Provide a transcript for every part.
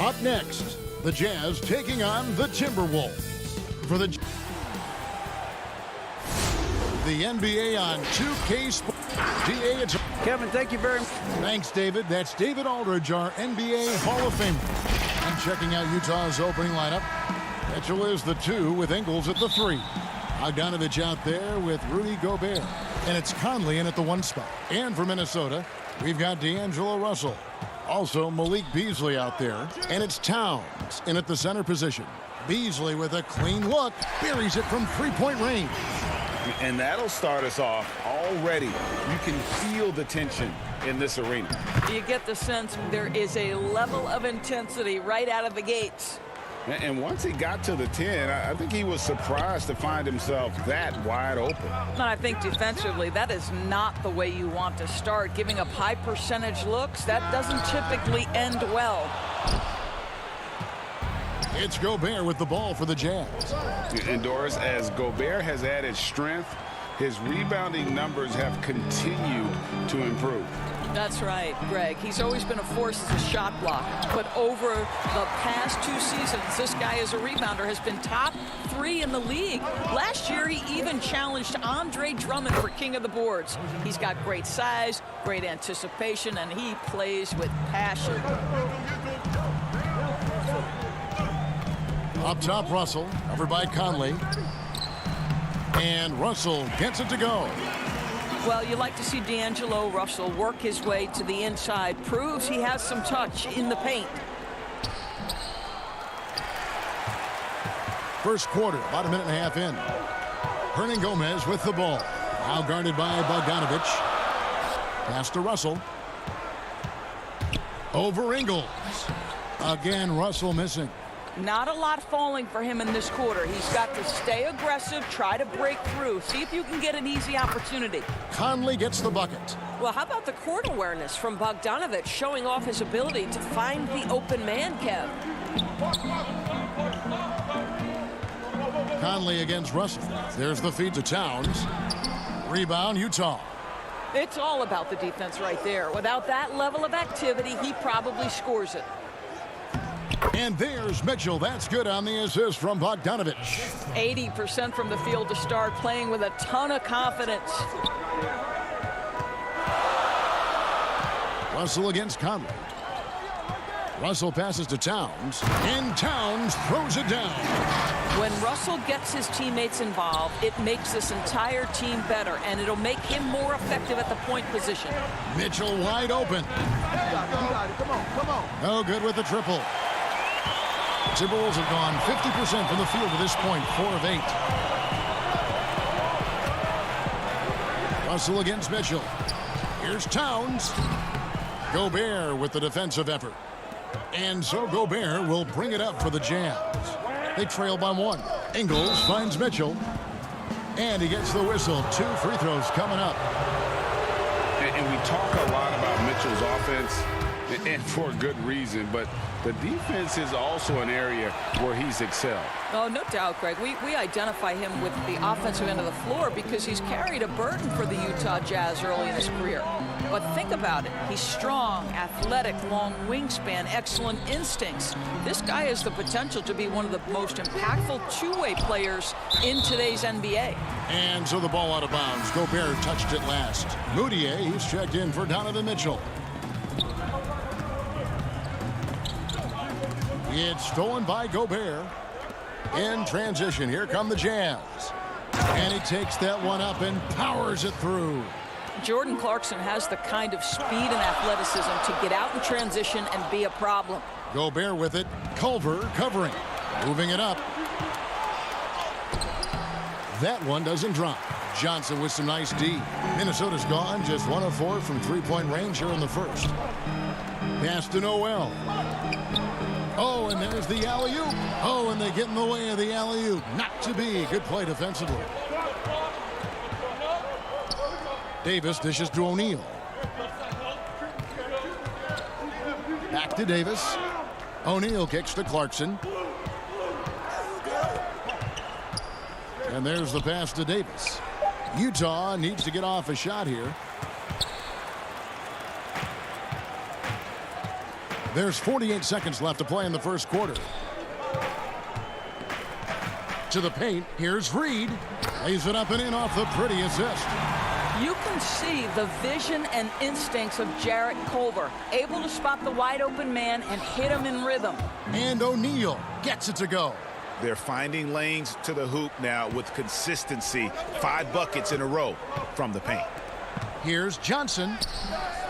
Up next, the Jazz taking on the Timberwolves. For the NBA on 2K Sports. DA, it's Kevin, thank you very much. Thanks, David. That's David Aldridge, our NBA Hall of Famer. I'm checking out Utah's opening lineup. Mitchell is the 2 with Ingles at the 3. Bogdanovich out there with Rudy Gobert. And it's Conley in at the 1 spot. And for Minnesota, we've got D'Angelo Russell. Also Malik Beasley out there. And it's Towns in at the center position. Beasley with a clean look. Buries it from three-point range. And that'll start us off already. You can feel the tension in this arena. You get the sense there is a level of intensity right out of the gates. And once he got to the 10, I think he was surprised to find himself that wide open. And I think defensively, that is not the way you want to start. Giving up high percentage looks, that doesn't typically end well. It's Gobert with the ball for the Jazz. And Doris, as Gobert has added strength, his rebounding numbers have continued to improve. That's right, Greg. He's always been a force as a shot blocker. But over the past 2 seasons, this guy as a rebounder has been top 3 in the league. Last year, he even challenged Andre Drummond for king of the boards. He's got great size, great anticipation, and he plays with passion. Up top, Russell, covered by Conley. And Russell gets it to go. Well, you like to see D'Angelo Russell work his way to the inside. Proves he has some touch in the paint. First quarter, about a minute and a half in. Hernan Gomez with the ball. Now guarded by Bogdanovich. Pass to Russell. Over Ingles. Again, Russell missing. Not a lot falling for him in this quarter. He's got to stay aggressive, try to break through, see if you can get an easy opportunity. Conley gets the bucket. Well, how about the court awareness from Bogdanovich, showing off his ability to find the open man, Kev? Conley against Russell. There's the feed to Towns. Rebound, Utah. It's all about the defense right there. Without that level of activity, he probably scores it. And there's Mitchell. That's good on the assist from Bogdanovich. 80% from the field to start, playing with a ton of confidence. Russell against Conley. Russell passes to Towns, and Towns throws it down. When Russell gets his teammates involved, it makes this entire team better, and it'll make him more effective at the point position. Mitchell wide open. You got it. Come on. No good with the triple. Timberwolves have gone 50% from the field to this point, 4 of 8. Russell against Mitchell. Here's Towns. Gobert with the defensive effort. And so Gobert will bring it up for the Jazz. They trail by 1. Ingles finds Mitchell. And he gets the whistle. 2 free throws coming up. And we talk a lot about Mitchell's offense, and for a good reason, but the defense is also an area where he's excelled. Oh, no doubt, Greg. We identify him with the offensive end of the floor because he's carried a burden for the Utah Jazz early in his career. But think about it. He's strong, athletic, long wingspan, excellent instincts. This guy has the potential to be one of the most impactful two-way players in today's NBA. And so the ball out of bounds. Gobert touched it last. Moutier, he's checked in for Donovan Mitchell. It's stolen by Gobert. In transition, here come the Jazz. And he takes that one up and powers it through. Jordan Clarkson has the kind of speed and athleticism to get out in transition and be a problem. Gobert with it. Culver covering. Moving it up. That one doesn't drop. Johnson with some nice D. Minnesota's gone just 1 of 4 from three-point range here in the first. Pass to Noel. Oh, and there's the alley-oop. Oh, and they get in the way of the alley-oop. Not to be. Good play defensively. Davis dishes to O'Neal. Back to Davis. O'Neal kicks to Clarkson. And there's the pass to Davis. Utah needs to get off a shot here. There's 48 seconds left to play in the first quarter. To the paint. Here's Reed. Lays it up and in off the pretty assist. You can see the vision and instincts of Jarrett Culver, able to spot the wide open man and hit him in rhythm. And O'Neal gets it to go. They're finding lanes to the hoop now with consistency. 5 buckets in a row from the paint. Here's Johnson.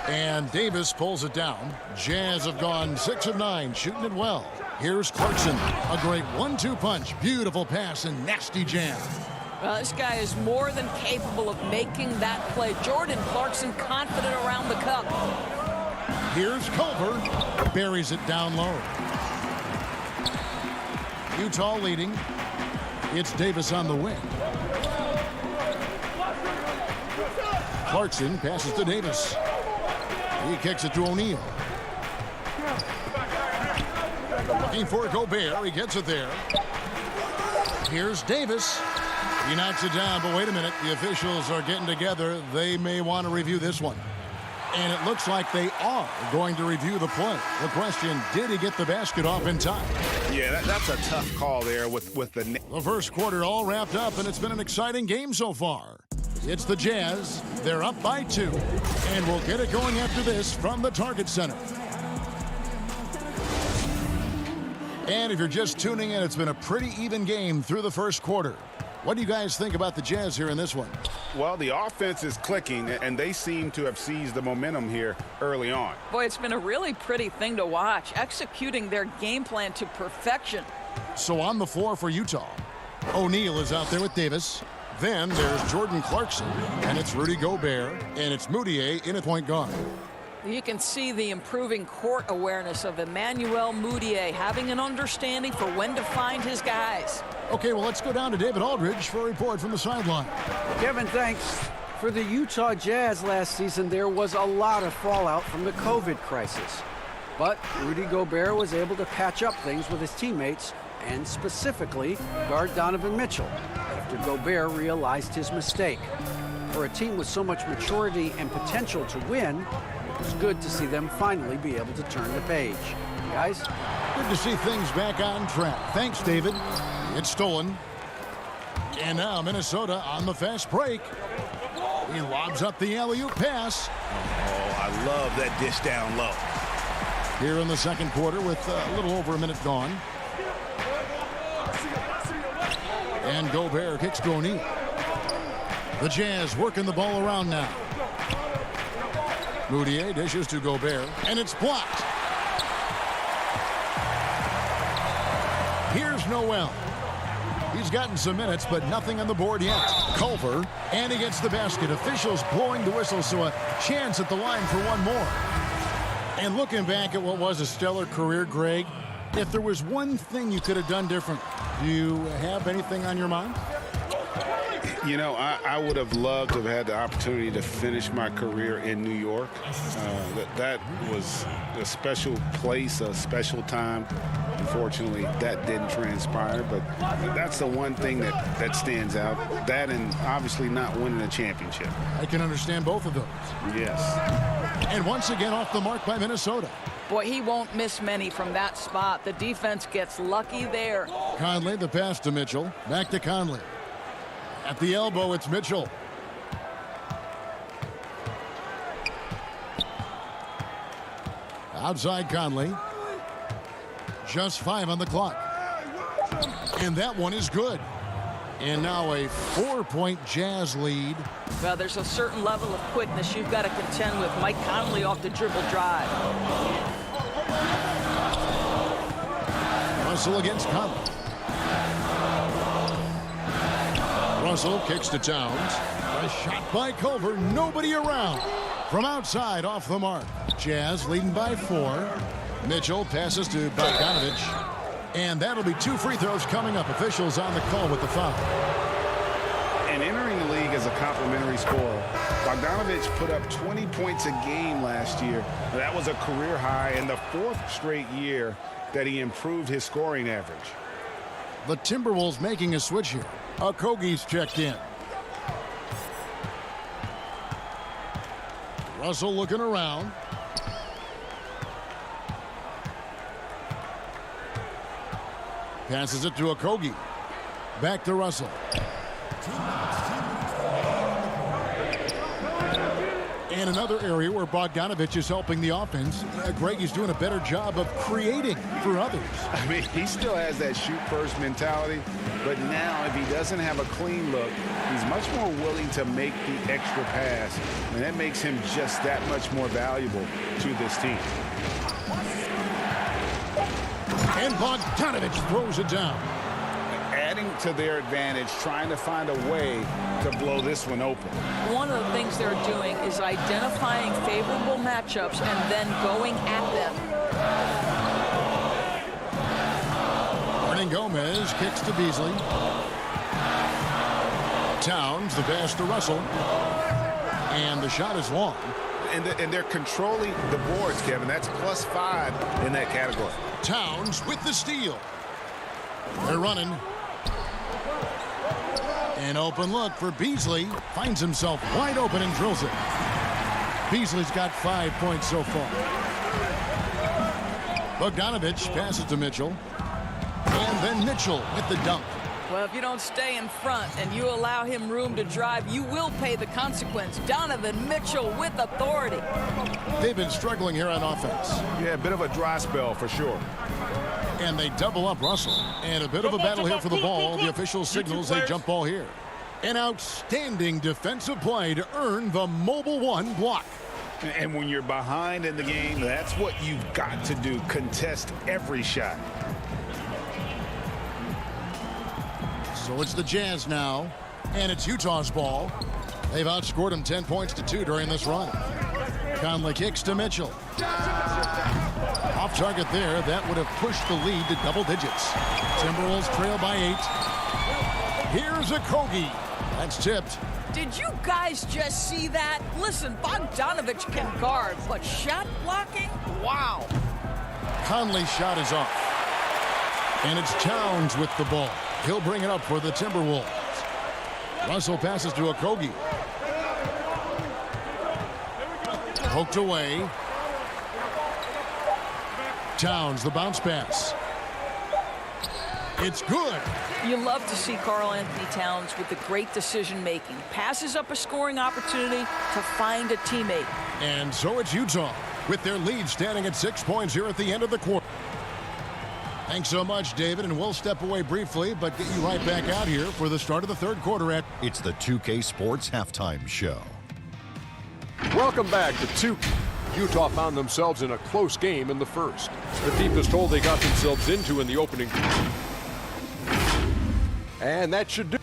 And Davis pulls it down. Jazz have gone 6 of 9, shooting it well. Here's Clarkson. A great 1-2 punch. Beautiful pass and nasty jam. Well, this guy is more than capable of making that play. Jordan Clarkson confident around the cup. Here's Culver. Buries it down low. Utah leading. It's Davis on the wing. Clarkson passes to Davis. He kicks it to O'Neal. Looking for Gobert. He gets it there. Here's Davis. He knocks it down, but wait a minute. The officials are getting together. They may want to review this one. And it looks like they are going to review the play. The question, did he get the basket off in time? Yeah, that's a tough call there with the... The first quarter all wrapped up, and it's been an exciting game so far. It's the Jazz. They're up by 2. And we'll get it going after this from the Target Center. And if you're just tuning in, it's been a pretty even game through the first quarter. What do you guys think about the Jazz here in this one? Well, the offense is clicking, and they seem to have seized the momentum here early on. Boy, it's been a really pretty thing to watch, executing their game plan to perfection. So on the floor for Utah, O'Neal is out there with Davis. Then there's Jordan Clarkson, and it's Rudy Gobert, and it's Mudiay in at point guard. You can see the improving court awareness of Emmanuel Mudiay, having an understanding for when to find his guys. Okay, well, let's go down to David Aldridge for a report from the sideline. Kevin, thanks. For the Utah Jazz last season, there was a lot of fallout from the COVID crisis. But Rudy Gobert was able to patch up things with his teammates and specifically guard Donovan Mitchell after Gobert realized his mistake. For a team with so much maturity and potential to win, it was good to see them finally be able to turn the page. Guys? Good to see things back on track. Thanks, David. It's stolen. And now Minnesota on the fast break. He lobs up the alley-oop pass. Oh, I love that dish down low. Here in the second quarter with a little over a minute gone. And Gobert kicks to O'Neal. The Jazz working the ball around now. Mudiay dishes to Gobert, and it's blocked. Here's Noel. He's gotten some minutes, but nothing on the board yet. Culver, and he gets the basket. Officials blowing the whistle, so a chance at the line for one more. And looking back at what was a stellar career, Greg, if there was one thing you could have done different, do you have anything on your mind? You know, I would have loved to have had the opportunity to finish my career in New York. That was a special place, a special time. Unfortunately, that didn't transpire, but that's the one thing that stands out. That and obviously not winning a championship. I can understand both of those. Yes. And once again off the mark by Minnesota. Boy, he won't miss many from that spot. The defense gets lucky there. Conley, the pass to Mitchell. Back to Conley. At the elbow, it's Mitchell. Outside Conley. Just 5 on the clock. And that one is good. And now a 4-point Jazz lead. Well, there's a certain level of quickness you've got to contend with. Mike Conley off the dribble drive. Russell against Conley. Russell kicks to Towns. A shot by Culver. Nobody around. From outside, off the mark. Jazz leading by 4. Mitchell passes to Bogdanovich. And that'll be 2 free throws coming up. Officials on the call with the foul. And entering the league as a complimentary scorer, Bogdanovich put up 20 points a game last year. That was a career high in the 4th straight year that he improved his scoring average. The Timberwolves making a switch here. Okogie's checked in. Russell looking around. Passes it to Okogie. Back to Russell. And another area where Bogdanovich is helping the offense. Greg is doing a better job of creating for others. I mean, he still has that shoot-first mentality, but now if he doesn't have a clean look, he's much more willing to make the extra pass, and that makes him just that much more valuable to this team. And Bogdanovich throws it down. Adding to their advantage, trying to find a way to blow this one open. One of the things they're doing is identifying favorable matchups and then going at them. Gomez kicks to Beasley. Towns, the pass to Russell. And the shot is long. And they're controlling the boards, Kevin. That's +5 in that category. Towns with the steal. They're running. An open look for Beasley. Finds himself wide open and drills it. Beasley's got 5 points so far. Bogdanovich passes to Mitchell. And then Mitchell with the dunk. Well, if you don't stay in front and you allow him room to drive, you will pay the consequence. Donovan Mitchell with authority. They've been struggling here on offense. Yeah, a bit of a dry spell for sure. And they double up Russell. And a bit of a battle here for the ball. The official signals a jump ball here. An outstanding defensive play to earn the mobile one block. And when you're behind in the game, that's what you've got to do. Contest every shot. So it's the Jazz now, and it's Utah's ball. They've outscored them 10 points to 2 during this run. Conley kicks to Mitchell. Off target there. That would have pushed the lead to double digits. Timberwolves trail by 8. Here's Okogie. That's tipped. Did you guys just see that? Listen, Bogdanovich can guard, but shot blocking? Wow. Conley's shot is off. And it's Towns with the ball. He'll bring it up for the Timberwolves. Russell passes to Okogie. Poked away. Towns, the bounce pass. It's good. You love to see Karl-Anthony Towns with the great decision-making. Passes up a scoring opportunity to find a teammate. And so it's Utah with their lead standing at 6 points here at the end of the quarter. Thanks so much, David, and we'll step away briefly, but get you right back out here for the start of the third quarter. It's the 2K Sports Halftime Show. Welcome back to 2K. Utah found themselves in a close game in the first. The team was told they got themselves into in the opening. And that should do.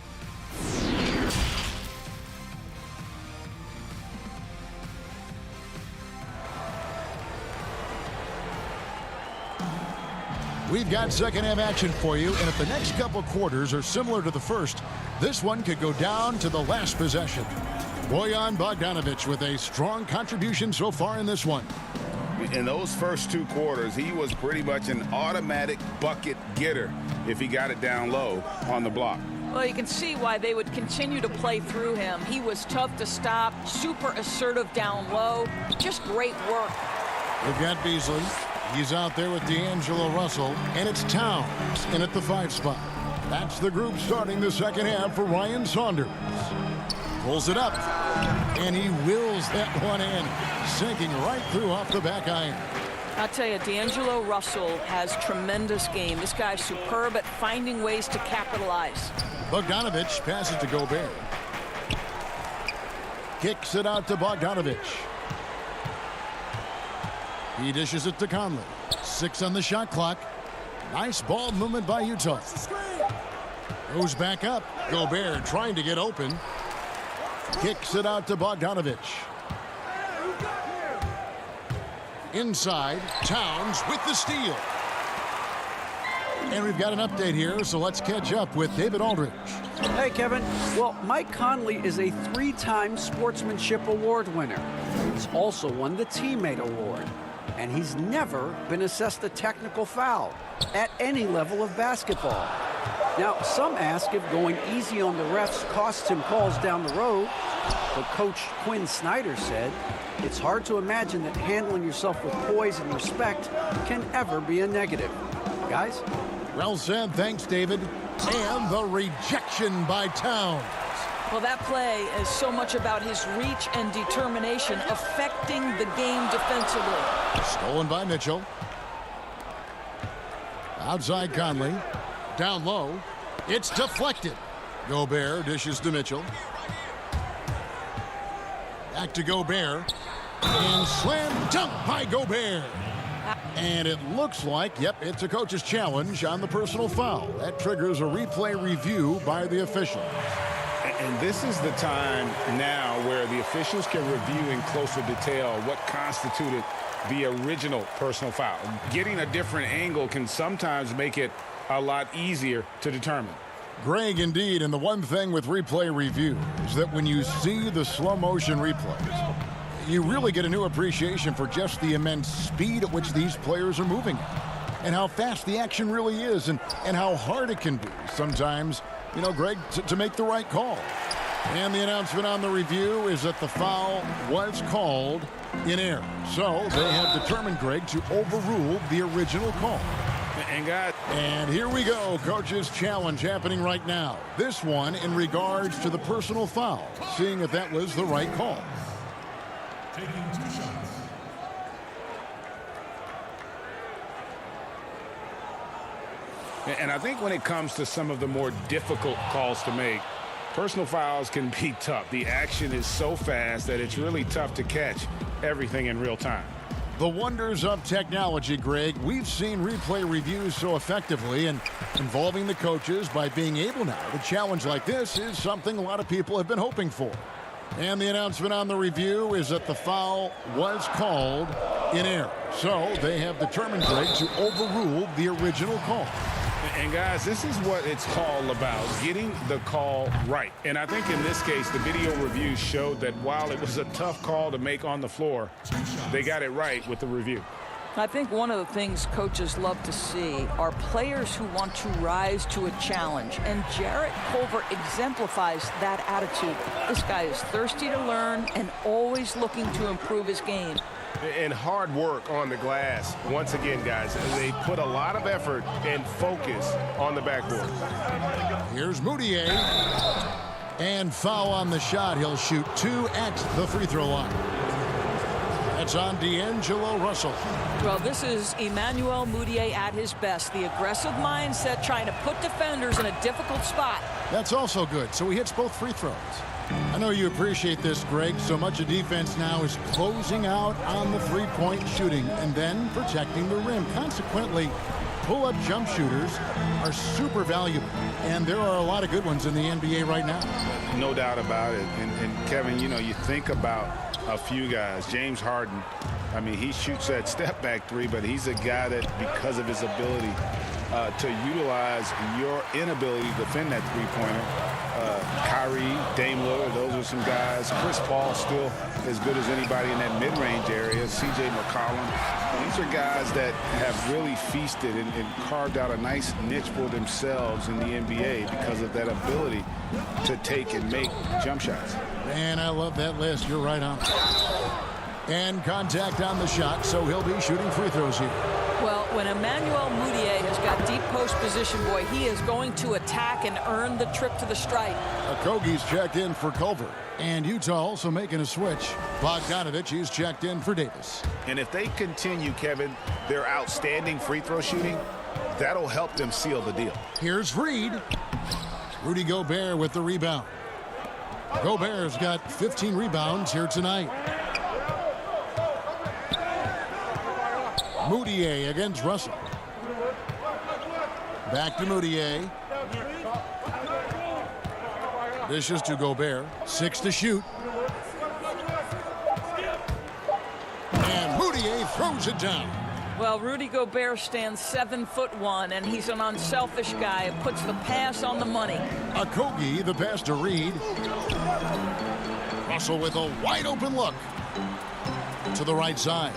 We've got second half action for you, and if the next couple quarters are similar to the first, this one could go down to the last possession. Bojan Bogdanovich with a strong contribution so far in this one. In those first 2 quarters, he was pretty much an automatic bucket getter if he got it down low on the block. Well, you can see why they would continue to play through him. He was tough to stop, super assertive down low. Just great work. We've got Beasley. He's out there with D'Angelo Russell, and it's Towns in at the 5 spot. That's the group starting the second half for Ryan Saunders. Pulls it up, and he wills that one in, sinking right through off the back iron. I'll tell you, D'Angelo Russell has tremendous game. This guy's superb at finding ways to capitalize. Bogdanovich passes to Gobert. Kicks it out to Bogdanovich. He dishes it to Conley. 6 on the shot clock. Nice ball movement by Utah. Goes back up. Gobert trying to get open. Kicks it out to Bogdanovich. Inside, Towns with the steal. And we've got an update here, so let's catch up with David Aldridge. Hey, Kevin. Well, Mike Conley is a 3-time Sportsmanship Award winner. He's also won the Teammate Award. And he's never been assessed a technical foul at any level of basketball. Now, some ask if going easy on the refs costs him calls down the road. But Coach Quinn Snyder said, it's hard to imagine that handling yourself with poise and respect can ever be a negative. Guys, Well said. Thanks, David. And the rejection by Towns. Well, that play is so much about his reach and determination affecting the game defensively. Stolen by Mitchell. Outside Conley. Down low. It's deflected. Gobert dishes to Mitchell. Back to Gobert. And slam dunk by Gobert. And it looks like, yep, it's a coach's challenge on the personal foul. That triggers a replay review by the official. And this is the time now where the officials can review in closer detail what constituted the original personal foul. Getting a different angle can sometimes make it a lot easier to determine. Greg, indeed, and the one thing with replay review is that when you see the slow motion replays, you really get a new appreciation for just the immense speed at which these players are moving at, and how fast the action really is, and how hard it can be sometimes, you know, Greg, to make the right call. And the announcement on the review is that the foul was called in error. So they have determined, Greg, to overrule the original call. And here we go, coach's challenge happening right now. This one in regards to the personal foul, seeing if that was the right call. Taking 2 shots. And I think when it comes to some of the more difficult calls to make, personal fouls can be tough. The action is so fast that it's really tough to catch everything in real time. The wonders of technology, Greg. We've seen replay reviews so effectively, and involving the coaches by being able now to challenge like this is something a lot of people have been hoping for. And the announcement on the review is that the foul was called in error. So they have determined, Greg, to overrule the original call. And guys, this is what it's all about, getting the call right. And I think in this case, the video review showed that while it was a tough call to make on the floor, they got it right with the review. I think one of the things coaches love to see are players who want to rise to a challenge, and Jarrett Culver exemplifies that attitude. This guy is thirsty to learn and always looking to improve his game. And hard work on the glass. Once again, guys, they put a lot of effort and focus on the backboard. Here's Moutier. And foul on the shot. He'll shoot 2 at the free throw line. That's on D'Angelo Russell. Well, this is Emmanuel Mudiay at his best. The aggressive mindset, trying to put defenders in a difficult spot. That's also good. So he hits both free throws. I know you appreciate this, Greg. So much of defense now is closing out on the three-point shooting and then protecting the rim. Consequently, pull-up jump shooters are super valuable, and there are a lot of good ones in the NBA right now. No doubt about it. And Kevin, you know, you think about a few guys. James Harden, I mean, he shoots that step-back three, but he's a guy that, because of his ability to utilize your inability to defend that three-pointer, Kyrie, Dame Lillard, those are some guys. Chris Paul still as good as anybody in that mid-range area. C.J. McCollum. These are guys that have really feasted and carved out a nice niche for themselves in the NBA because of that ability to take and make jump shots. Man, I love that list. You're right on. And contact on the shot, so he'll be shooting free throws here. Well, when Emmanuel Mudiay has got deep post position, boy, he is going to attack and earn the trip to the stripe. Okogie's checked in for Culver. And Utah also making a switch. Bogdanovich, he's checked in for Davis. And if they continue, Kevin, their outstanding free throw shooting, that'll help them seal the deal. Here's Reed. Rudy Gobert with the rebound. Gobert's got 15 rebounds here tonight. Moutier against Russell. Back to Moutier. Dishes to Gobert. 6 to shoot. And Moutier throws it down. Well, Rudy Gobert stands 7'1", and he's an unselfish guy who puts the pass on the money. Okogie, the pass to Reed. Russell with a wide open look to the right side.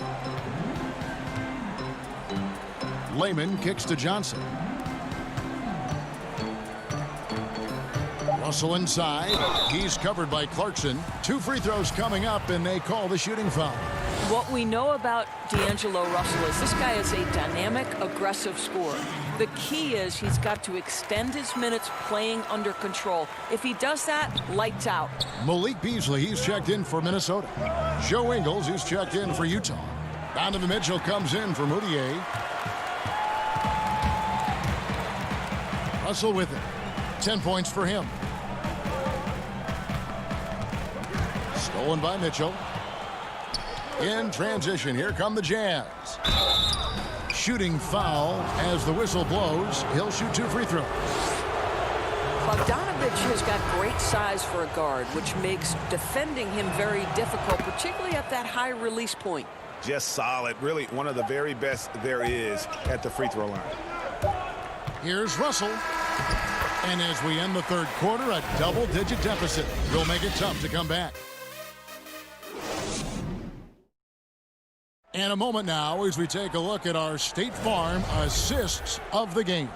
Layman kicks to Johnson. Russell inside. He's covered by Clarkson. 2 free throws coming up, and they call the shooting foul. What we know about D'Angelo Russell is this guy is a dynamic, aggressive scorer. The key is he's got to extend his minutes playing under control. If he does that, lights out. Malik Beasley, he's checked in for Minnesota. Joe Ingles, he's checked in for Utah. Donovan Mitchell comes in for Moutier. Russell with it. 10 points for him. Stolen by Mitchell. In transition, here come the Jazz. Shooting foul as the whistle blows. He'll shoot 2 free throws. Bogdanovich has got great size for a guard, which makes defending him very difficult, particularly at that high release point. Just solid. Really one of the very best there is at the free throw line. Here's Russell. And as we end the third quarter, a double-digit deficit will make it tough to come back. And a moment now as we take a look at our State Farm assists of the game.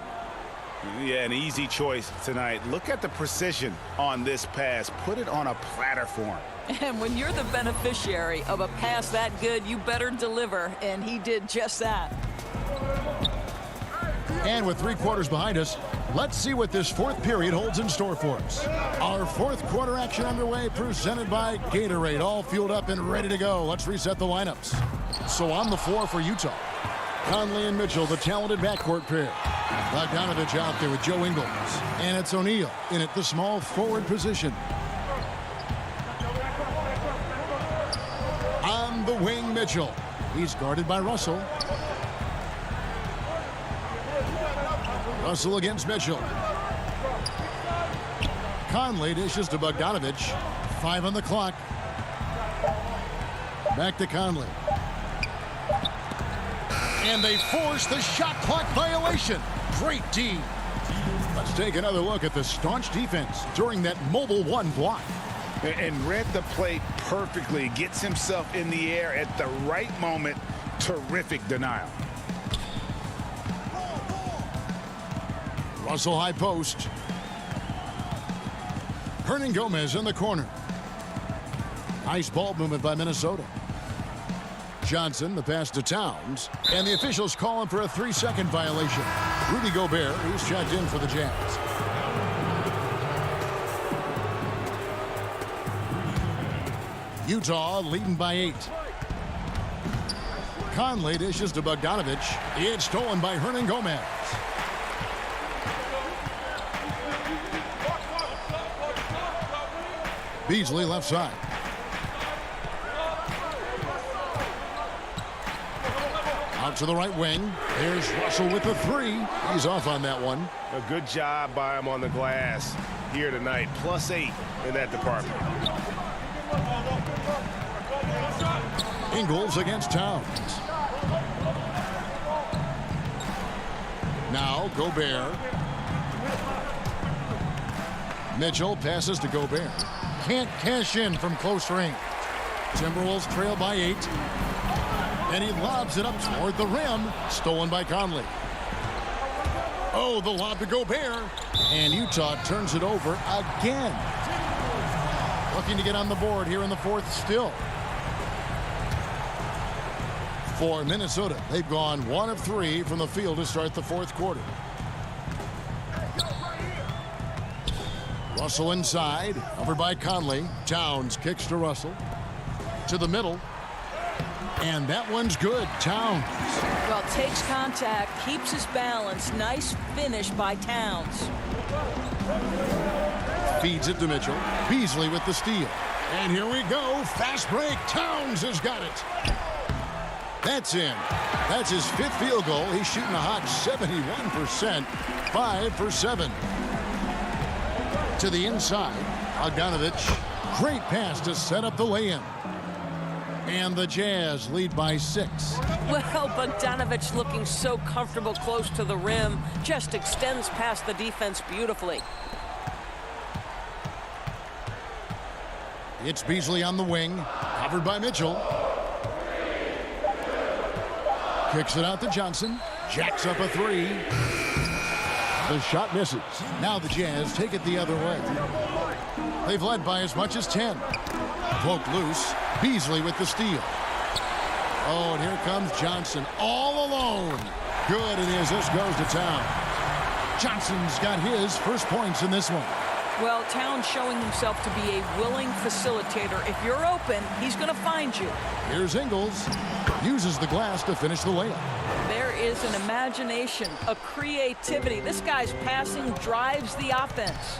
Yeah, an easy choice tonight. Look at the precision on this pass. Put it on a platter for him. And when you're the beneficiary of a pass that good, you better deliver, and he did just that. And with 3 quarters behind us, let's see what this fourth period holds in store for us. Our fourth quarter action underway, presented by Gatorade, all fueled up and ready to go. Let's reset the lineups. So on the floor for Utah, Conley and Mitchell, the talented backcourt pair. Bogdanovich out there with Joe Ingles. And it's O'Neal in at the small forward position. On the wing, Mitchell. He's guarded by Russell. Russell against Mitchell. Conley dishes to Bogdanovich. 5 on the clock. Back to Conley. And they force the shot clock violation. Great D. Let's take another look at the staunch defense during that mobile 1 block. And read the play perfectly. Gets himself in the air at the right moment. Terrific denial. Russell high post. Hernan Gomez in the corner. Nice ball movement by Minnesota. Johnson, the pass to Towns. And the officials calling for a 3-second violation. Rudy Gobert, who's checked in for the Jazz. Utah leading by 8. Conley dishes to Bogdanovich. It's stolen by Hernan Gomez. Beasley left side. Out to the right wing. There's Russell with the 3. He's off on that one. A good job by him on the glass here tonight. +8 in that department. Ingles against Towns. Now Gobert. Mitchell passes to Gobert. Can't cash in from close range. Timberwolves trail by 8. And he lobs it up toward the rim. Stolen by Conley. Oh, the lob to Gobert. And Utah turns it over again. Looking to get on the board here in the fourth still. For Minnesota, they've gone 1 of 3 from the field to start the fourth quarter. Russell inside, covered by Conley. Towns kicks to Russell. To the middle. And that one's good. Towns. Well, takes contact, keeps his balance. Nice finish by Towns. Feeds it to Mitchell. Beasley with the steal. And here we go. Fast break. Towns has got it. That's in. That's his 5th field goal. He's shooting a hot 71%. 5 for 7. To the inside. Bogdanovich. Great pass to set up the lay-in. And the Jazz lead by 6. Well, Bogdanovich looking so comfortable close to the rim. Just extends past the defense beautifully. It's Beasley on the wing. Covered by Mitchell. Kicks it out to Johnson. Jacks up a 3. The shot misses. Now the Jazz take it the other way. They've led by as much as 10. Poked loose. Beasley with the steal. Oh, and here comes Johnson all alone. Good it is. This goes to Town. Johnson's got his first points in this one. Well, Town showing himself to be a willing facilitator. If you're open, he's going to find you. Here's Ingles. Uses the glass to finish the layup. There is an imagination, a creativity. This guy's passing drives the offense.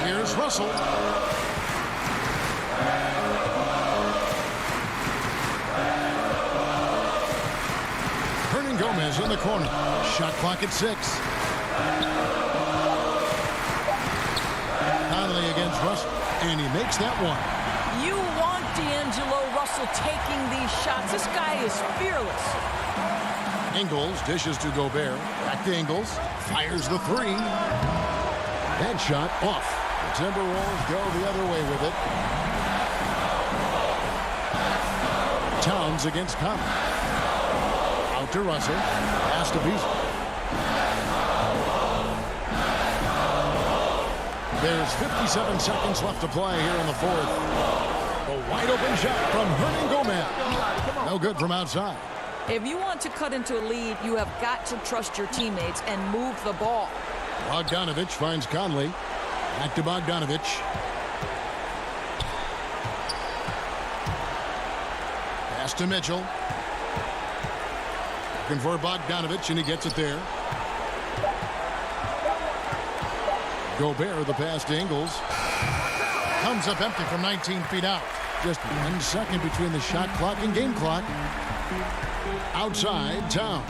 Here's Russell. Gomez in the corner. Shot clock at 6. Conley against Russell, and he makes that one. You want D'Angelo Russell taking these shots. This guy is fearless. Ingles dishes to Gobert. Back to Ingles. Fires the 3. That shot off. The Timberwolves go the other way with it. Towns against Conley. To Russell, pass to Beasley. There's 57 seconds left to play here in the fourth. A wide open shot from Hernan Gomez. No good from outside. If you want to cut into a lead, you have got to trust your teammates and move the ball. Bogdanovich finds Conley. Back to Bogdanovich. Pass to Mitchell. Looking for Bogdanovich, and he gets it there. Gobert, the pass to Ingles. Comes up empty from 19 feet out. Just 1 second between the shot clock and game clock. Outside, Towns.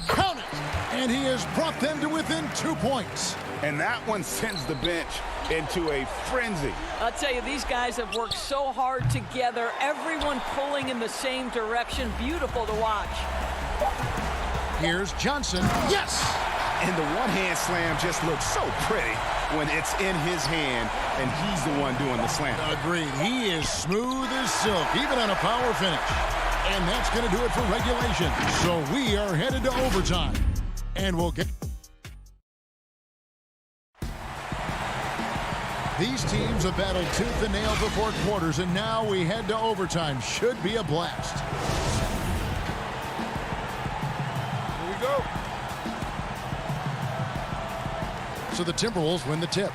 Count it! And he has brought them to within 2 points. And that one sends the bench into a frenzy. I'll tell you, these guys have worked so hard together. Everyone pulling in the same direction. Beautiful to watch. Here's Johnson. Yes! And the one-hand slam just looks so pretty when it's in his hand and he's the one doing the slam. Agreed. He is smooth as silk, even on a power finish. And that's going to do it for regulation. So we are headed to overtime. And we'll get... These teams have battled tooth and nail before quarters, and now we head to overtime. Should be a blast. Here we go. So the Timberwolves win the tip.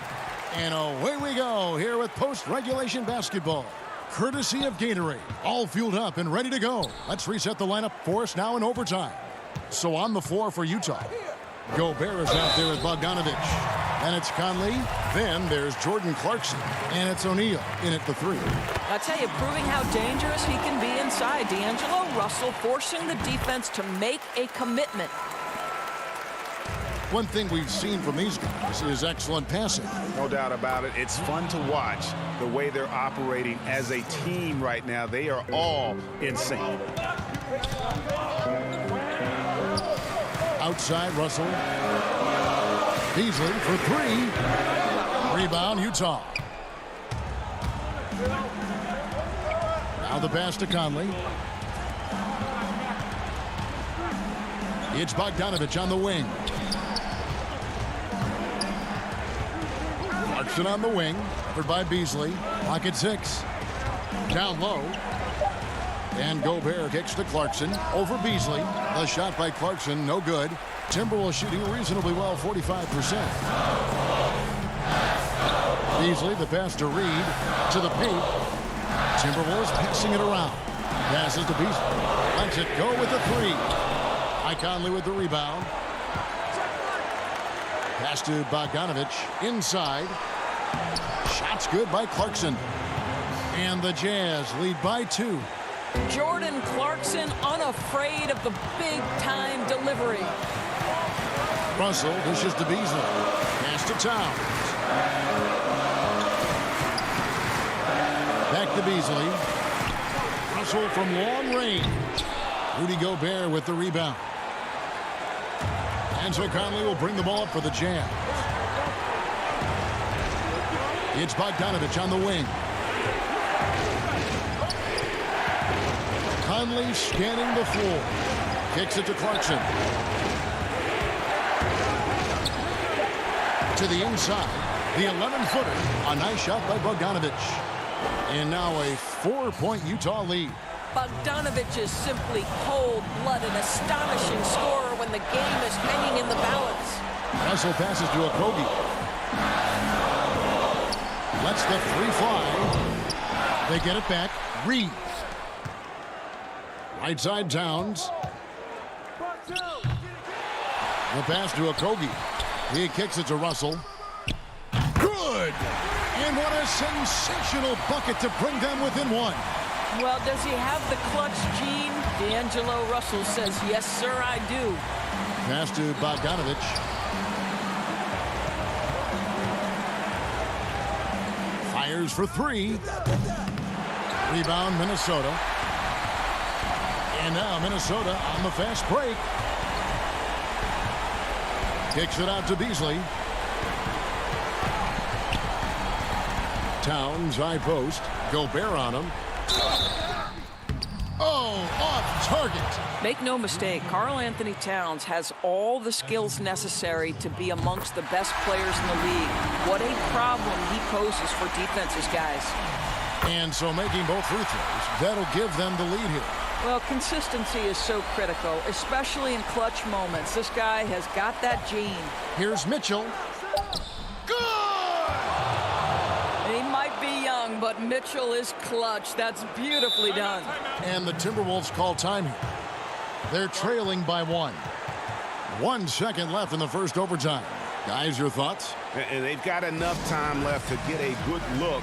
And away we go here with post-regulation basketball. Courtesy of Gatorade. All fueled up and ready to go. Let's reset the lineup for us now in overtime. So on the floor for Utah. Gobert is out there with Bogdanovich. And it's Conley. Then there's Jordan Clarkson. And it's O'Neal in at the 3. I'll tell you, proving how dangerous he can be inside. D'Angelo Russell forcing the defense to make a commitment. One thing we've seen from these guys is excellent passing. No doubt about it. It's fun to watch the way they're operating as a team right now. They are all in sync. Outside, Russell. Beasley for 3. Rebound, Utah. Now the pass to Conley. It's Bogdanovich on the wing. Clarkson on the wing. Covered by Beasley. Pocket 6. Down low. And Gobert kicks to Clarkson. Over Beasley. The shot by Clarkson, no good. Timberwolves shooting reasonably well, 45%. Beasley, the pass to Reed. To the paint. Timberwolves passing it around. Passes to Beasley. Lets it go with the 3. Conley with the rebound. Pass to Bogdanovich. Inside. Shots good by Clarkson. And the Jazz lead by 2. Jordan Clarkson unafraid of the big-time delivery. Russell dishes to Beasley. Pass to Towns. Back to Beasley. Russell from long range. Rudy Gobert with the rebound. And so Conley will bring the ball up for the Jazz. It's Bogdanovich on the wing. Conley scanning the floor. Kicks it to Clarkson. To the inside. The 11-footer. A nice shot by Bogdanovich. And now a 4-point Utah lead. Bogdanovich is simply cold-blooded, astonishing scorer when the game is hanging in the balance. Russell passes to Okogie. Lets the three fly. They get it back. Reed. Right side Towns. The pass to Okogie. He kicks it to Russell. Good! And what a sensational bucket to bring them within one. Well, does he have the clutch gene? D'Angelo Russell says, yes, sir, I do. Pass to Bogdanovich. Fires for three. Rebound, Minnesota. And now Minnesota on the fast break. Kicks it out to Beasley. Towns, high post. Gobert on him. Oh, off target. Make no mistake, Karl Anthony Towns has all the skills necessary to be amongst the best players in the league. What a problem he poses for defenses, guys. And so making both free throws, that'll give them the lead here. Well, consistency is so critical, especially in clutch moments. This guy has got that gene. Here's Mitchell. He might be young, but Mitchell is clutch. That's beautifully done. And the Timberwolves call time here. They're trailing by 1. 1 second left in the first overtime. Guys, your thoughts? And they've got enough time left to get a good look.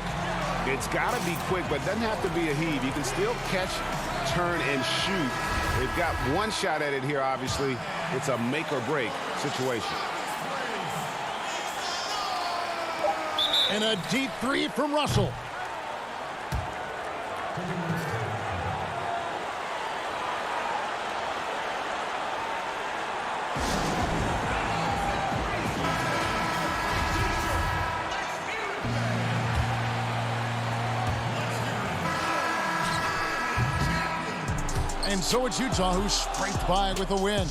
It's got to be quick, but it doesn't have to be a heave. You can still catch, turn, and shoot. They've got one shot at it here, obviously. It's a make-or-break situation. And a deep three from Russell. And so it's Utah who scraped by with a win.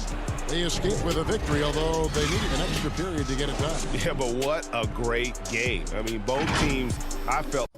They escaped with a victory, although they needed an extra period to get it done. Yeah, but what a great game. I mean, both teams, I felt.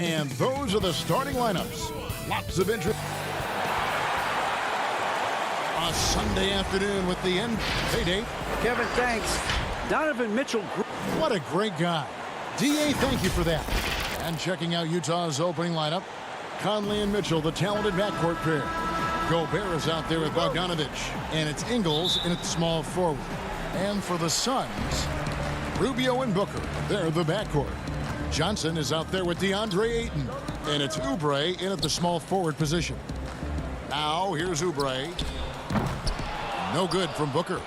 And those are the starting lineups. Lots of interest. A Sunday afternoon with the end. Hey, Dave. Kevin, thanks. Donovan Mitchell. What a great guy. D.A., thank you for that. And checking out Utah's opening lineup, Conley and Mitchell, the talented backcourt pair. Gobert is out there with Bogdanovich, and it's Ingles in at small forward. And for the Suns, Rubio and Booker, they're the backcourt. Johnson is out there with DeAndre Ayton, and it's Oubre in at the small forward position. Now, here's Oubre. No good from Booker.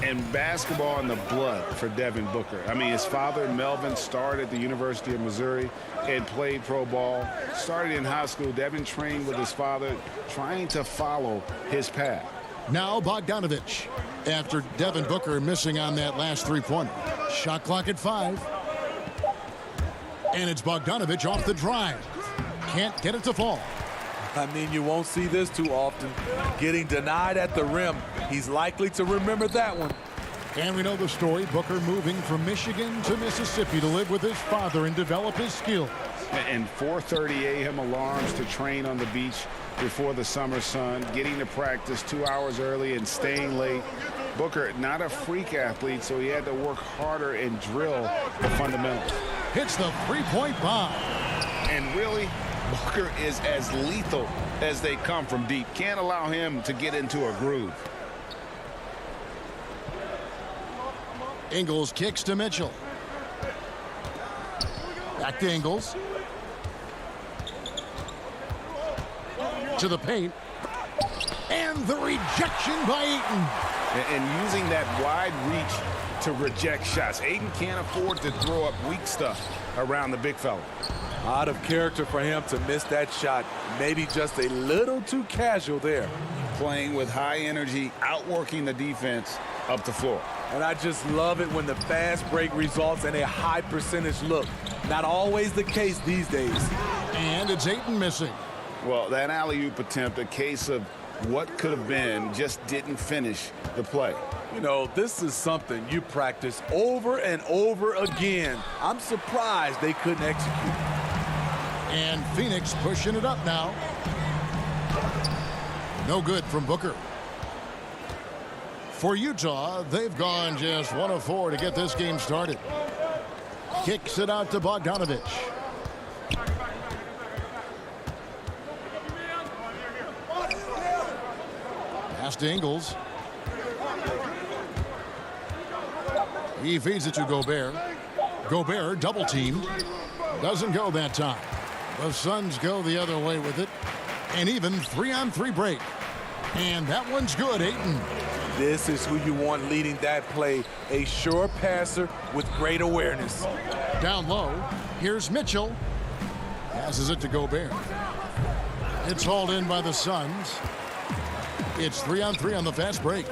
And basketball in the blood for Devin Booker. I mean, his father, Melvin, started at the University of Missouri and played pro ball. Started in high school. Devin trained with his father, trying to follow his path. Now Bogdanovich, after Devin Booker missing on that last three-pointer. Shot clock at 5. And it's Bogdanovich off the drive. Can't get it to fall. I mean, you won't see this too often. Getting denied at the rim. He's likely to remember that one. And we know the story. Booker moving from Michigan to Mississippi to live with his father and develop his skills. And 4:30 a.m. alarms to train on the beach before the summer sun. Getting to practice 2 hours early and staying late. Booker, not a freak athlete, so he had to work harder and drill the fundamentals. Hits the three-point bomb. And really, Booker is as lethal as they come from deep. Can't allow him to get into a groove. Ingles kicks to Mitchell. Back to Ingles. To the paint. And the rejection by Ayton. And using that wide reach to reject shots. Ayton can't afford to throw up weak stuff around the big fella. Out of character for him to miss that shot. Maybe just a little too casual there. Playing with high energy, outworking the defense up the floor. And I just love it when the fast break results in a high percentage look. Not always the case these days. And it's Ayton missing. Well, that alley-oop attempt, a case of what could have been, just didn't finish the play. You know, this is something you practice over and over again. I'm surprised they couldn't execute. And Phoenix pushing it up now. No good from Booker. For Utah, they've gone just 1 of 4 to get this game started. Kicks it out to Bogdanovich. Pass to Ingles. He feeds it to Gobert. Gobert double teamed. Doesn't go that time. The Suns go the other way with it. And even 3-on-3 break. And that one's good, Ayton. This is who you want leading that play. A sure passer with great awareness. Down low, here's Mitchell. Passes it to Gobert. It's hauled in by the Suns. It's 3-on-3 on the fast break.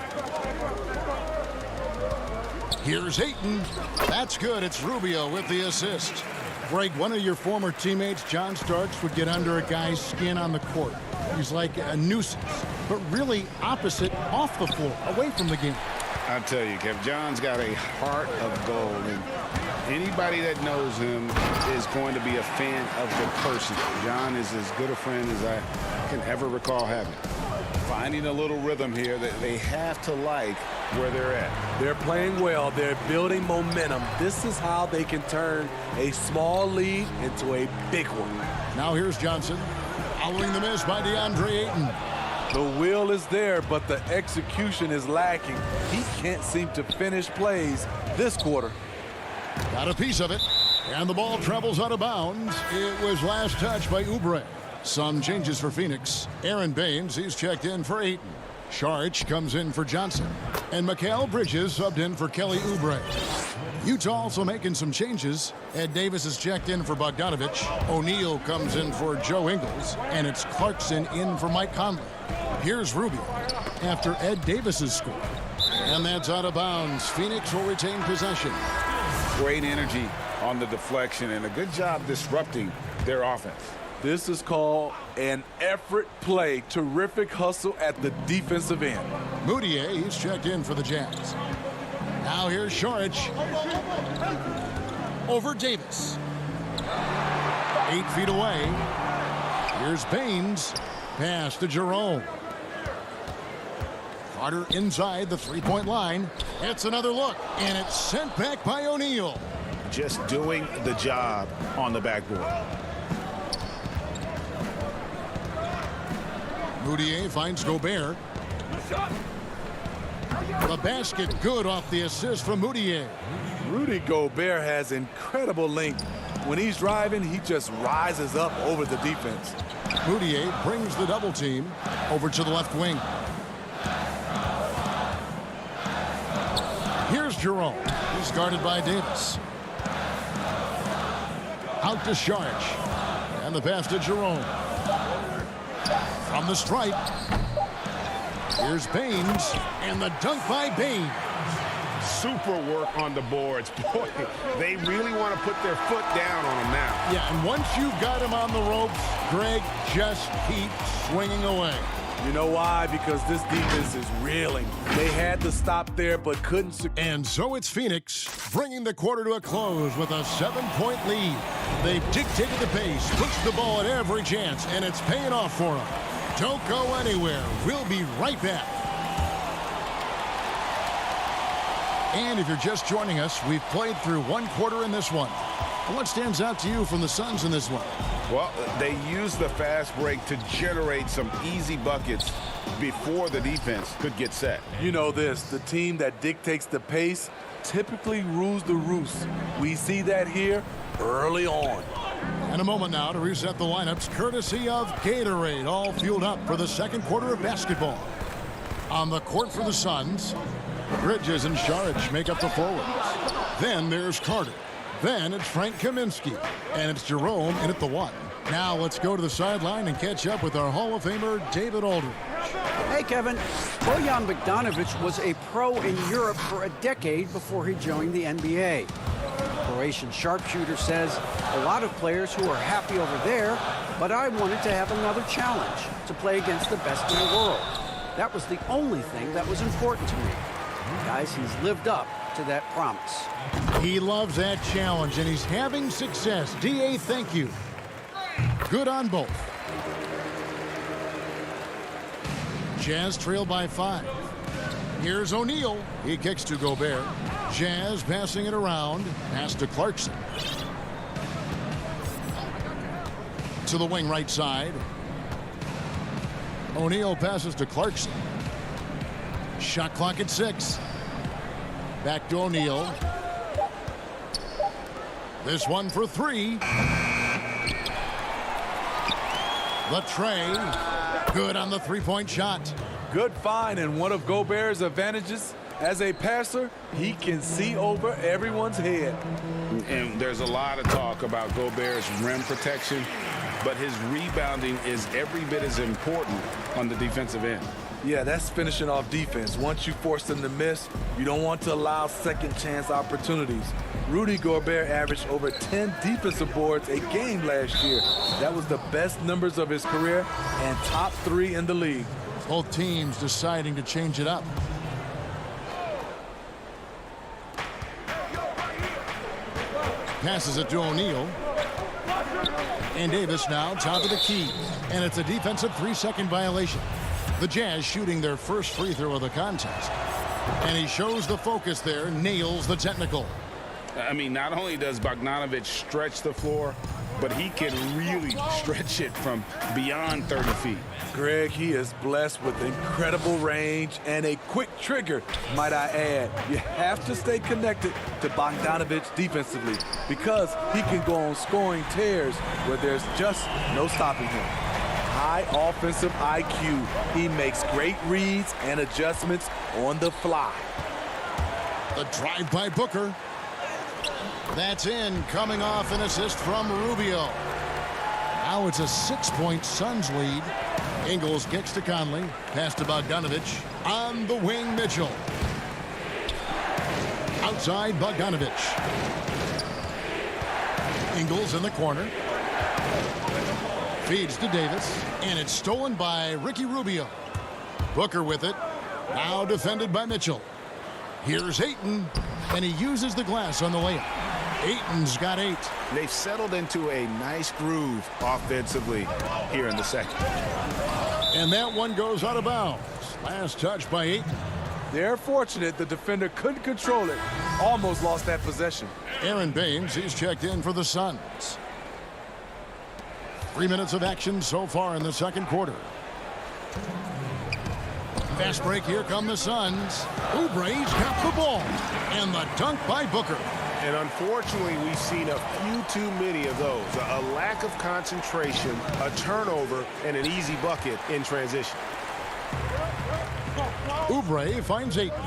Here's Ayton. That's good. It's Rubio with the assist. Greg, one of your former teammates, John Starks, would get under a guy's skin on the court. He's like a nuisance, but really opposite off the floor, away from the game. I tell you, Kev, John's got a heart of gold, and anybody that knows him is going to be a fan of the person. John is as good a friend as I can ever recall having. Finding a little rhythm here that they have to like where they're at. They're playing well. They're building momentum. This is how they can turn a small lead into a big one. Now here's Johnson. Following the miss by DeAndre Ayton. The will is there, but the execution is lacking. He can't seem to finish plays this quarter. Got a piece of it, and the ball travels out of bounds. It was last touched by Oubre. Some changes for Phoenix. Aaron Baines, he's checked in for Ayton. Sharch comes in for Johnson. And Mikal Bridges subbed in for Kelly Oubre. Utah also making some changes. Ed Davis is checked in for Bogdanovich. O'Neal comes in for Joe Ingles. And it's Clarkson in for Mike Conley. Here's Rubio after Ed Davis's score. And that's out of bounds. Phoenix will retain possession. Great energy on the deflection and a good job disrupting their offense. This is called an effort play. Terrific hustle at the defensive end. Moutier, he's checked in for the Jazz. Now here's Sharch. Over Davis. 8 feet away. Here's Baines. Pass to Jerome. Carter inside the three-point line. It's another look, and it's sent back by O'Neal. Just doing the job on the backboard. Moutier finds Gobert. The basket good off the assist from Moutier. Rudy Gobert has incredible length. When he's driving, he just rises up over the defense. Moutier brings the double team over to the left wing. Here's Jerome. He's guarded by Davis. Out to Saric. And the pass to Jerome. From the stripe. Here's Baines. And the dunk by Baines. Super work on the boards. Boy, they really want to put their foot down on him now. Yeah, and once you've got him on the ropes, Greg, just keep swinging away. You know why? Because this defense is reeling. They had to stop there, but couldn't. And so it's Phoenix bringing the quarter to a close with a 7-point lead. They've dictated the pace, pushed the ball at every chance, and it's paying off for them. Don't go anywhere. We'll be right back. And if you're just joining us, we've played through one quarter in this one. What stands out to you from the Suns in this one? Well, they used the fast break to generate some easy buckets before the defense could get set. You know this, the team that dictates the pace typically rules the roost. We see that here early on. And a moment now to reset the lineups, courtesy of Gatorade, all fueled up for the second quarter of basketball. On the court for the Suns, Bridges and Saric make up the forwards. Then there's Carter. Then it's Frank Kaminsky. And it's Jerome in at the 1. Now let's go to the sideline and catch up with our Hall of Famer, David Aldridge. Hey, Kevin. Bojan Bogdanovic was a pro in Europe for a decade before he joined the NBA. Croatian sharpshooter says, a lot of players who are happy over there, but I wanted to have another challenge, to play against the best in the world. That was the only thing that was important to me. Guys, he's lived up to that promise. He loves that challenge, and he's having success. D.A., thank you. Good on both. Jazz trail by 5. Here's O'Neal. He kicks to Gobert. Jazz passing it around. Pass to Clarkson. To the wing right side. O'Neal passes to Clarkson. Shot clock at 6. Back to O'Neal. This one for 3. The tray. Good on the three-point shot. Good find, and one of Gobert's advantages as a passer, he can see over everyone's head. And there's a lot of talk about Gobert's rim protection, but his rebounding is every bit as important on the defensive end. Yeah, that's finishing off defense. Once you force them to miss, you don't want to allow second chance opportunities. Rudy Gobert averaged over 10 defensive boards a game last year. That was the best numbers of his career and top 3 in the league. Both teams deciding to change it up. Passes it to O'Neal. And Davis now top of the key. And it's a defensive 3-second violation. The Jazz shooting their first free throw of the contest. And he shows the focus there, nails the technical. I mean, not only does Bogdanovic stretch the floor, but he can really stretch it from beyond 30 feet. Greg, he is blessed with incredible range and a quick trigger, might I add. You have to stay connected to Bogdanovic defensively because he can go on scoring tears where there's just no stopping him. High offensive IQ. He makes great reads and adjustments on the fly. The drive by Booker. That's in, coming off an assist from Rubio. Now it's a 6-point Suns lead. Ingles kicks to Conley. Pass to Bogdanovic. On the wing, Mitchell. Outside, Bogdanovic. Ingles in the corner. Feeds to Davis. And it's stolen by Ricky Rubio. Booker with it. Now defended by Mitchell. Here's Ayton. And he uses the glass on the layup. Ayton's got 8. They've settled into a nice groove offensively here in the second. And that one goes out of bounds. Last touch by Ayton. They're fortunate the defender couldn't control it. Almost lost that possession. Aaron Baines, he's checked in for the Suns. 3 minutes of action so far in the second quarter. Fast break, here come the Suns. Oubre's got the ball. And the dunk by Booker. And unfortunately, we've seen a few too many of those. A lack of concentration, a turnover, and an easy bucket in transition. Oubre finds Ayton.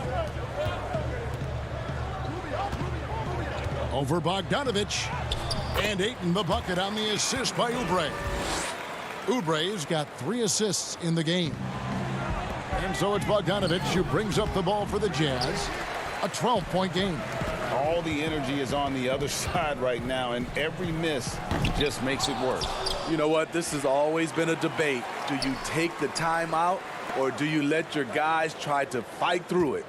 Over Bogdanovich. And Ayton the bucket on the assist by Oubre. Oubre's got 3 assists in the game. And so it's Bogdanovich who brings up the ball for the Jazz. A 12-point game. All the energy is on the other side right now, and every miss just makes it worse. You know what? This has always been a debate. Do you take the timeout, or do you let your guys try to fight through it?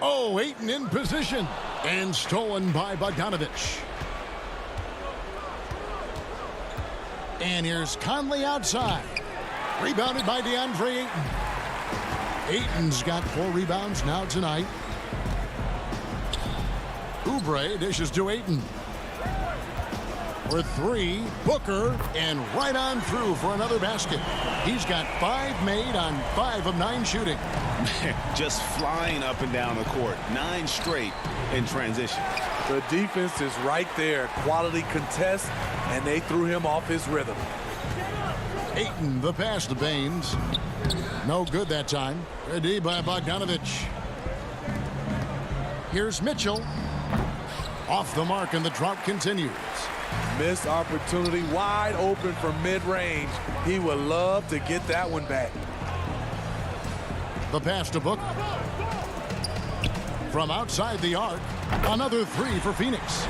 Oh, Ayton in position. And stolen by Bogdanovich. And here's Conley outside. Rebounded by DeAndre Ayton. Ayton's got 4 rebounds now tonight. Oubre dishes to Ayton. For 3, Booker, and right on through for another basket. He's got 5 made on 5 of 9 shooting. Just flying up and down the court. 9 straight in transition. The defense is right there. Quality contest, and they threw him off his rhythm. Ayton, the pass to Baines. No good that time. Good D by Bogdanovich. Here's Mitchell. Off the mark, and the drought continues. Missed opportunity, wide open from mid-range. He would love to get that one back. The pass to Booker. From outside the arc, another 3 for Phoenix.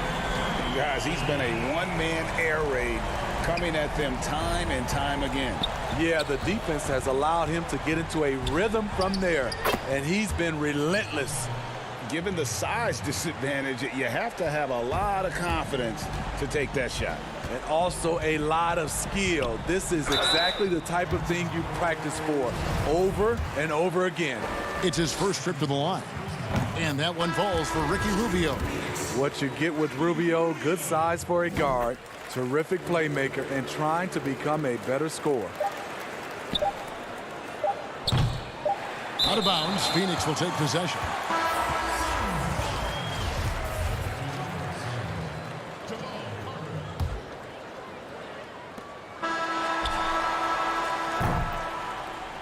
Guys, he's been a one-man air raid coming at them time and time again. Yeah, the defense has allowed him to get into a rhythm from there, and he's been relentless. Given the size disadvantage, you have to have a lot of confidence to take that shot. And also a lot of skill. This is exactly the type of thing you practice for over and over again. It's his first trip to the line. And that one falls for Ricky Rubio. What you get with Rubio, good size for a guard, terrific playmaker, and trying to become a better scorer. Out of bounds, Phoenix will take possession.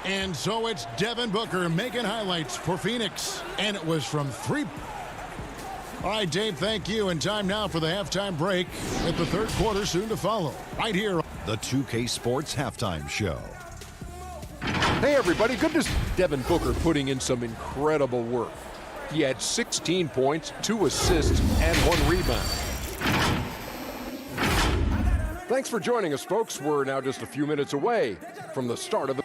And so it's Devin Booker making highlights for Phoenix. And it was from 3. All right, Dave, thank you. And time now for the halftime break with the third quarter soon to follow. Right here. The 2K Sports Halftime Show. Hey, everybody. Good to see Devin Booker putting in some incredible work. He had 16 points, 2 assists, and 1 rebound. Thanks for joining us, folks. We're now just a few minutes away from the start of the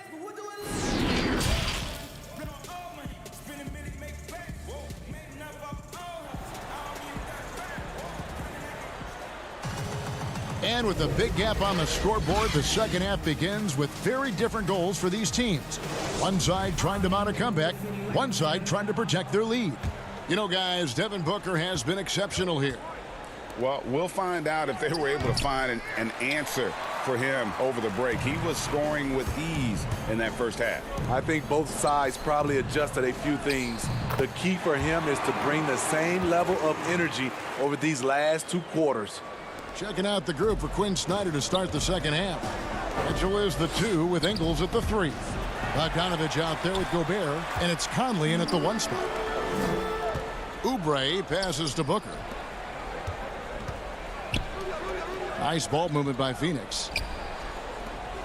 And with a big gap on the scoreboard, the second half begins with very different goals for these teams. One side trying to mount a comeback, one side trying to protect their lead. You know, guys, Devin Booker has been exceptional here. Well, we'll find out if they were able to find an answer for him over the break. He was scoring with ease in that first half. I think both sides probably adjusted a few things. The key for him is to bring the same level of energy over these last 2 quarters. Checking out the group for Quinn Snyder to start the second half. Mitchell is the 2 with Ingles at the 3. Bogdanovich out there with Gobert, and it's Conley in at the 1 spot. Oubre passes to Booker. Nice ball movement by Phoenix.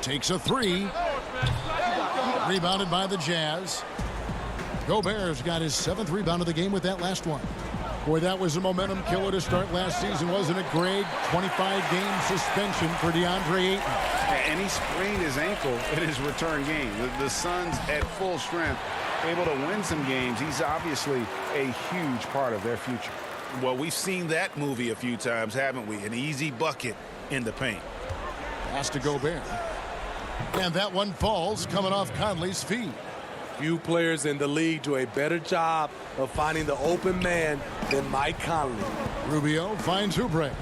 Takes a 3. Rebounded by the Jazz. Gobert's got his 7th rebound of the game with that last one. Boy, that was a momentum killer to start last season, wasn't it, Greg? 25-game suspension for DeAndre Ayton. And he sprained his ankle in his return game. The Suns at full strength, able to win some games. He's obviously a huge part of their future. Well, we've seen that movie a few times, haven't we? An easy bucket in the paint. Pass to Gobert. And that one falls coming off Conley's feet. Few players in the league do a better job of finding the open man than Mike Conley. Rubio finds Oubre.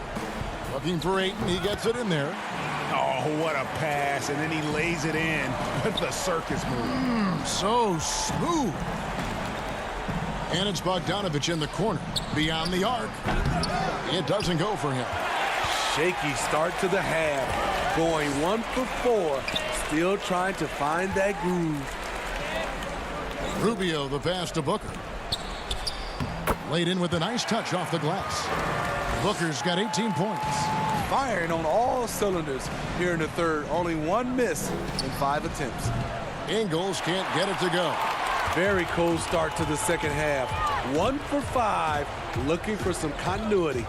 Looking for Ayton, he gets it in there. Oh, what a pass, and then he lays it in with the circus move. So smooth. And it's Bogdanovich in the corner. Beyond the arc. It doesn't go for him. Shaky start to the half. Going 1 for 4. Still trying to find that groove. Rubio the pass to Booker. Laid in with a nice touch off the glass. Booker's got 18 points. Firing on all cylinders here in the third. Only 1 miss in 5 attempts. Ingles can't get it to go. Very cold start to the second half. 1 for 5, looking for some continuity.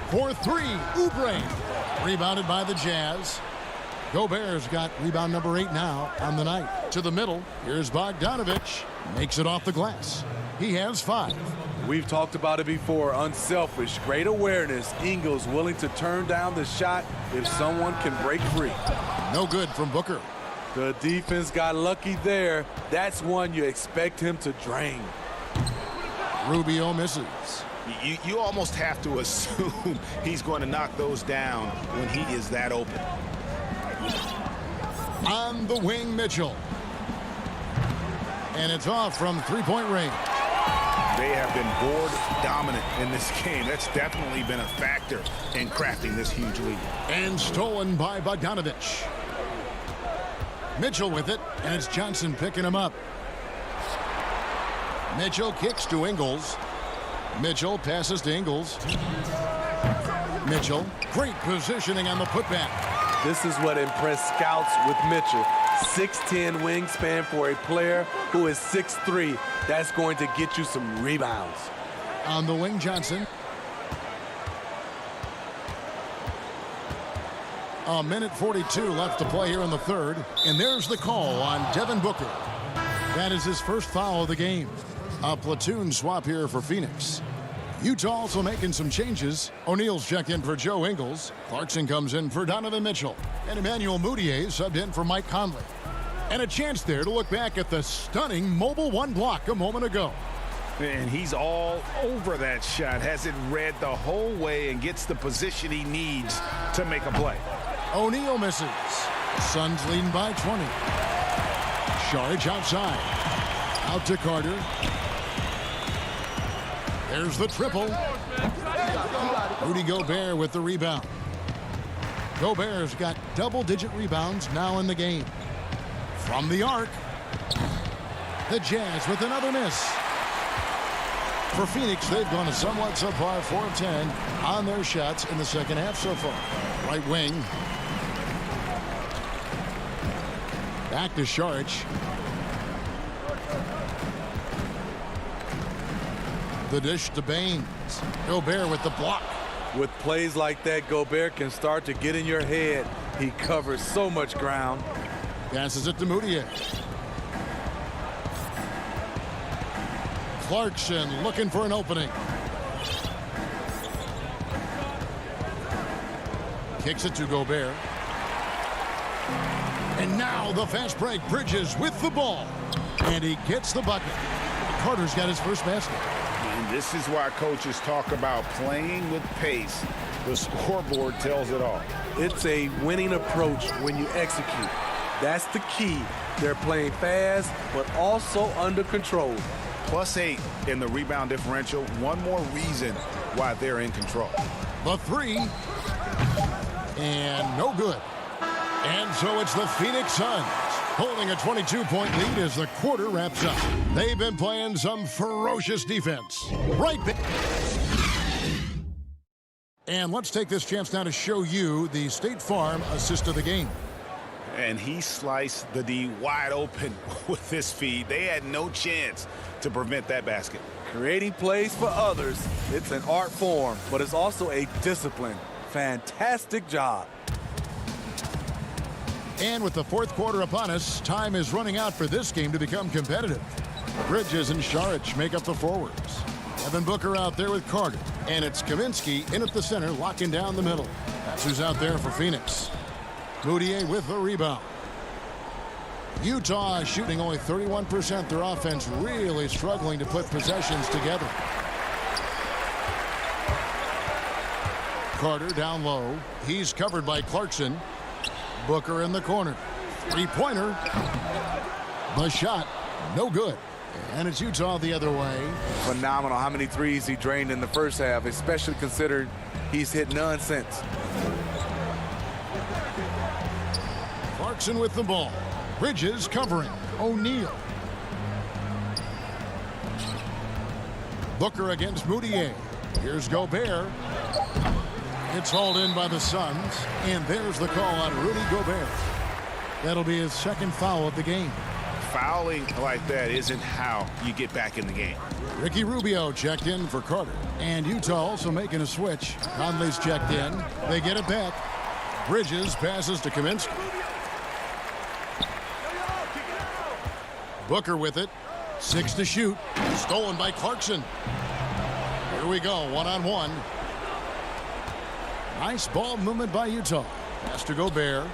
For 3, Oubre. Rebounded by the Jazz. Gobert's got rebound number 8 now on the night. To the middle, here's Bogdanovich. Makes it off the glass. He has 5. We've talked about it before. Unselfish, great awareness. Ingles willing to turn down the shot if someone can break free. No good from Booker. The defense got lucky there. That's one you expect him to drain. Rubio misses. You almost have to assume he's going to knock those down when he is that open. On the wing, Mitchell. And it's off from three-point range. They have been board dominant in this game. That's definitely been a factor in crafting this huge lead. And stolen by Bogdanovich. Mitchell with it, and it's Johnson picking him up. Mitchell kicks to Ingles. Mitchell passes to Ingles. Mitchell, great positioning on the putback. This is what impressed scouts with Mitchell. 6'10" wingspan for a player who is 6'3". That's going to get you some rebounds. On the wing, Johnson. A minute 42 left to play here in the third. And there's the call on Devin Booker. That is his first foul of the game. A platoon swap here for Phoenix. Utah also making some changes. O'Neal's checked in for Joe Ingles. Clarkson comes in for Donovan Mitchell. And Emmanuel Mudiay subbed in for Mike Conley. And a chance there to look back at the stunning mobile 1 block a moment ago. And he's all over that shot. Has it read the whole way and gets the position he needs to make a play. O'Neal misses. Suns leading by 20. Saric outside. Out to Carter. There's the triple. Rudy Gobert with the rebound. Gobert's got double-digit rebounds now in the game. From the arc. The Jazz with another miss. For Phoenix, they've gone a somewhat subpar 4 of 10 on their shots in the second half so far. Right wing. Back to Saric. The dish to Baines. Gobert with the block. With plays like that, Gobert can start to get in your head. He covers so much ground. Passes it to Mudiay. Clarkson looking for an opening. Kicks it to Gobert. And now the fast break. Bridges with the ball. And he gets the bucket. Carter's got his first basket. And this is why coaches talk about playing with pace. The scoreboard tells it all. It's a winning approach when you execute. That's the key. They're playing fast, but also under control. +8 in the rebound differential. One more reason why they're in control. The three. And no good. And so it's the Phoenix Suns holding a 22-point lead as the quarter wraps up. They've been playing some ferocious defense. Right back. And let's take this chance now to show you the State Farm assist of the game. And he sliced the D wide open with this feed. They had no chance to prevent that basket. Creating plays for others, it's an art form, but it's also a discipline. Fantastic job. And with the fourth quarter upon us, time is running out for this game to become competitive. Bridges and Saric make up the forwards. Devin Booker out there with Carter. And it's Kaminsky in at the center, locking down the middle. That's who's out there for Phoenix. Moutier with the rebound. Utah shooting only 31%. Their offense really struggling to put possessions together. Carter down low. He's covered by Clarkson. Booker in the corner. Three-pointer. The shot, no good. And it's Utah the other way. Phenomenal how many threes he drained in the first half, especially considering he's hit none since. Clarkson with the ball. Bridges covering. O'Neal. Booker against Moutier. Here's Gobert. It's hauled in by the Suns. And there's the call on Rudy Gobert. That'll be his second foul of the game. Fouling like that isn't how you get back in the game. Ricky Rubio checked in for Carter. And Utah also making a switch. Conley's checked in. They get it back. Bridges passes to Kaminsky. Booker with it. 6 to shoot. Stolen by Clarkson. Here we go, one-on-one. Nice ball movement by Utah. Pass to Gobert.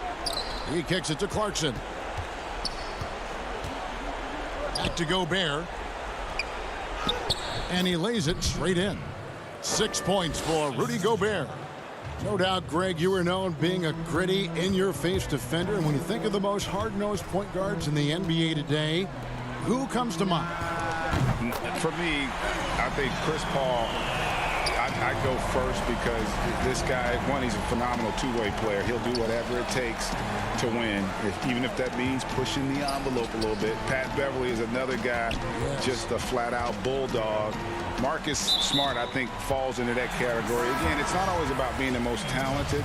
He kicks it to Clarkson. Back to Gobert. And he lays it straight in. 6 points for Rudy Gobert. No doubt, Greg, you were known being a gritty, in-your-face defender. And when you think of the most hard-nosed point guards in the NBA today, who comes to mind? For me, I think Chris Paul, I go first because this guy, one, he's a phenomenal two-way player. He'll do whatever it takes to win, even if that means pushing the envelope a little bit. Pat Beverly is another guy, just a flat-out bulldog. Marcus Smart, I think, falls into that category. Again, it's not always about being the most talented,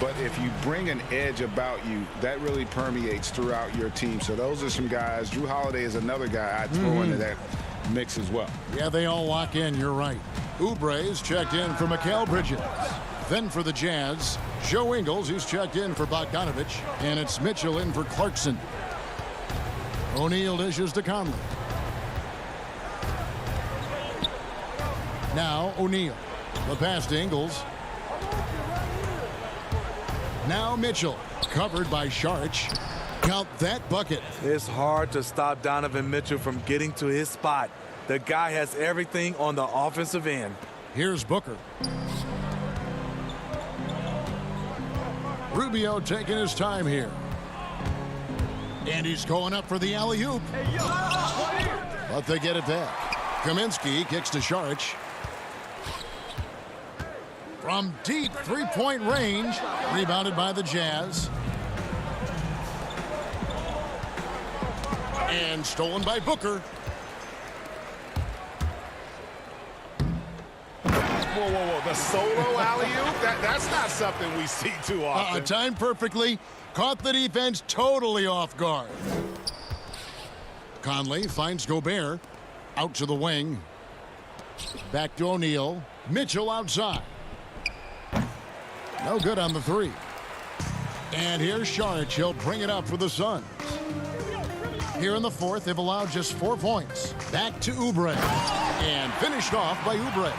but if you bring an edge about you, that really permeates throughout your team. So those are some guys. Drew Holiday is another guy I'd throw into that mix as well. Yeah, they all lock in. You're right. Oubre's checked in for Mikal Bridges. Then for the Jazz, Joe Ingles, who's checked in for Bogdanovich. And it's Mitchell in for Clarkson. O'Neal dishes to Conley. Now O'Neal. The pass to Ingles. Now Mitchell. Covered by Saric. Count that bucket. It's hard to stop Donovan Mitchell from getting to his spot. The guy has everything on the offensive end. Here's Booker. Rubio taking his time here. And he's going up for the alley-oop. But they get it back. Kaminsky kicks to Saric. From deep three-point range. Rebounded by the Jazz. And stolen by Booker. Whoa, whoa, whoa. The solo alley-oop? That's not something we see too often. Timed perfectly. Caught the defense totally off guard. Conley finds Gobert. Out to the wing. Back to O'Neal. Mitchell outside. No good on the three. And here's Saric. He'll bring it up for the Suns. Here in the fourth, they've allowed just 4 points. Back to Oubre. And finished off by Oubre.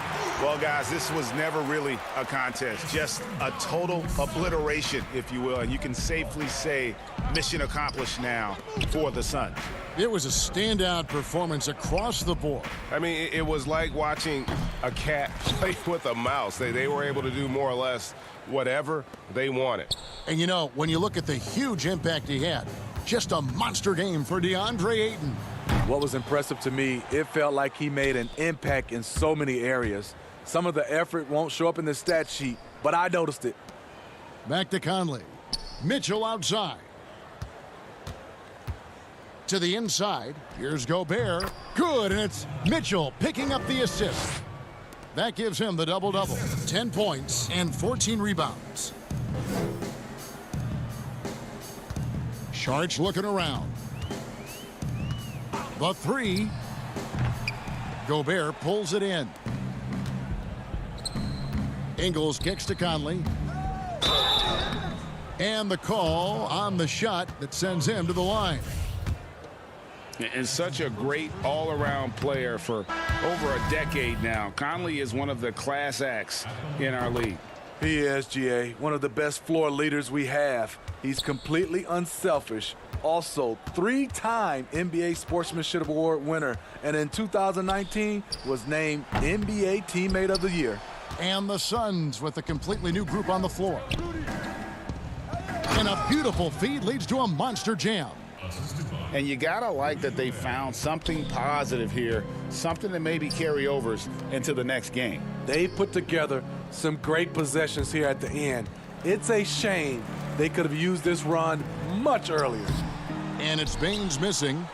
Well, guys, this was never really a contest. Just a total obliteration, if you will. And you can safely say mission accomplished now for the Suns. It was a standout performance across the board. I mean, it was like watching a cat play with a mouse. They were able to do more or less whatever they wanted. And, you know, when you look at the huge impact he had, just a monster game for DeAndre Ayton. What was impressive to me, it felt like he made an impact in so many areas. Some of the effort won't show up in the stat sheet, but I noticed it. Back to Conley. Mitchell outside. To the inside. Here's Gobert. Good, and it's Mitchell picking up the assist. That gives him the double-double. 10 points and 14 rebounds. Saric looking around. The three. Gobert pulls it in. Ingles kicks to Conley. And the call on the shot that sends him to the line. And such a great all-around player for over a decade now. Conley is one of the class acts in our league. He is, GA, one of the best floor leaders we have. He's completely unselfish. Also, 3-time NBA Sportsmanship Award winner, and in 2019 was named NBA Teammate of the Year. And the Suns with a completely new group on the floor. And a beautiful feed leads to a monster jam. And you gotta like that they found something positive here, something that maybe carry overs into the next game. They put together some great possessions here at the end. It's a shame they could have used this run much earlier. And it's Baines missing.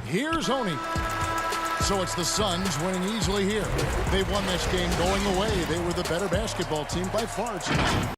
Here's Honey. So it's the Suns winning easily here. They won this game going away. They were the better basketball team by far tonight.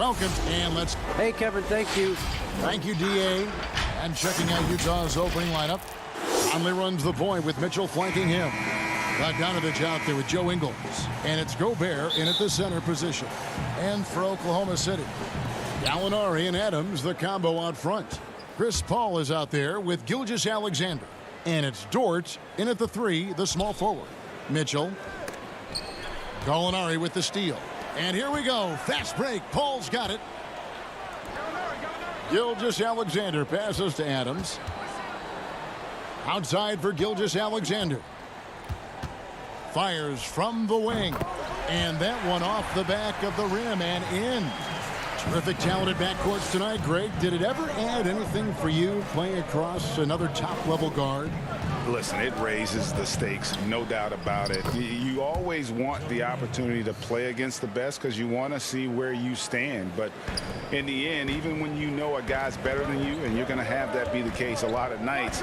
welcome, and let's... Hey, Kevin, thank you. Thank you, D.A. And checking out Utah's opening lineup. Conley runs the point with Mitchell flanking him. Bogdanovich out there with Joe Ingles. And it's Gobert in at the center position. And for Oklahoma City, Gallinari and Adams, the combo out front. Chris Paul is out there with Gilgeous-Alexander. And it's Dort in at the 3, the small forward. Mitchell. Gallinari with the steal. And here we go. Fast break. Paul's got it. Gilgeous-Alexander passes to Adams. Outside for Gilgeous-Alexander. Fires from the wing. And that one off the back of the rim and in. Terrific talented backcourts tonight, Greg. Did it ever add anything for you playing across another top-level guard? Listen, it raises the stakes, no doubt about it. You always want the opportunity to play against the best because you want to see where you stand. But in the end, even when you know a guy's better than you, and you're going to have that be the case a lot of nights,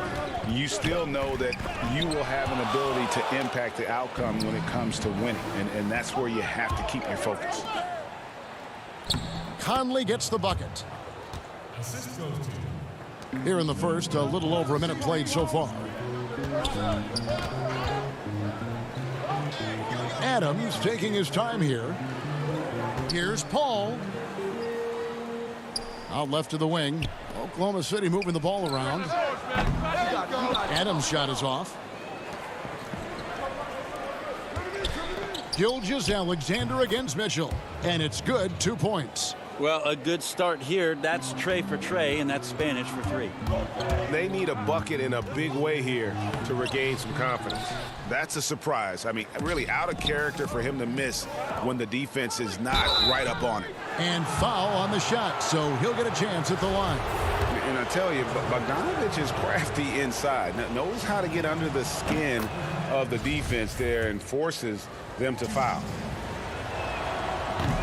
you still know that you will have an ability to impact the outcome when it comes to winning. And that's where you have to keep your focus. Conley gets the bucket. Assist goes to. Here in the first, a little over a minute played so far. Adams taking his time here. Here's Paul. Out left to the wing. Oklahoma City moving the ball around. Adams' shot is off. Gilgeous-Alexander against Mitchell. And it's good, 2 points. Well, a good start here. That's Trey for Trey, and that's Spanish for 3. They need a bucket in a big way here to regain some confidence. That's a surprise. I mean, really out of character for him to miss when the defense is not right up on it. And foul on the shot, so he'll get a chance at the line. And I tell you, Bogdanovich is crafty inside. Knows how to get under the skin of the defense there and forces them to foul.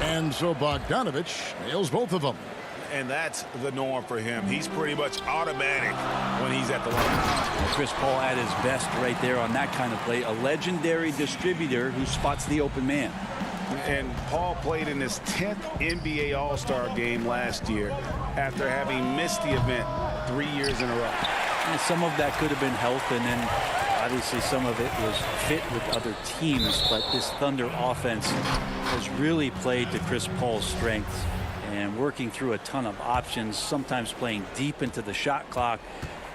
And so Bogdanovich nails both of them. And that's the norm for him. He's pretty much automatic when he's at the line. Chris Paul at his best right there on that kind of play. A legendary distributor who spots the open man. And Paul played in his 10th NBA All-Star game last year after having missed the event 3 years in a row. And some of that could have been health, and then obviously some of it was fit with other teams. But this Thunder offense has really played to Chris Paul's strengths and working through a ton of options, sometimes playing deep into the shot clock.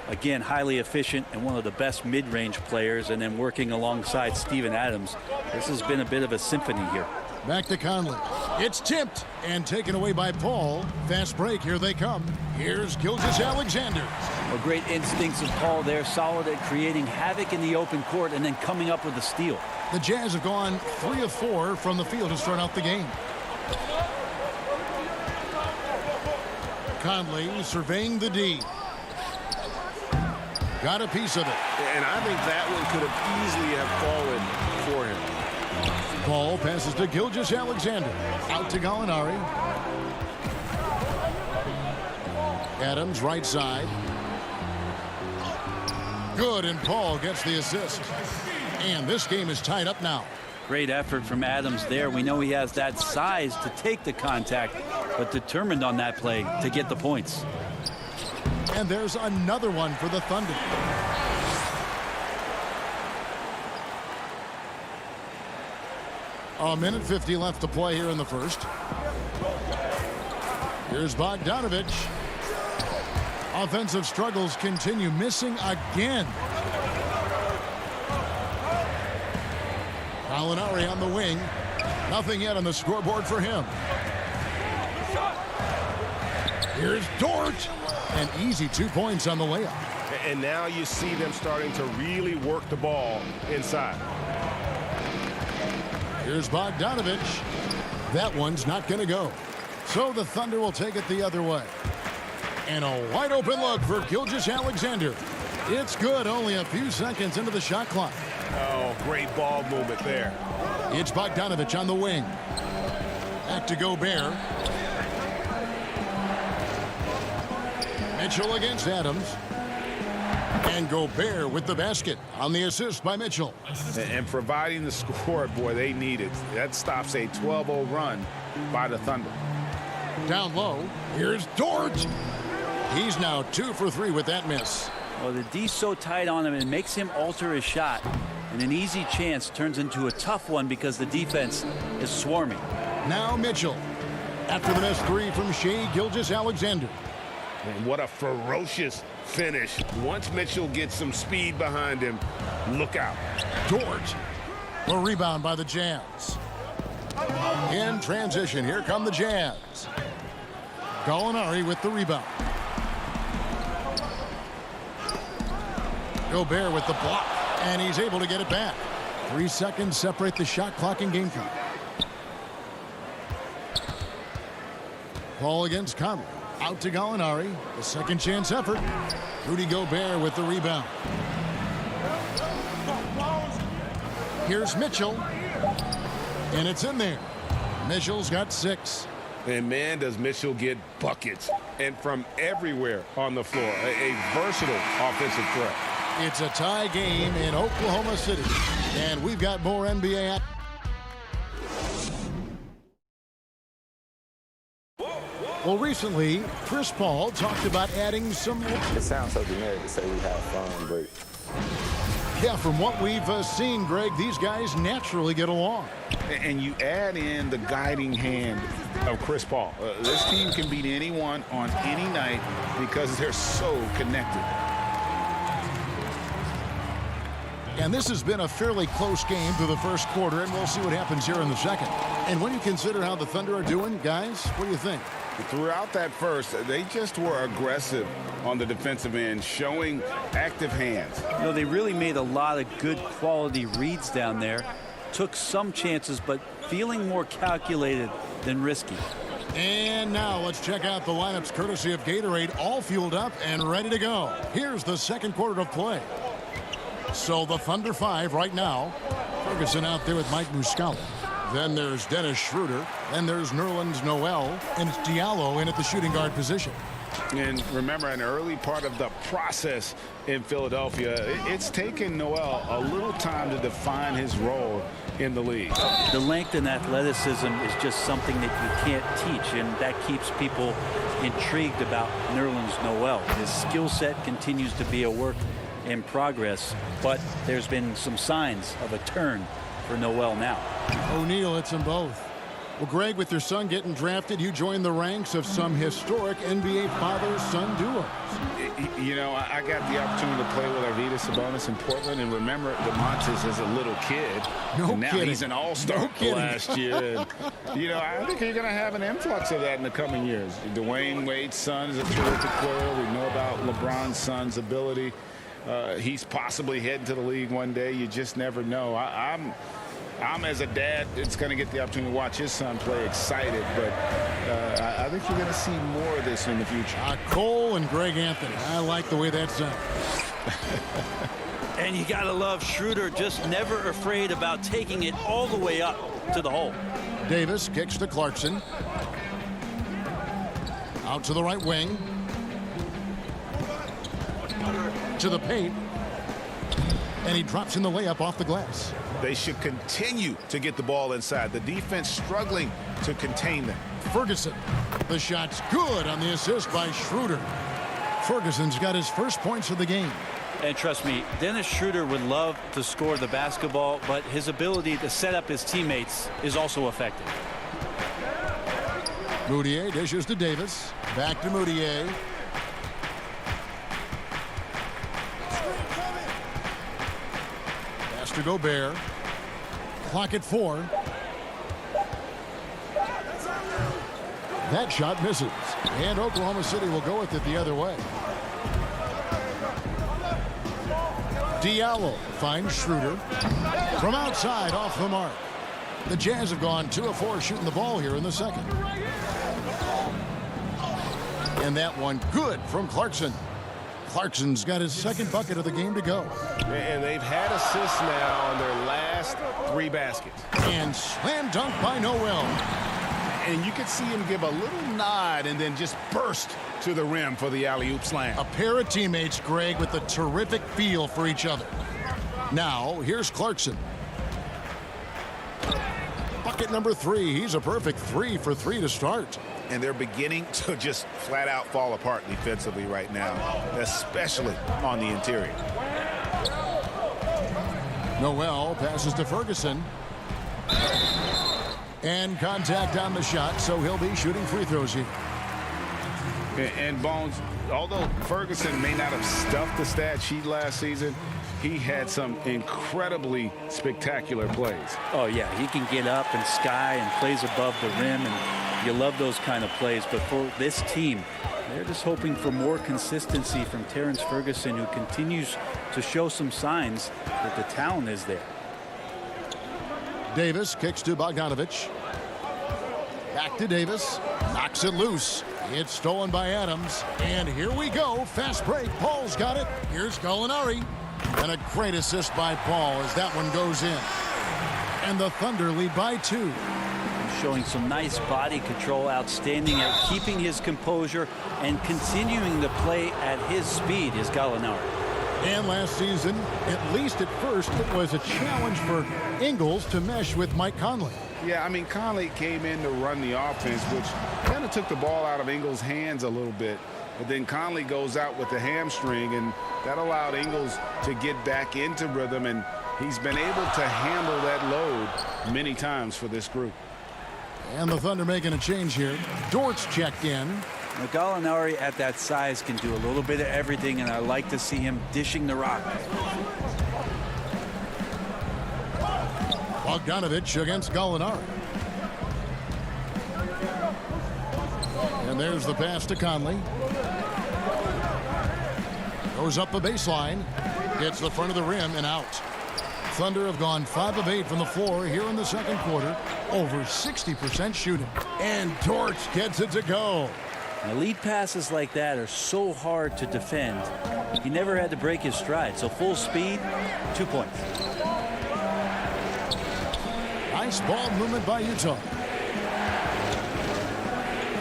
Again, highly efficient and one of the best mid-range players, and then working alongside Steven Adams. This has been a bit of a symphony here. Back to Conley. It's tipped and taken away by Paul. Fast break. Here they come. Here's Gilgeous-Alexander. Well, great instincts of Paul there. Solid at creating havoc in the open court and then coming up with a steal. The Jazz have gone 3 of 4 from the field to start out the game. Conley surveying the D. Got a piece of it. And I think that one could have easily have fallen for him. Ball passes to Gilgeous-Alexander. Out to Gallinari. Adams right side. Good, and Paul gets the assist. And this game is tied up now. Great effort from Adams there. We know he has that size to take the contact, but determined on that play to get the points. And there's another one for the Thunder. A minute 50 left to play here in the first. Here's Bogdanovich. Offensive struggles continue, missing again. Gallinari on the wing. Nothing yet on the scoreboard for him. Here's Dort. An easy 2 points on the layup. And now you see them starting to really work the ball inside. Here's Bogdanovich. That one's not going to go. So the Thunder will take it the other way. And a wide open look for Gilgeous-Alexander. It's good, only a few seconds into the shot clock. Oh, great ball movement there. It's Bogdanovich on the wing. Back to Gobert. Mitchell against Adams. And Gobert with the basket on the assist by Mitchell. And providing the score, boy, they need it. That stops a 12-0 run by the Thunder. Down low, here's Dort. He's now 2 for 3 with that miss. Well, the D's so tight on him, it makes him alter his shot. And an easy chance turns into a tough one because the defense is swarming. Now Mitchell. After the missed 3 from Shai Gilgeous-Alexander. And what a ferocious finish. Once Mitchell gets some speed behind him, look out. Dort. A rebound by the Jazz. In transition, here come the Jazz. Gallinari with the rebound. Gobert with the block, and he's able to get it back. 3 seconds separate the shot clock and game clock. Ball against Conley. Out to Gallinari. The second chance effort. Rudy Gobert with the rebound. Here's Mitchell. And it's in there. Mitchell's got 6. And man, does Mitchell get buckets. And from everywhere on the floor. A versatile offensive threat. It's a tie game in Oklahoma City. And we've got more NBA action. Well, recently, Chris Paul talked about adding some... It sounds so generic to say we have fun, but... Yeah, from what we've seen, Greg, these guys naturally get along. And you add in the guiding hand of Chris Paul. This team can beat anyone on any night because they're so connected. And this has been a fairly close game through the first quarter, and we'll see what happens here in the second. And when you consider how the Thunder are doing, guys, what do you think? Throughout that first, they just were aggressive on the defensive end, showing active hands. You know, they really made a lot of good quality reads down there. Took some chances, but feeling more calculated than risky. And now let's check out the lineups courtesy of Gatorade, all fueled up and ready to go. Here's the second quarter of play. So the Thunder 5 right now. Ferguson out there with Mike Muscala. Then there's Dennis Schroeder. Then there's Nerlens Noel. And it's Diallo in at the shooting guard position. And remember, an early part of the process in Philadelphia, it's taken Noel a little time to define his role in the league. The length and athleticism is just something that you can't teach, and that keeps people intrigued about Nerlens Noel. His skill set continues to be a work in progress, but there's been some signs of a turn for Noel now. O'Neal hits them both. Well, Greg, with your son getting drafted, you joined the ranks of some historic NBA father-son duos. You know, I got the opportunity to play with Arvydas Sabonis in Portland, and remember DeMontis as a little kid. No and now kidding. He's an all-star last year. And, you know, I think you're going to have an influx of that in the coming years. Dwayne Wade's son is a terrific player. We know about LeBron's son's ability. He's possibly heading to the league one day. You just never know. I'm as a dad, it's going to get the opportunity to watch his son play excited, but I think you're going to see more of this in the future. Cole and Greg Anthony. I like the way that sounds. And you got to love Schroeder, just never afraid about taking it all the way up to the hole. Davis kicks to Clarkson. Out to the right wing. To the paint. And he drops in the layup off the glass. They should continue to get the ball inside. The defense struggling to contain them. Ferguson. The shot's good on the assist by Schroeder. Ferguson's got his first points of the game. And trust me, Dennis Schroeder would love to score the basketball, but his ability to set up his teammates is also effective. Moutier dishes to Davis. Back to Moutier. Pass to Gobert. Clock at 4. That shot misses. And Oklahoma City will go with it the other way. Diallo finds Schroeder. From outside, off the mark. The Jazz have gone 2 of 4 shooting the ball here in the second. And that one good from Clarkson. Clarkson's got his second bucket of the game to go. And they've had assists now on their last 3 baskets. And slam dunk by Noel. And you could see him give a little nod and then just burst to the rim for the alley-oop slam. A pair of teammates, Greg, with a terrific feel for each other. Now, here's Clarkson. Bucket number 3. He's a perfect 3 for 3 to start. and they're beginning to just flat out fall apart defensively right now, especially on the interior. Noel passes to Ferguson. And contact on the shot, so he'll be shooting free throws here. And Bones, although Ferguson may not have stuffed the stat sheet last season, he had some incredibly spectacular plays. Oh, yeah, he can get up and sky and plays above the rim, and you love those kind of plays. But for this team, they're just hoping for more consistency from Terrence Ferguson, who continues to show some signs that the talent is there. Davis kicks to Bogdanovich. Back to Davis. Knocks it loose. It's stolen by Adams. And here we go. Fast break. Paul's got it. Here's Gallinari. And a great assist by Paul as that one goes in. And the Thunder lead by 2. Showing some nice body control, outstanding at keeping his composure and continuing to play at his speed is Gallinari. And last season, at least at first, it was a challenge for Ingles to mesh with Mike Conley. Yeah, I mean, Conley came in to run the offense, which kind of took the ball out of Ingles' hands a little bit. But then Conley goes out with the hamstring, and that allowed Ingles to get back into rhythm, and he's been able to handle that load many times for this group. And the Thunder making a change here. Dort's checked in. Now, Gallinari at that size can do a little bit of everything, and I like to see him dishing the rock. Bogdanovich against Gallinari. And there's the pass to Conley. Goes up the baseline. Gets the front of the rim and out. Thunder have gone 5 of 8 from the floor here in the second quarter. Over 60% shooting. And Dort gets it to go. Now, lead passes like that are so hard to defend. He never had to break his stride, so full speed, 2 points. Nice ball movement by Utah.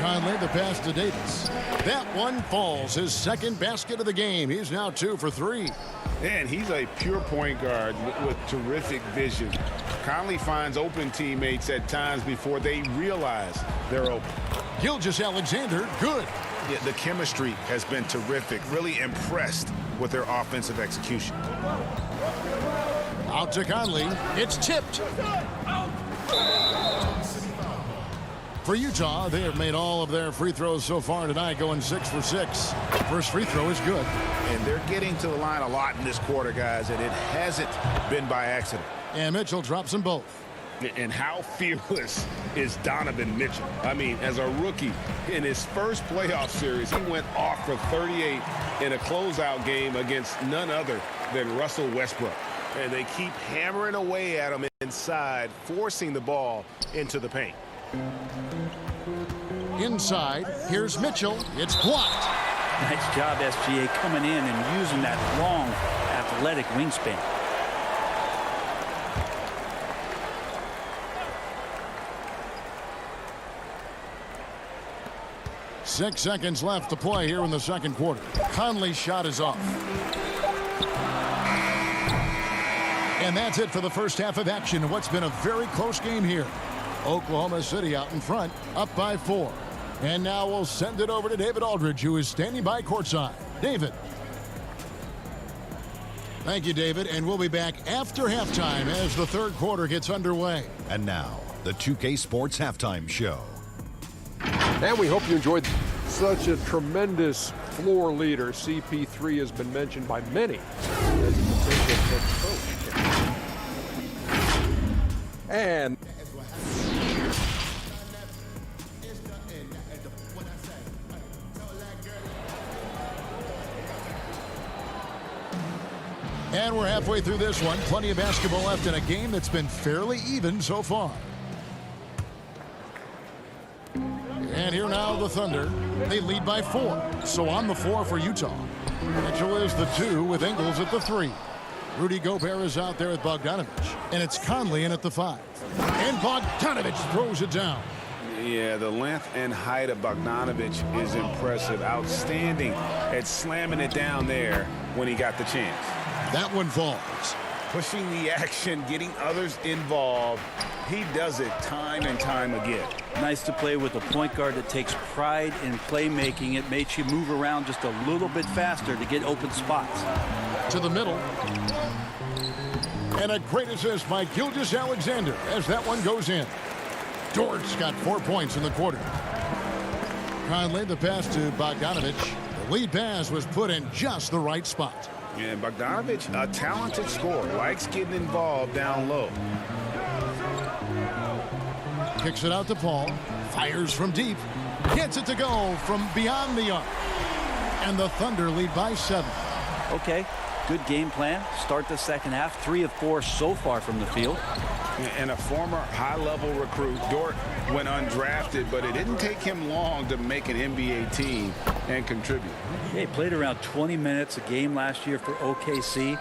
Conley, the pass to Davis. That one falls. His second basket of the game. He's now 2 for 3. And he's a pure point guard with terrific vision. Conley finds open teammates at times before they realize they're open. Gilgeous-Alexander, good. Yeah, the chemistry has been terrific. Really impressed with their offensive execution. Out to Conley. It's tipped. For Utah, they have made all of their free throws so far tonight, going 6 for 6. First free throw is good. And they're getting to the line a lot in this quarter, guys, and it hasn't been by accident. And Mitchell drops them both. And how fearless is Donovan Mitchell? I mean, as a rookie, in his first playoff series, he went off for 38 in a closeout game against none other than Russell Westbrook. And they keep hammering away at him inside, forcing the ball into the paint. Inside, here's Mitchell. It's blocked. Nice job, SGA, coming in and using that long, athletic wingspan. Six seconds left to play here in the second quarter. Conley's shot is off. And that's it for the first half of action. What's been a very close game here. Oklahoma City out in front, up by 4. And now we'll send it over to David Aldridge, who is standing by courtside. David. Thank you, David. And we'll be back after halftime as the third quarter gets underway. And now, the 2K Sports Halftime Show. And we hope you enjoyed such a tremendous floor leader. CP3 has been mentioned by many as a potential head coach. And we're halfway through this one. Plenty of basketball left in a game that's been fairly even so far. And here now the Thunder. They lead by 4. So on the floor for Utah. Mitchell is the 2 with Ingles at the 3. Rudy Gobert is out there at Bogdanovich. And it's Conley in at the 5. And Bogdanovich throws it down. Yeah, the length and height of Bogdanovich is impressive. Outstanding at slamming it down there when he got the chance. That one falls. Pushing the action, getting others involved. He does it time and time again. Nice to play with a point guard that takes pride in playmaking. It makes you move around just a little bit faster to get open spots. To the middle. And a great assist by Gilgeous-Alexander as that one goes in. Dort's got 4 points in the quarter. Conley, the pass to Bogdanovic. The lead pass was put in just the right spot. Yeah, Bogdanovic, a talented scorer, likes getting involved down low. Kicks it out to Paul. Fires from deep. Gets it to go from beyond the arc. And the Thunder lead by 7. Okay, good game plan. Start the second half. 3 of 4 so far from the field. And a former high-level recruit, Dort went undrafted, but it didn't take him long to make an NBA team and contribute. Yeah, he played around 20 minutes a game last year for OKC,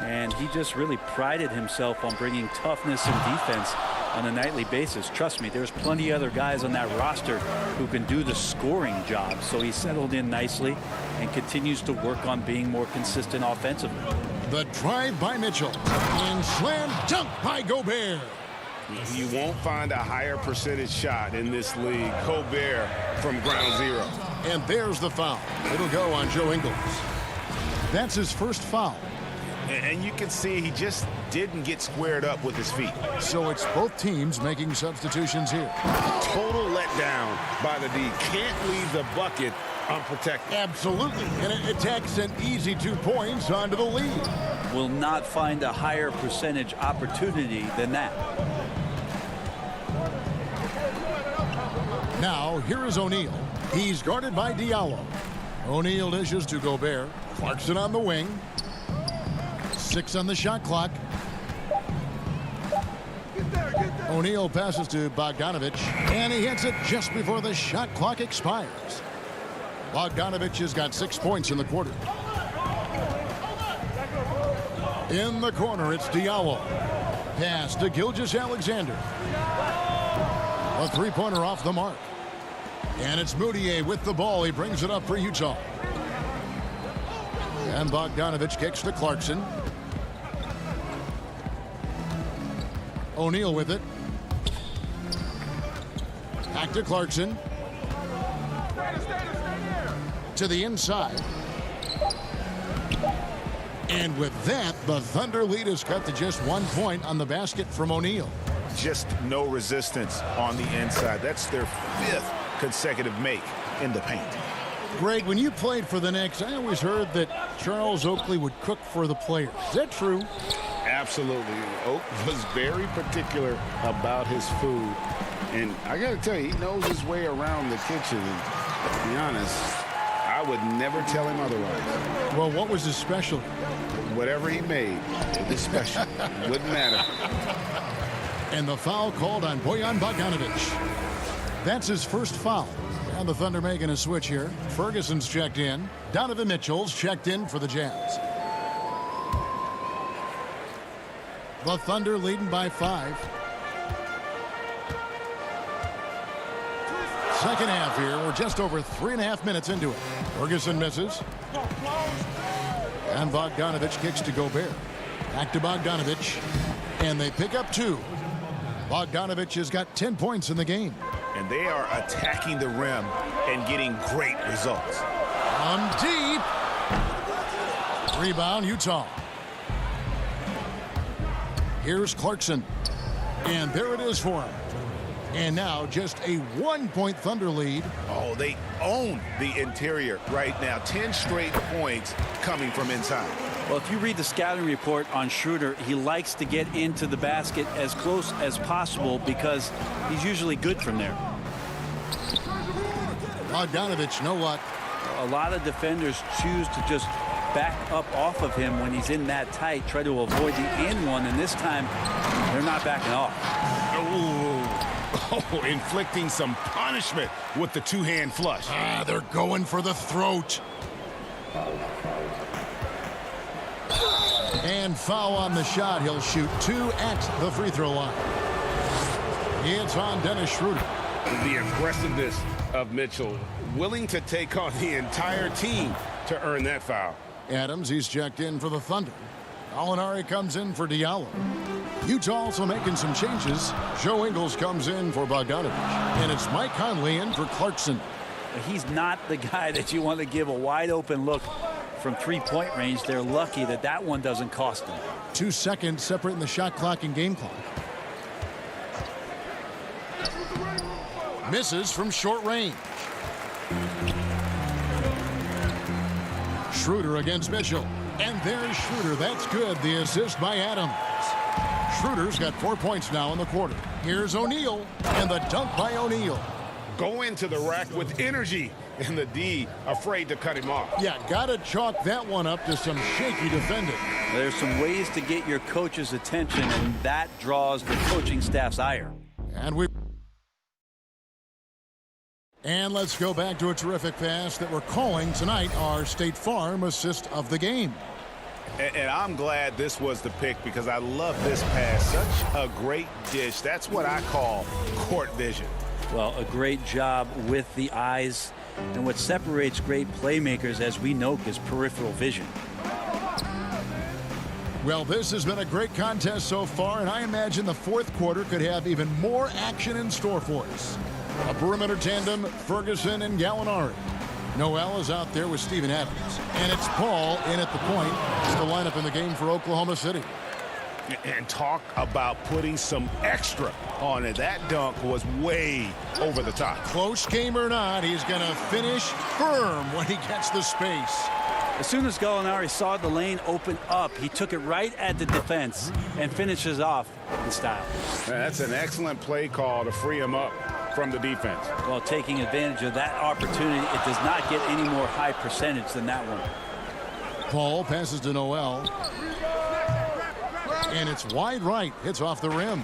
and he just really prided himself on bringing toughness and defense on a nightly basis. Trust me, there's plenty of other guys on that roster who can do the scoring job, so he settled in nicely and continues to work on being more consistent offensively. The drive by Mitchell and slam dunk by Gobert. You won't find a higher percentage shot in this league. Gobert from ground zero. And there's the foul. It'll go on Joe Ingles. That's his first foul. And you can see he just didn't get squared up with his feet. So it's both teams making substitutions here. Total letdown by the D. Can't leave the bucket unprotected. Absolutely. And it takes an easy 2 points onto the lead. Will not find a higher percentage opportunity than that. Now, here is O'Neal. He's guarded by Diallo. O'Neal dishes to Gobert. Clarkson on the wing. 6 on the shot clock. O'Neal passes to Bogdanovic, and he hits it just before the shot clock expires. Bogdanovic has got 6 points in the quarter. In the corner, it's Diallo. Pass to Gilgeous-Alexander. A three-pointer off the mark. And it's Moutier with the ball. He brings it up for Utah. And Bogdanovic kicks to Clarkson. O'Neal with it. Back to Clarkson. To the inside. And with that, the Thunder lead is cut to just 1 point on the basket from O'Neal. Just no resistance on the inside. That's their 5th consecutive make in the paint. Greg, when you played for the Knicks, I always heard that Charles Oakley would cook for the players. Is that true? Absolutely. Oak was very particular about his food. And I got to tell you, he knows his way around the kitchen. And to be honest, I would never tell him otherwise. Well, what was his specialty? Whatever he made, it was special. Wouldn't matter. And the foul called on Bojan Bogdanovic. That's his first foul. And the Thunder making a switch here. Ferguson's checked in. Donovan Mitchell's checked in for the Jazz. The Thunder leading by 5. Second half here. We're just over 3.5 minutes into it. Ferguson misses. And Bogdanovic kicks to Gobert. Back to Bogdanovic. And they pick up 2. Bogdanovic has got 10 points in the game. And they are attacking the rim and getting great results. From deep. Rebound, Utah. Here's Clarkson. And there it is for him. And now just a 1-point Thunder lead. Oh, they own the interior right now. 10 straight points coming from inside. Well, if you read the scouting report on Schroeder, he likes to get into the basket as close as possible because he's usually good from there. Bogdanovic, no luck. A lot of defenders choose to just back up off of him when he's in that tight, try to avoid the and one, and this time they're not backing off. Oh, inflicting some punishment with the two-hand flush. They're going for the throat. And foul on the shot. He'll shoot 2 at the free throw line. It's on Dennis Schroeder. The aggressiveness of Mitchell, willing to take on the entire team to earn that foul. Adams, he's checked in for the Thunder. Alinari comes in for Diallo. Utah also making some changes. Joe Ingles comes in for Bogdanovich, and it's Mike Conley in for Clarkson. He's not the guy that you want to give a wide open look from three-point range. They're lucky that that one doesn't cost them. 2 seconds separating the shot clock and game clock. Misses from short range. Schroeder against Mitchell. And there's Schroeder. That's good. The assist by Adams. Schroeder's got 4 points now in the quarter. Here's O'Neal. And the dunk by O'Neal. Go into the rack with energy. And the D afraid to cut him off. Yeah, got to chalk that one up to some shaky defending. There's some ways to get your coach's attention, and that draws the coaching staff's ire. And let's go back to a terrific pass that we're calling tonight our State Farm assist of the game. And I'm glad this was the pick because I love this pass. Such a great dish. That's what I call court vision. Well, a great job with the eyes. And what separates great playmakers, as we know, is peripheral vision. Well, this has been a great contest so far, and I imagine the fourth quarter could have even more action in store for us. A perimeter tandem, Ferguson and Gallinari. Noel is out there with Steven Adams. And it's Paul in at the point. It's the lineup in the game for Oklahoma City. And talk about putting some extra on it. That dunk was way over the top. Close game or not, he's going to finish firm when he gets the space. As soon as Gallinari saw the lane open up, he took it right at the defense and finishes off in style. That's an excellent play call to free him up from the defense. Well, taking advantage of that opportunity, it does not get any more high percentage than that one. Paul passes to Noel. And it's wide right. Hits off the rim.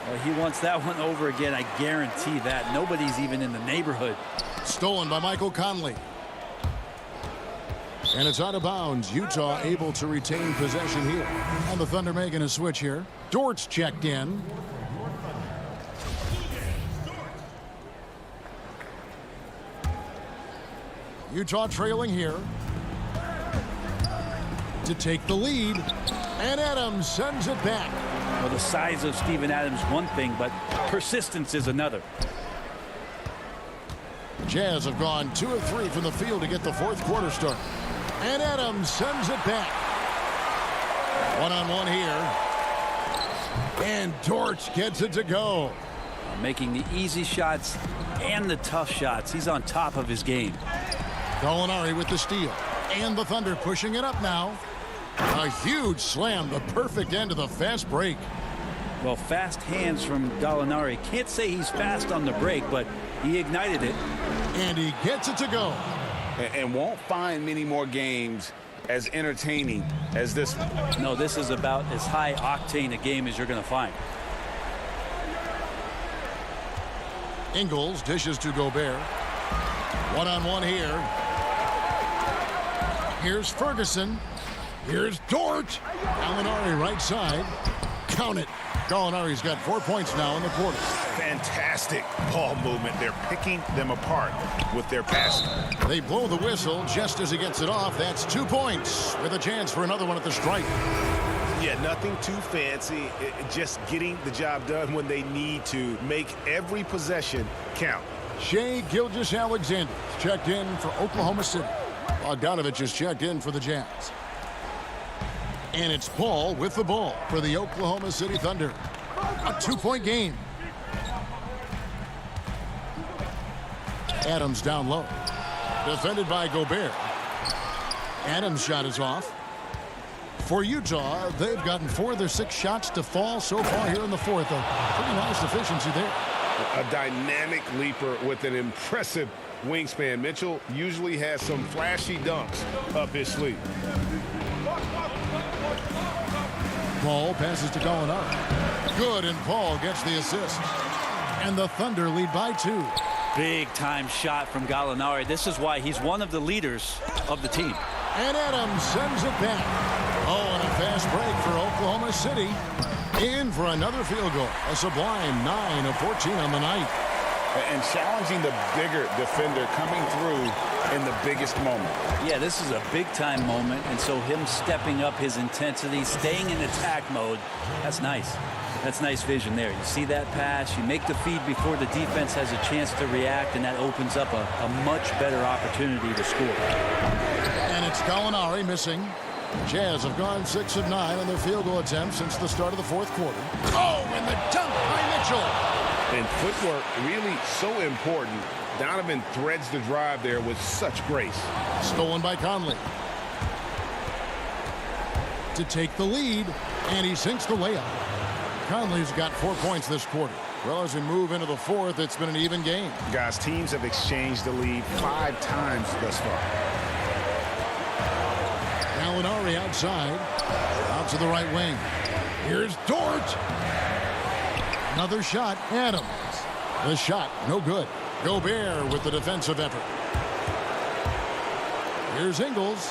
Well, he wants that one over again. I guarantee that. Nobody's even in the neighborhood. Stolen by Michael Conley. And it's out of bounds. Utah able to retain possession here. And the Thunder making a switch here. Dort's checked in. Utah trailing here to take the lead. And Adams sends it back. Well, the size of Steven Adams one thing, but persistence is another. Jazz have gone 2 of 3 from the field to get the fourth quarter start. And Adams sends it back. One-on-one here. And Dort gets it to go. Making the easy shots and the tough shots. He's on top of his game. Gallinari with the steal. And the Thunder pushing it up now. A huge slam, the perfect end of the fast break. Well, fast hands from Gallinari. Can't say he's fast on the break, but he ignited it. And he gets it to go. And won't find many more games as entertaining as this one. No, this is about as high octane a game as you're going to find. Ingles dishes to Gobert. One-on-one here. Here's Ferguson. Here's Dort. Gallinari right side. Count it. Gallinari's got 4 points now in the quarter. Fantastic ball movement. They're picking them apart with their passing. They blow the whistle just as he gets it off. That's 2 points with a chance for another one at the stripe. Yeah, nothing too fancy. Just getting the job done when they need to. Make every possession count. Shai Gilgeous-Alexander checked in for Oklahoma City. Bogdanovich is checked in for the Jazz. And it's Paul with the ball for the Oklahoma City Thunder. A 2-point game. Adams down low. Defended by Gobert. Adams' shot is off. For Utah, they've gotten 4 of their 6 shots to fall so far here in the fourth. A pretty nice efficiency there. A dynamic leaper with an impressive wingspan. Mitchell usually has some flashy dunks up his sleeve. Paul passes to Gallinari. Good, and Paul gets the assist. And the Thunder lead by 2. Big time shot from Gallinari. This is why he's one of the leaders of the team. And Adams sends it back. Oh, and a fast break for Oklahoma City. In for another field goal. A sublime 9 of 14 on the night. And challenging the bigger defender coming through in the biggest moment. Yeah, this is a big-time moment, and so him stepping up his intensity, staying in attack mode, that's nice. That's nice vision there. You see that pass, you make the feed before the defense has a chance to react, and that opens up a much better opportunity to score. And it's Gallinari missing. Jazz have gone 6 of 9 on their field goal attempts since the start of the fourth quarter. Oh, and the dunk by Mitchell. And footwork really so important. Donovan threads the drive there with such grace. Stolen by Conley. To take the lead, and he sinks the layup. Conley's got 4 points this quarter. Well, as we move into the fourth, it's been an even game. Guys, teams have exchanged the lead 5 times thus far. Gallinari outside. Out to the right wing. Here's Dort. Another shot. Adams. The shot, no good. Gobert with the defensive effort. Here's Ingles.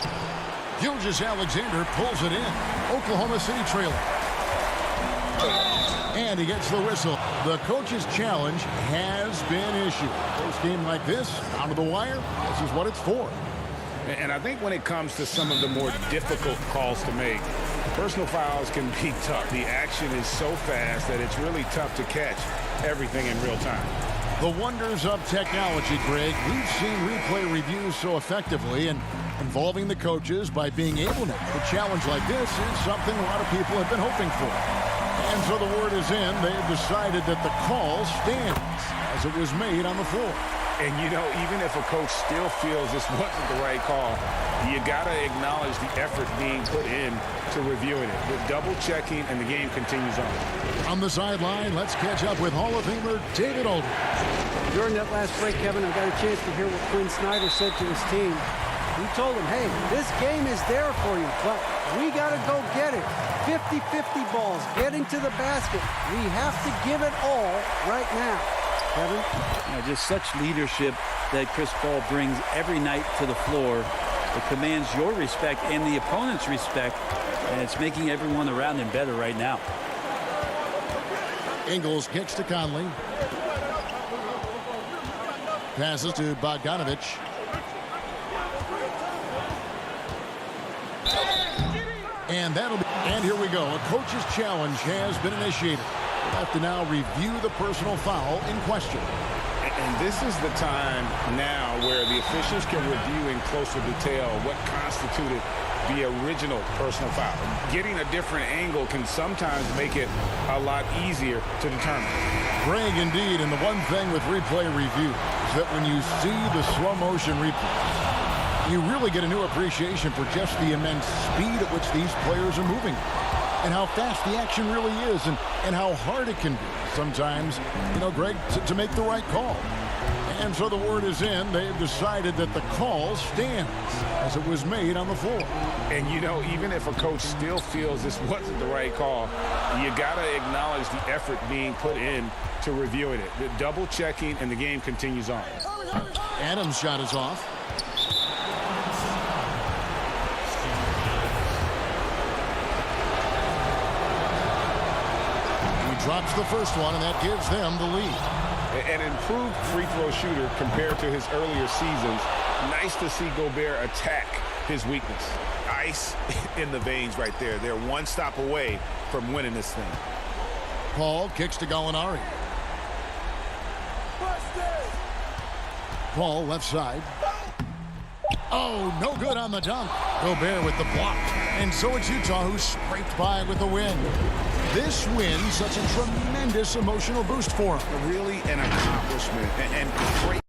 Gilgeous-Alexander pulls it in. Oklahoma City trailing. And he gets the whistle. The coach's challenge has been issued. First game like this, down to the wire, this is what it's for. And I think when it comes to some of the more difficult calls to make, personal fouls can be tough. The action is so fast that it's really tough to catch everything in real time. The wonders of technology, Greg. We've seen replay reviews so effectively, and involving the coaches by being able to a challenge like this is something a lot of people have been hoping for. And so the word is in. They have decided that the call stands as it was made on the floor. And, you know, even if a coach still feels this wasn't the right call, you got to acknowledge the effort being put in to reviewing it. With double-checking, and the game continues on. On the sideline, let's catch up with Hall of Famer David Aldridge. During that last break, Kevin, I got a chance to hear what Quinn Snyder said to his team. He told them, hey, this game is there for you, but we got to go get it. 50-50 balls, getting to the basket. We have to give it all right now. Kevin? You know, just such leadership that Chris Paul brings every night to the floor. It commands your respect and the opponent's respect, and it's making everyone around him better right now. Ingles kicks to Conley. Passes to Bogdanovich. And here we go. A coach's challenge has been initiated. We'll have to now review the personal foul in question. And this is the time now where the officials can review in closer detail what constituted the original personal foul. Getting a different angle can sometimes make it a lot easier to determine. Greg, indeed, and the one thing with replay review is that when you see the slow motion replay, you really get a new appreciation for just the immense speed at which these players are moving and how fast the action really is and how hard it can be sometimes, you know, Greg, to make the right call. And so the word is in. They've decided that the call stands as it was made on the floor. And, you know, even if a coach still feels this wasn't the right call, you got to acknowledge the effort being put in to reviewing it. The double checking, and the game continues on. Adams' shot is off. Drops the first one, and that gives them the lead. An improved free throw shooter compared to his earlier seasons. Nice to see Gobert attack his weakness. Ice in the veins right there. They're one stop away from winning this thing. Paul kicks to Gallinari. Paul left side. Oh, no good on the dunk. Gobert with the block. And so it's Utah who's scraped by with the win. This win, such a tremendous emotional boost for him. Really an accomplishment and great.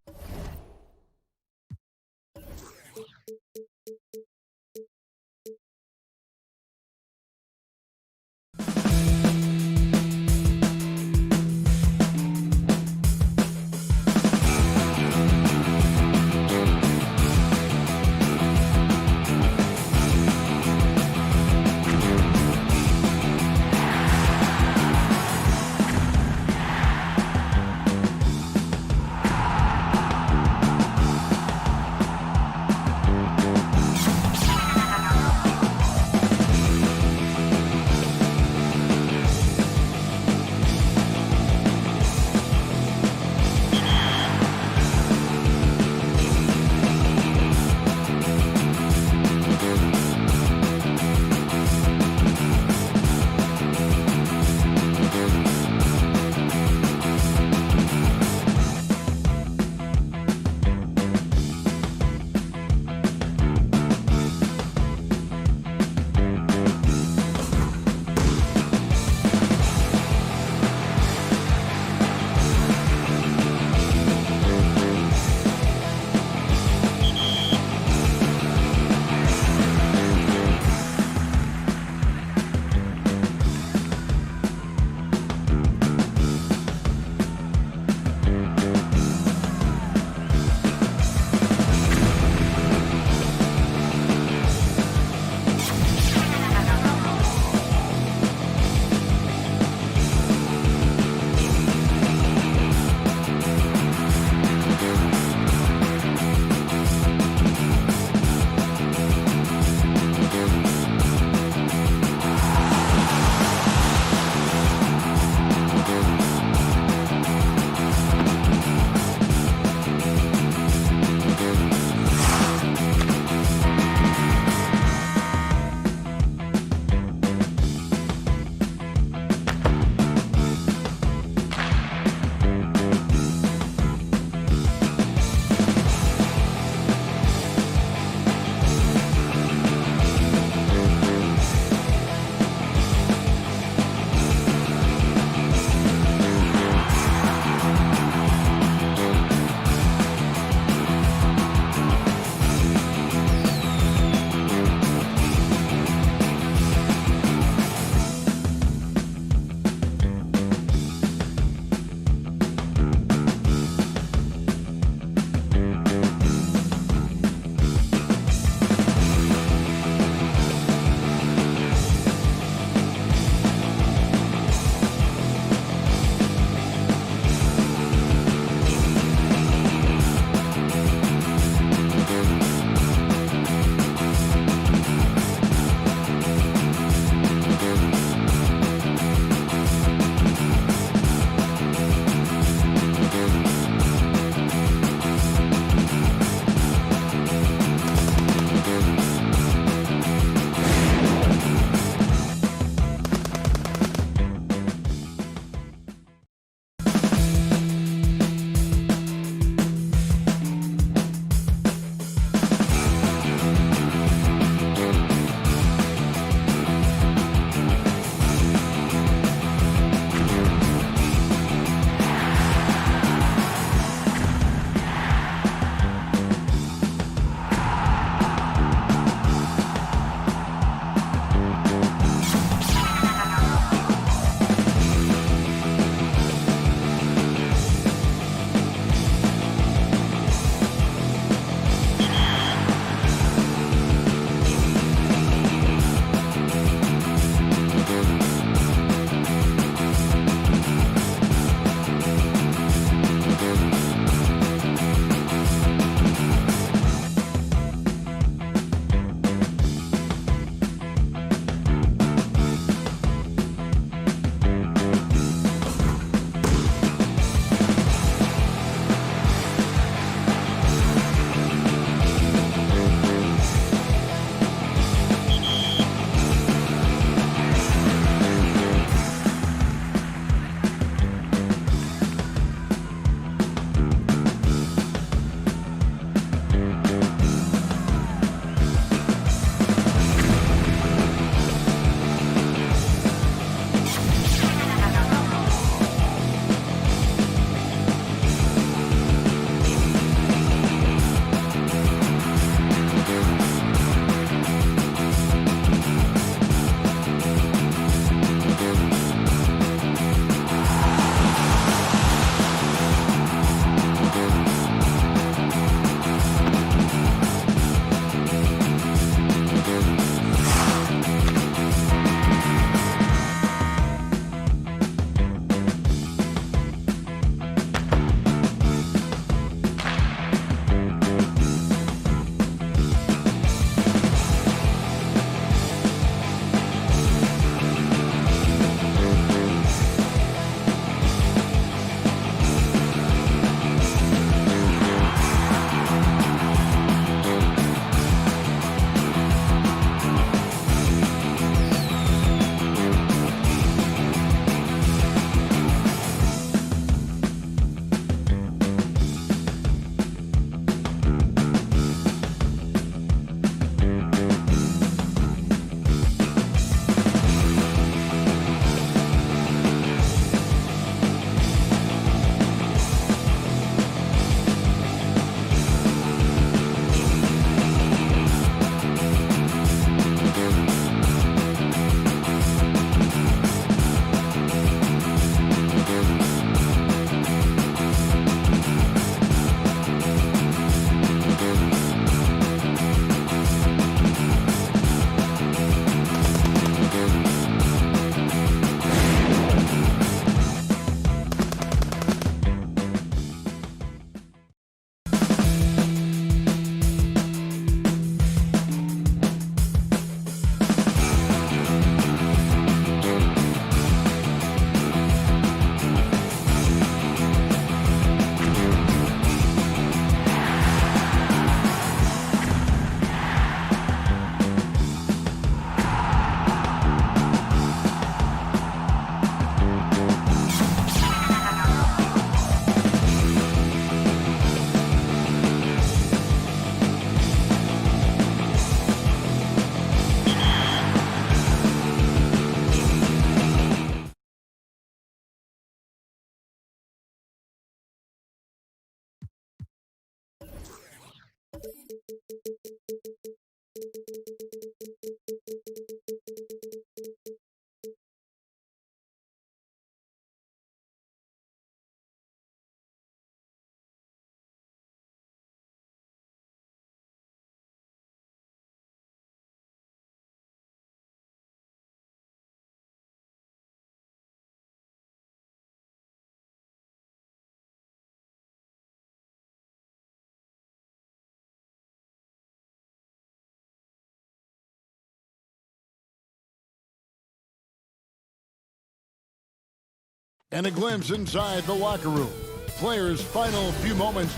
And a glimpse inside the locker room. Players' final few moments.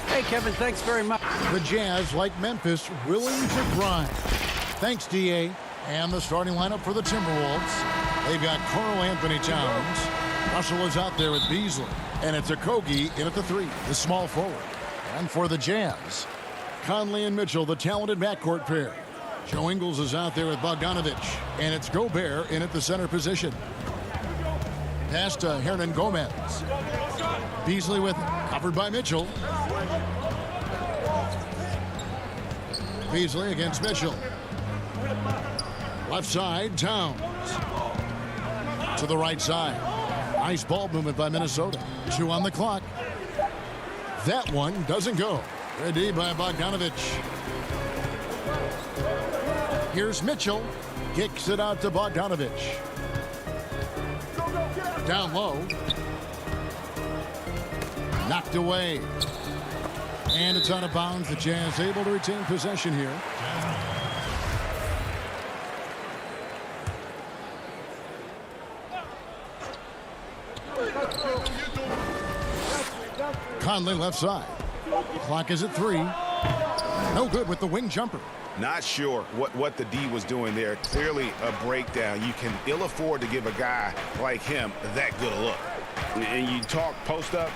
Hey, Kevin, thanks very much. The Jazz, like Memphis, willing to grind. Thanks, D.A. And the starting lineup for the Timberwolves. They've got Karl Anthony Towns. Russell is out there with Beasley. And it's Okogie in at the 3, the small forward. And for the Jazz, Conley and Mitchell, the talented backcourt pair. Joe Ingles is out there with Bogdanovich. And it's Gobert in at the center position. Pass to Hernan Gomez. Beasley with it, covered by Mitchell. Beasley against Mitchell. Left side, Towns. To the right side. Nice ball movement by Minnesota. 2 on the clock. That one doesn't go. Ready by Bogdanovich. Here's Mitchell. Kicks it out to Bogdanovich. Down low. Knocked away. And it's out of bounds. The Jazz able to retain possession here. Conley left side. Clock is at 3. No good with the wing jumper. Not sure what the D was doing there. Clearly a breakdown. You can ill afford to give a guy like him that good a look. And you talk post up,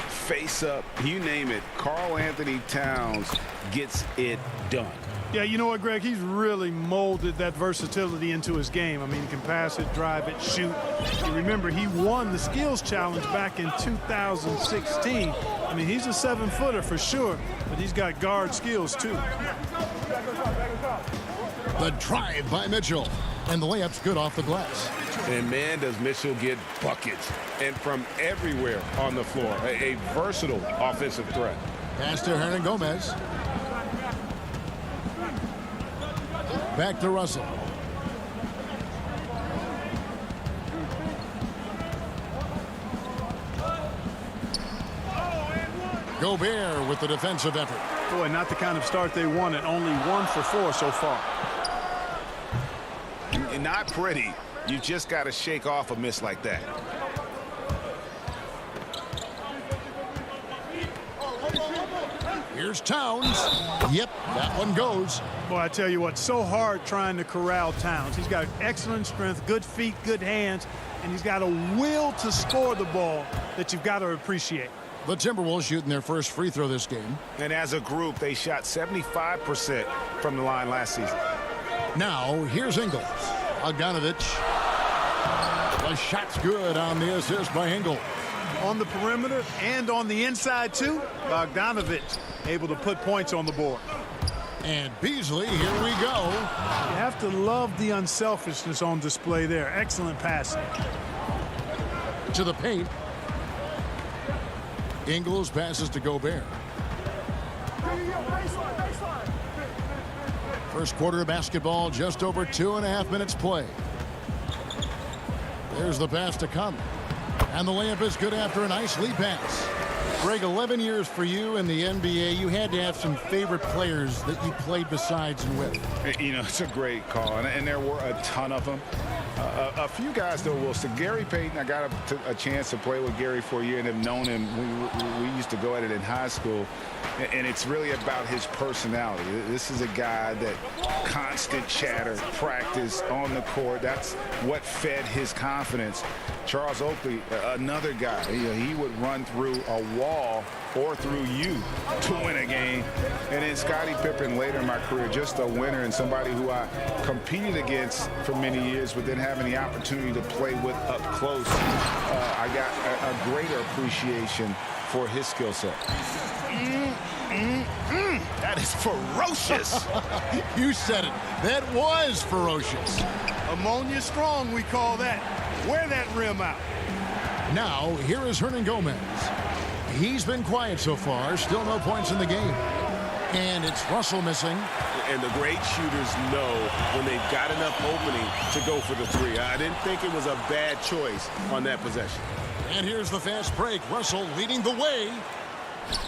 face up, you name it. Karl Anthony Towns gets it done. Yeah, you know what, Greg? He's really molded that versatility into his game. I mean, he can pass it, drive it, shoot. And remember, he won the skills challenge back in 2016. I mean, he's a 7-footer for sure, but he's got guard skills too. The drive by Mitchell. And the layup's good off the glass. And man, does Mitchell get buckets. And from everywhere on the floor. A versatile offensive threat. Pass to Hernan Gomez. Back to Russell. Gobert with the defensive effort. Boy, not the kind of start they wanted. Only 1 for 4 so far. Not pretty. You just got to shake off a miss like that. Here's Towns. Yep, that one goes. Boy, I tell you what, so hard trying to corral Towns. He's got excellent strength, good feet, good hands, and he's got a will to score the ball that you've got to appreciate. The Timberwolves shooting their first free throw this game. And as a group, they shot 75% from the line last season. Now, here's Ingles. Bogdanovich. The shot's good on the assist by Ingles. On the perimeter and on the inside, too, Bogdanovich able to put points on the board. And Beasley, here we go. You have to love the unselfishness on display there. Excellent passing. To the paint. Ingles passes to Gobert. First quarter of basketball, just over 2.5 minutes play. There's the pass to Conley. And the layup is good after a nice lead pass. Greg, 11 years for you in the NBA. You had to have some favorite players that you played besides and with. You know, it's a great call, and there were a ton of them. A few guys, though, Wilson. Gary Payton, I got a chance to play with Gary for a year and have known him. We used to go at it in high school, and it's really about his personality. This is a guy that constant chatter, practice on the court. That's what fed his confidence. Charles Oakley, another guy, he would run through a wall or through you to win a game. And then Scottie Pippen later in my career, just a winner and somebody who I competed against for many years, but then having the opportunity to play with up close, I got a greater appreciation for his skill set. That is ferocious. You said it. That was ferocious. Ammonia strong, we call that. Wear that rim out. Now, here is Hernan Gomez. He's been quiet so far. Still no points in the game. And it's Russell missing. And the great shooters know when they've got enough opening to go for the 3. I didn't think it was a bad choice on that possession. And here's the fast break. Russell leading the way.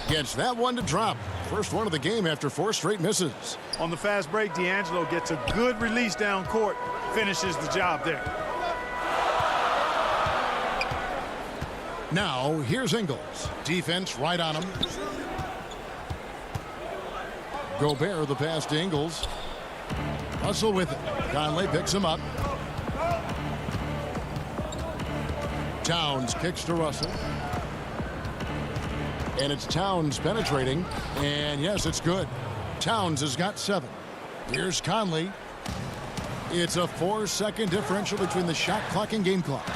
Gets that one to drop. First one of the game after 4 straight misses. On the fast break, D'Angelo gets a good release down court. Finishes the job there. Now, here's Ingles. Defense right on him. Gobert the pass to Ingles. Russell with it. Conley picks him up. Towns kicks to Russell. And it's Towns penetrating. And yes, it's good. Towns has got 7. Here's Conley. It's a 4-second differential between the shot clock and game clock.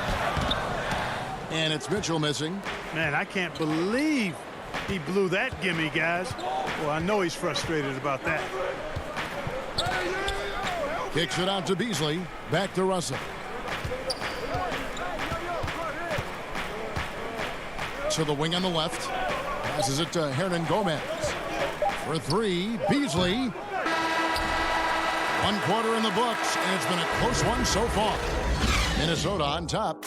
And it's Mitchell missing. Man, I can't believe he blew that gimme, guys. Well, I know he's frustrated about that. Kicks it out to Beasley. Back to Russell. To the wing on the left. Passes it to Hernan Gomez. For 3, Beasley. 1 quarter in the books, and it's been a close one so far. Minnesota on top.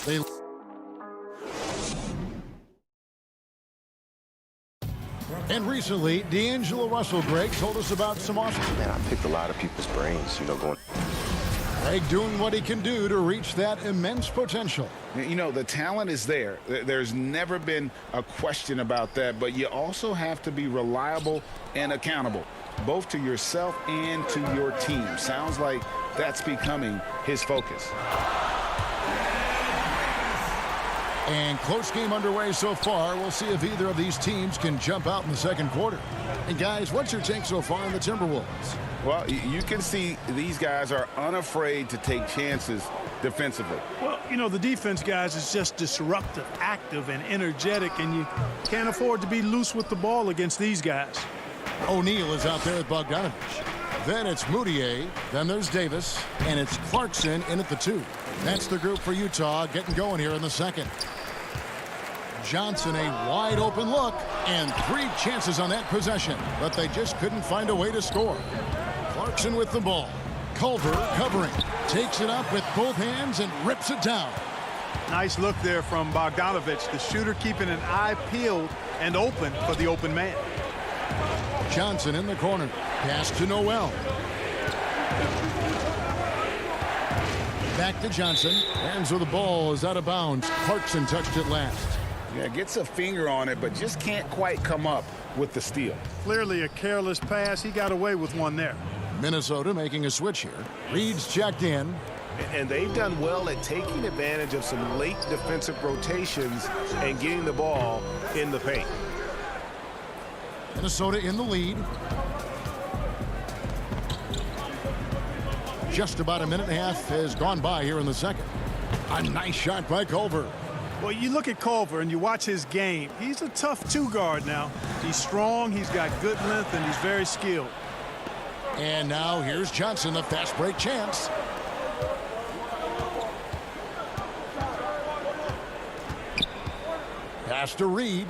And recently, D'Angelo Russell, Greg, told us about some awesome. Man, I picked a lot of people's brains, going. Greg doing what he can do to reach that immense potential. The talent is there. There's never been a question about that, but you also have to be reliable and accountable, both to yourself and to your team. Sounds like that's becoming his focus. And close game underway so far. We'll see if either of these teams can jump out in the second quarter. And guys, what's your take so far on the Timberwolves? Well, you can see these guys are unafraid to take chances defensively. Well, the defense, guys, is just disruptive, active, and energetic, and you can't afford to be loose with the ball against these guys. O'Neal is out there with Bogdanovich. Then it's Moutier. Then there's Davis. And it's Clarkson in at the 2. That's the group for Utah getting going here in the second. Johnson, a wide open look, and 3 chances on that possession, but they just couldn't find a way to score. Clarkson with the ball. Culver covering. Takes it up with both hands and rips it down. Nice look there from Bogdanovich, the shooter keeping an eye peeled and open for the open man. Johnson in the corner. Pass to Noel. Back to Johnson. Hands with the ball is out of bounds. Clarkson touched it last. Yeah, gets a finger on it, but just can't quite come up with the steal. Clearly a careless pass. He got away with one there. Minnesota making a switch here. Reed's checked in. And they've done well at taking advantage of some late defensive rotations and getting the ball in the paint. Minnesota in the lead. Just about a minute and a half has gone by here in the second. A nice shot by Culver. Well, you look at Culver and you watch his game. He's a tough 2 guard now. He's strong, he's got good length, and he's very skilled. And now here's Johnson, the fast break chance. Pass to Reed.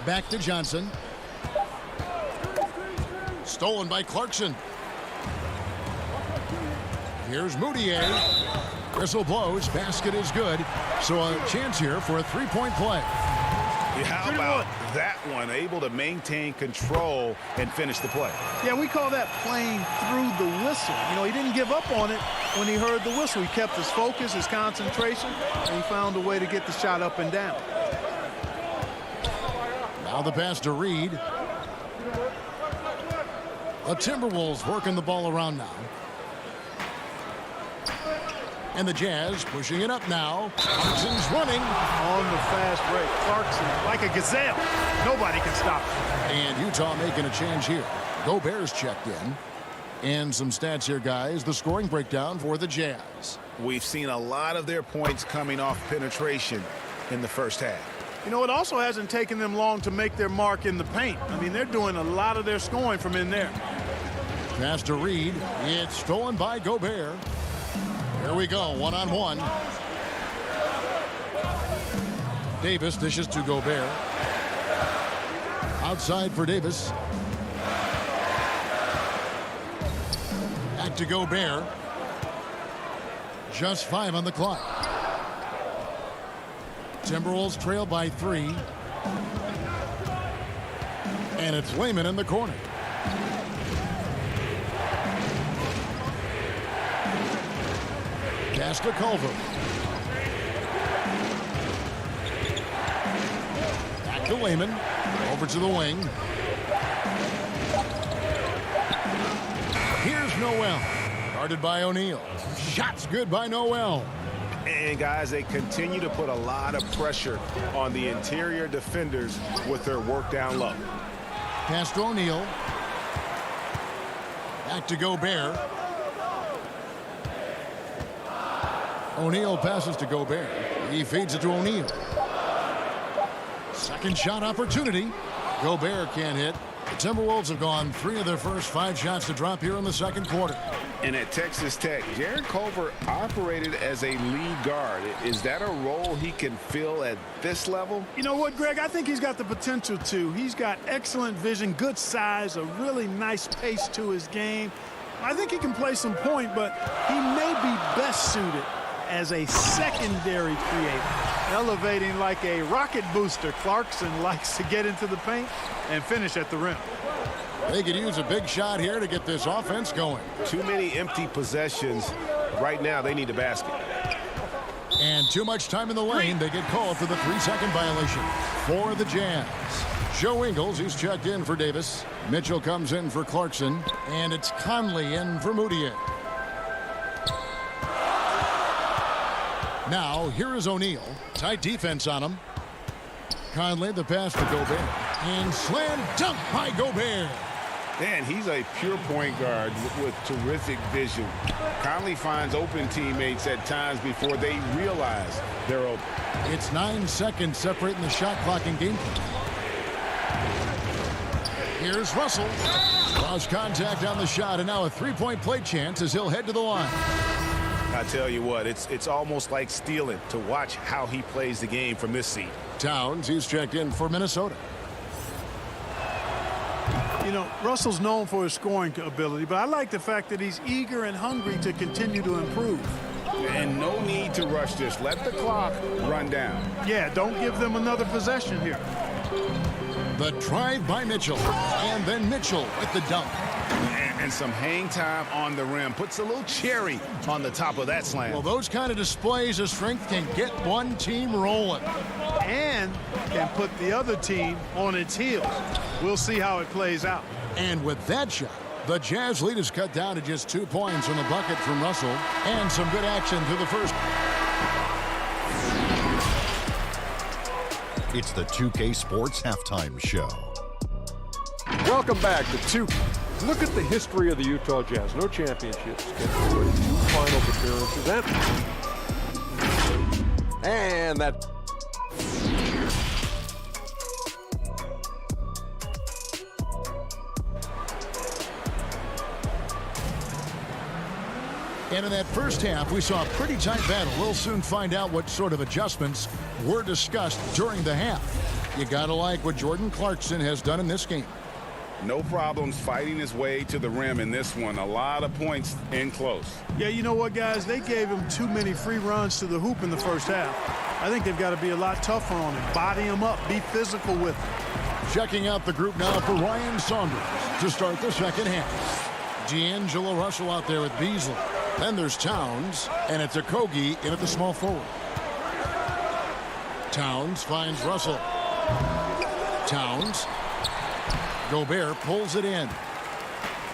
Back to Johnson. Stolen by Clarkson. Here's Moutier. Whistle blows. Basket is good. So a chance here for a 3-point play. How about that one? Able to maintain control and finish the play. Yeah, we call that playing through the whistle. He didn't give up on it when he heard the whistle. He kept his focus, his concentration, and he found a way to get the shot up and down. Now the pass to Reed. The Timberwolves working the ball around now. And the Jazz pushing it up now. Clarkson's running. On the fast break. Clarkson, like a gazelle. Nobody can stop him. And Utah making a change here. Gobert's checked in. And some stats here, guys. The scoring breakdown for the Jazz. We've seen a lot of their points coming off penetration in the first half. It also hasn't taken them long to make their mark in the paint. They're doing a lot of their scoring from in there. Pass to Reed. It's stolen by Gobert. Here we go, 1-on-1. Davis dishes to Gobert. Outside for Davis. Back to Gobert. Just 5 on the clock. Timberwolves trail by 3. And it's Layman in the corner. Pass to Culver. Back to Lehman. Over to the wing. Here's Noel. Guarded by O'Neal. Shots good by Noel. And guys, they continue to put a lot of pressure on the interior defenders with their work down low. Pass to O'Neal. Back to Gobert. O'Neal passes to Gobert. He feeds it to O'Neal. Second shot opportunity. Gobert can't hit. The Timberwolves have gone 3 of their first 5 shots to drop here in the second quarter. And at Texas Tech, Jared Culver operated as a lead guard. Is that a role he can fill at this level? You know what, Greg? I think he's got the potential to. He's got excellent vision, good size, a really nice pace to his game. I think he can play some point, but he may be best suited as a secondary creator, elevating like a rocket booster. Clarkson likes to get into the paint and finish at the rim. They could use a big shot here to get this offense going. Too many empty possessions. Right now, they need a basket. And too much time in the lane. They get called for the 3-second violation for the Jazz. Joe Ingles, he's checked in for Davis. Mitchell comes in for Clarkson. And it's Conley in for Moutier. Now, here is O'Neal. Tight defense on him. Conley, the pass to Gobert. And slam dunk by Gobert. Man, he's a pure point guard with terrific vision. Conley finds open teammates at times before they realize they're open. It's 9 seconds separating the shot clock and game clock. Here's Russell. Lost contact on the shot, and now a 3-point play chance as he'll head to the line. I tell you what, it's almost like stealing to watch how he plays the game from this seat. Towns, he's checked in for Minnesota. You know, Russell's known for his scoring ability, but I like the fact that he's eager and hungry to continue to improve. And no need to rush this. Let the clock run down. Yeah, don't give them another possession here. The drive by Mitchell, and then Mitchell with the dunk. And some hang time on the rim. Puts a little cherry on the top of that slam. Well, those kind of displays of strength can get one team rolling. And can put the other team on its heels. We'll see how it plays out. And with that shot, the Jazz lead is cut down to just 2 points from the bucket from Russell. And some good action through the first. It's the 2K Sports Halftime Show. Welcome back to 2. Look at the history of the Utah Jazz. No championships, but 2 finals appearances. And that. And in that first half, we saw a pretty tight battle. We'll soon find out what sort of adjustments were discussed during the half. You gotta like what Jordan Clarkson has done in this game. No problems fighting his way to the rim in this one. A lot of points in close. Yeah, you know what, guys? They gave him too many free runs to the hoop in the first half. I think they've got to be a lot tougher on him. Body him up. Be physical with him. Checking out the group now for Ryan Saunders to start the second half. D'Angelo Russell out there with Beasley. Then there's Towns, and it's Okogie in at the small forward. Towns finds Russell. Towns. Gobert pulls it in.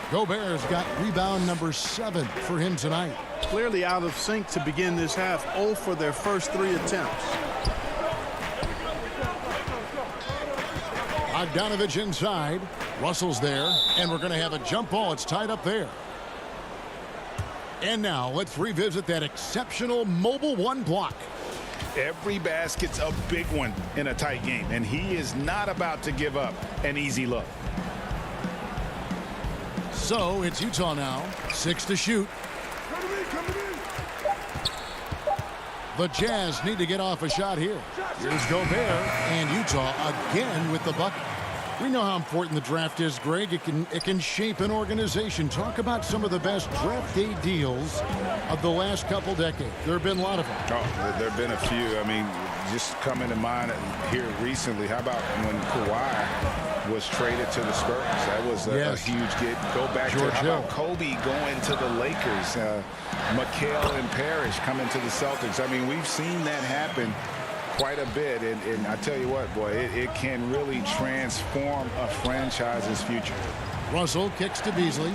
Gobert's got rebound number 7 for him tonight. Clearly out of sync to begin this half. 0 for their first 3 attempts. Bogdanovich inside. Russell's there, and we're going to have a jump ball. It's tied up there. And now let's revisit that exceptional mobile 1 block. Every basket's a big one in a tight game, and he is not about to give up an easy look. So it's Utah now, 6 to shoot. The Jazz need to get off a shot here. Here's Gobert, and Utah again with the bucket. We know how important the draft is, Greg. It can shape an organization. Talk about some of the best draft day deals of the last couple decades. There have been a lot of them. Oh, there have been a few. I mean, just coming to mind here recently, how about when Kawhi was traded to the Spurs? That was a huge get. Go back George to how Hill. about Kobe going to the Lakers, McHale and Parrish coming to the Celtics. I mean, we've seen that happen quite a bit, and I tell you what, boy, it can really transform a franchise's future. Russell kicks to Beasley.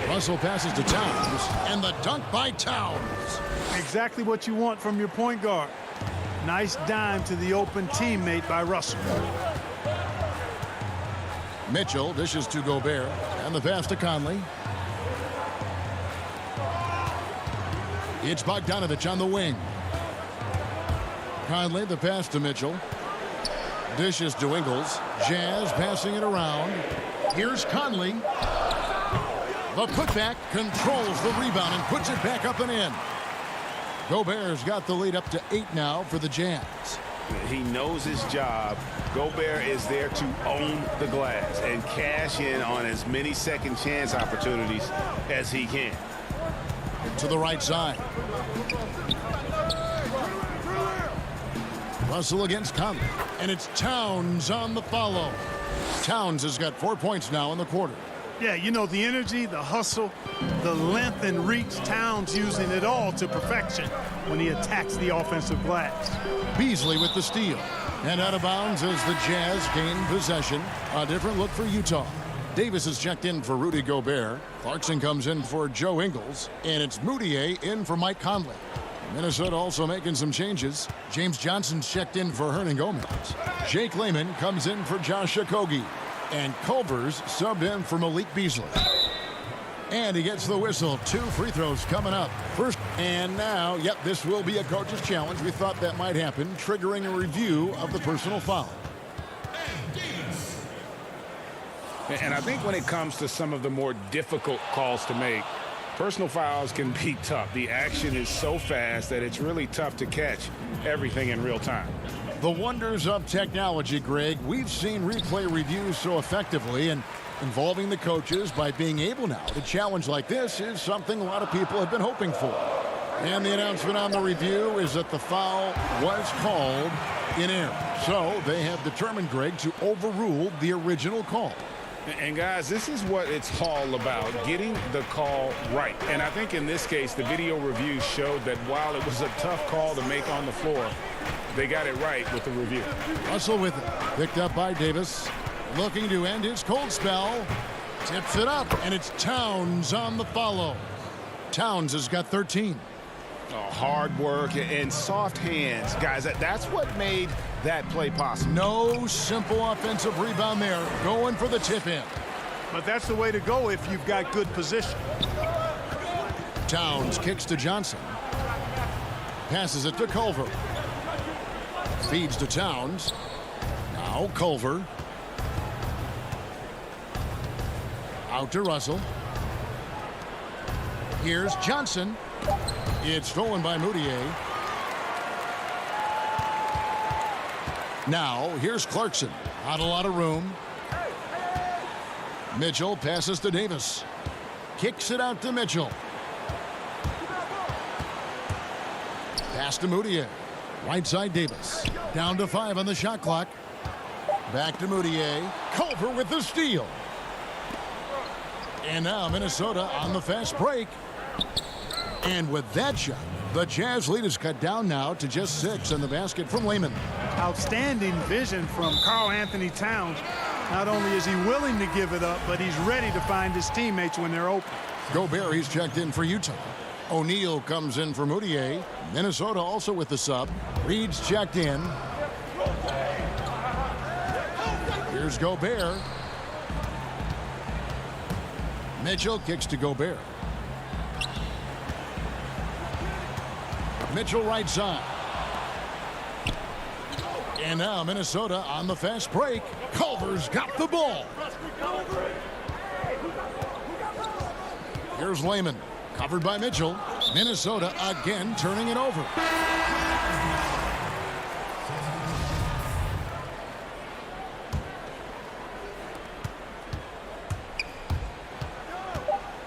Russell passes to Towns, and the dunk by Towns. Exactly what you want from your point guard. Nice dime to the open teammate by Russell. Mitchell dishes to Gobert, and the pass to Conley. It's Bogdanovich on the wing. Conley, the pass to Mitchell. Dishes to Ingles. Jazz passing it around. Here's Conley. The putback controls the rebound and puts it back up and in. Gobert's got the lead up to 8 now for the Jazz. He knows his job. Gobert is there to own the glass and cash in on as many second chance opportunities as he can. To the right side. Russell against Conley. And it's Towns on the follow. Towns has got 4 points now in the quarter. Yeah, you know, the energy, the hustle, the length and reach, Towns using it all to perfection when he attacks the offensive glass. Beasley with the steal. And out of bounds as the Jazz gain possession. A different look for Utah. Davis is checked in for Rudy Gobert. Clarkson comes in for Joe Ingles. And it's Moutier in for Mike Conley. Minnesota also making some changes. James Johnson's checked in for Hernan Gomez. Jake Layman comes in for Josh Okogie. And Culver's subbed in for Malik Beasley. And he gets the whistle. 2 free throws coming up. First, and now, this will be a coach's challenge. We thought that might happen, triggering a review of the personal foul. And I think when it comes to some of the more difficult calls to make, personal fouls can be tough. The action is so fast that it's really tough to catch everything in real time. The wonders of technology, Greg. We've seen replay reviews so effectively, and involving the coaches by being able now to challenge like this is something a lot of people have been hoping for. And the announcement on the review is that the foul was called in error. So they have determined, Greg, to overrule the original call. And guys, this is what it's all about, getting the call right. And I think in this case, the video review showed that while it was a tough call to make on the floor, they got it right with the review. Russell with it. Picked up by Davis. Looking to end his cold spell. Tips it up, and it's Towns on the follow. Towns has got 13. Hard work and soft hands. Guys, that's what made that play possible. No simple offensive rebound there. Going for the tip-in. But that's the way to go if you've got good position. Towns kicks to Johnson. Passes it to Culver. Feeds to Towns. Now Culver. Out to Russell. Here's Johnson. It's stolen by Moutier. Now, here's Clarkson. Not a lot of room. Mitchell passes to Davis. Kicks it out to Mitchell. Pass to Moutier. Right side Davis. Down to 5 on the shot clock. Back to Moutier. Culver with the steal. And now Minnesota on the fast break. And with that shot, the Jazz lead is cut down now to just 6 in the basket from Layman. Outstanding vision from Karl Anthony Towns. Not only is he willing to give it up, but he's ready to find his teammates when they're open. Gobert, he's checked in for Utah. O'Neal comes in for Moutier. Minnesota also with the sub. Reed's checked in. Here's Gobert. Mitchell kicks to Gobert. Mitchell right side. And now Minnesota on the fast break. Culver's got the ball. Here's Layman. Covered by Mitchell. Minnesota again turning it over.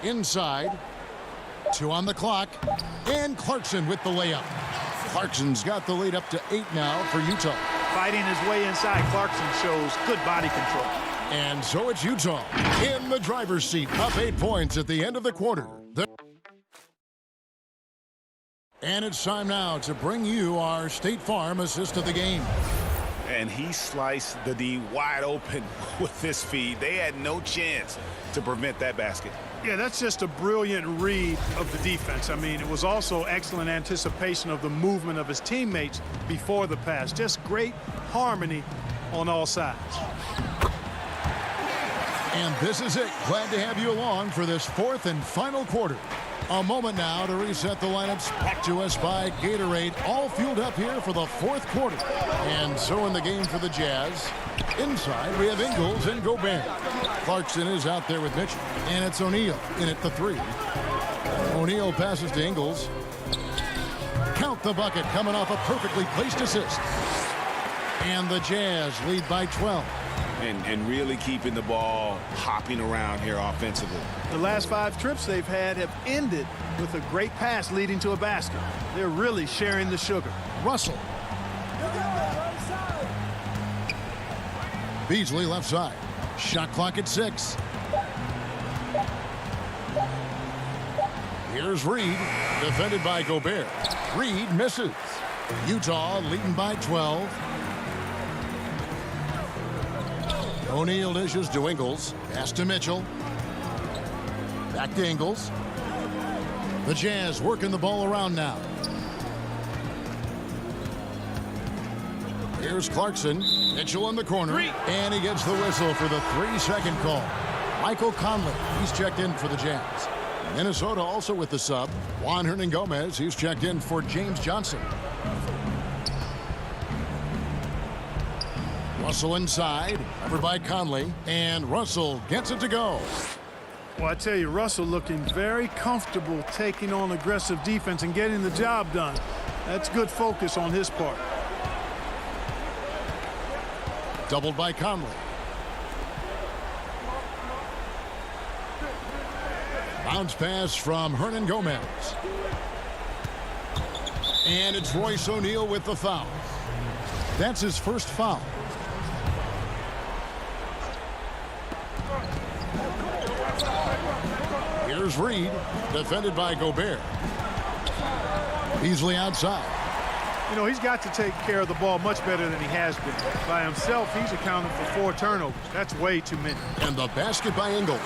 Inside. 2 on the clock. And Clarkson with the layup. Clarkson's got the lead up to 8 now for Utah. Fighting his way inside, Clarkson shows good body control. And so it's Utah in the driver's seat, up 8 points at the end of the quarter. And it's time now to bring you our State Farm assist of the game. And he sliced the D wide open with this feed. They had no chance to prevent that basket. Yeah, that's just a brilliant read of the defense. I mean, it was also excellent anticipation of the movement of his teammates before the pass. Just great harmony on all sides. And this is it. Glad to have you along for this 4th and final quarter. A moment now to reset the lineups, brought to us by Gatorade, all fueled up here for the 4th quarter. And so in the game for the Jazz, inside we have Ingles and Gobert. Clarkson is out there with Mitchell, and it's O'Neal in at the 3. O'Neal passes to Ingles. Count the bucket, coming off a perfectly placed assist. And the Jazz lead by 12. And really keeping the ball hopping around here offensively. The last 5 trips they've had have ended with a great pass leading to a basket. They're really sharing the sugar. Russell. Beasley left side. Shot clock at 6. Here's Reed, defended by Gobert. Reed misses. Utah leading by 12. O'Neal dishes to Ingles. Pass to Mitchell. Back to Ingles. The Jazz working the ball around now. Here's Clarkson. Mitchell in the corner. And he gets the whistle for the 3-second call. Michael Conley, he's checked in for the Jazz. Minnesota also with the sub. Juan Hernangomez, he's checked in for James Johnson. Russell inside, covered by Conley, and Russell gets it to go. Well, I tell you, Russell looking very comfortable taking on aggressive defense and getting the job done. That's good focus on his part. Doubled by Conley. Bounce pass from Hernangomez. And it's Royce O'Neal with the foul. That's his first foul. Here's Reed, defended by Gobert. Beasley outside. You know, he's got to take care of the ball much better than he has been. By himself, he's accounted for 4 turnovers. That's way too many. And the basket by Ingles.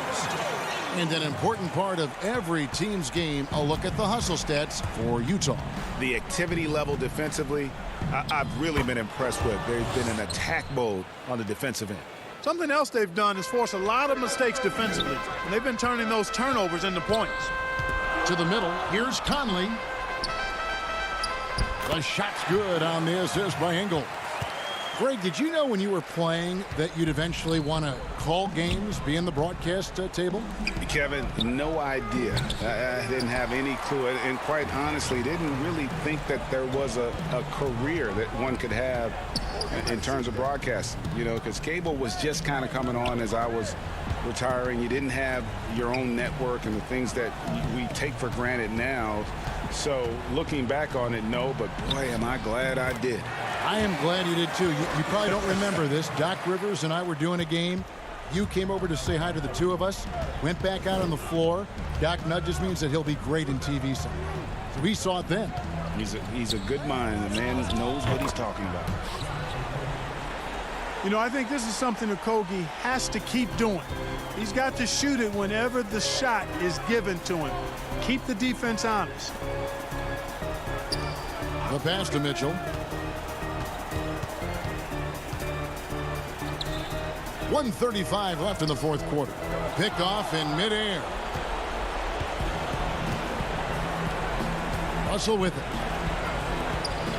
And an important part of every team's game, a look at the hustle stats for Utah. The activity level defensively, I've really been impressed with. They've been in attack mode on the defensive end. Something else they've done is force a lot of mistakes defensively. And they've been turning those turnovers into points. To the middle, here's Conley. The shot's good on the assist by Ingles. Greg, did you know when you were playing that you'd eventually want to call games, be in the broadcast table? Kevin, no idea. I didn't have any clue. And quite honestly, didn't really think that there was a career that one could have in terms of broadcasting. You know, because cable was just kind of coming on as I was retiring. You didn't have your own network and the things that we take for granted now. So looking back on it, no, but boy, am I glad I did. I am glad you did too. You probably don't remember this. Doc Rivers and I were doing a game. You came over to say hi to the two of us, went back out on the floor. Doc nudges me and said he'll be great in TV someday. So we saw it then. He's a good mind. The man knows what he's talking about. You know, I think this is something Okogie has to keep doing. He's got to shoot it whenever the shot is given to him. Keep the defense honest. The pass to Mitchell. 1:35 left in the 4th quarter. Picked off in midair. Russell with it.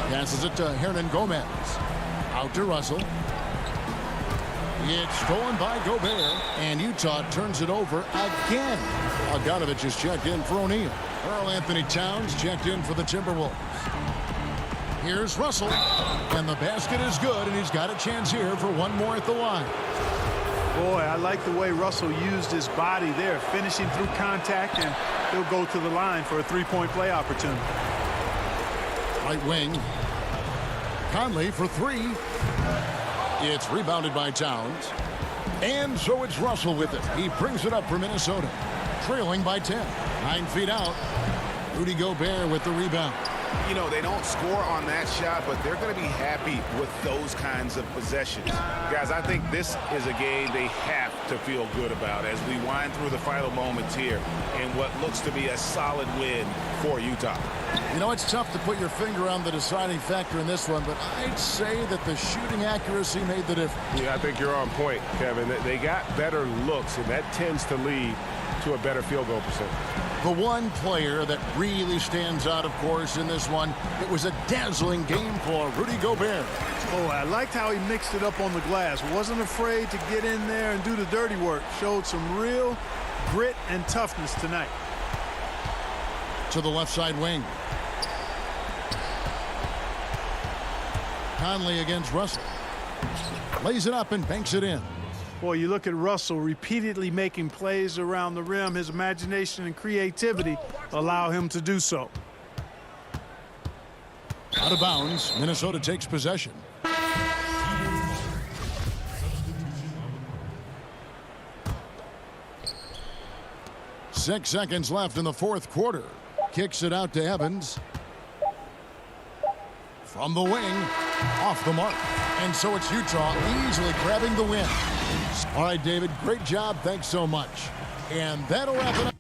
Passes it to Hernangomez. Out to Russell. It's stolen by Gobert, and Utah turns it over again. Bogdanovich is checked in for O'Neal. Karl Anthony Towns checked in for the Timberwolves. Here's Russell, and the basket is good, and he's got a chance here for one more at the line. Boy, I like the way Russell used his body there, finishing through contact, and he'll go to the line for a three-point play opportunity. Right wing. Conley for three. It's rebounded by Towns. And so it's Russell with it. He brings it up for Minnesota, trailing by 10. 9 feet out. Rudy Gobert with the rebound. You know, they don't score on that shot, but they're going to be happy with those kinds of possessions. Guys, I think this is a game they have to feel good about as we wind through the final moments here in what looks to be a solid win for Utah. You know, it's tough to put your finger on the deciding factor in this one, but I'd say that the shooting accuracy made the difference. Yeah, I think you're on point, Kevin. They got better looks, and that tends to lead to a better field goal percentage. The one player that really stands out, of course, in this one, it was a dazzling game for Rudy Gobert. Oh, I liked how he mixed it up on the glass. Wasn't afraid to get in there and do the dirty work. Showed some real grit and toughness tonight. To the left side wing. Conley against Russell. Lays it up and banks it in. Boy, you look at Russell repeatedly making plays around the rim. His imagination and creativity allow him to do so. Out of bounds. Minnesota takes possession. Six seconds left in the fourth quarter. Kicks it out to Evans. From the wing. Off the mark. And so it's Utah easily grabbing the win. All right, David, great job. Thanks so much. And that'll wrap it up.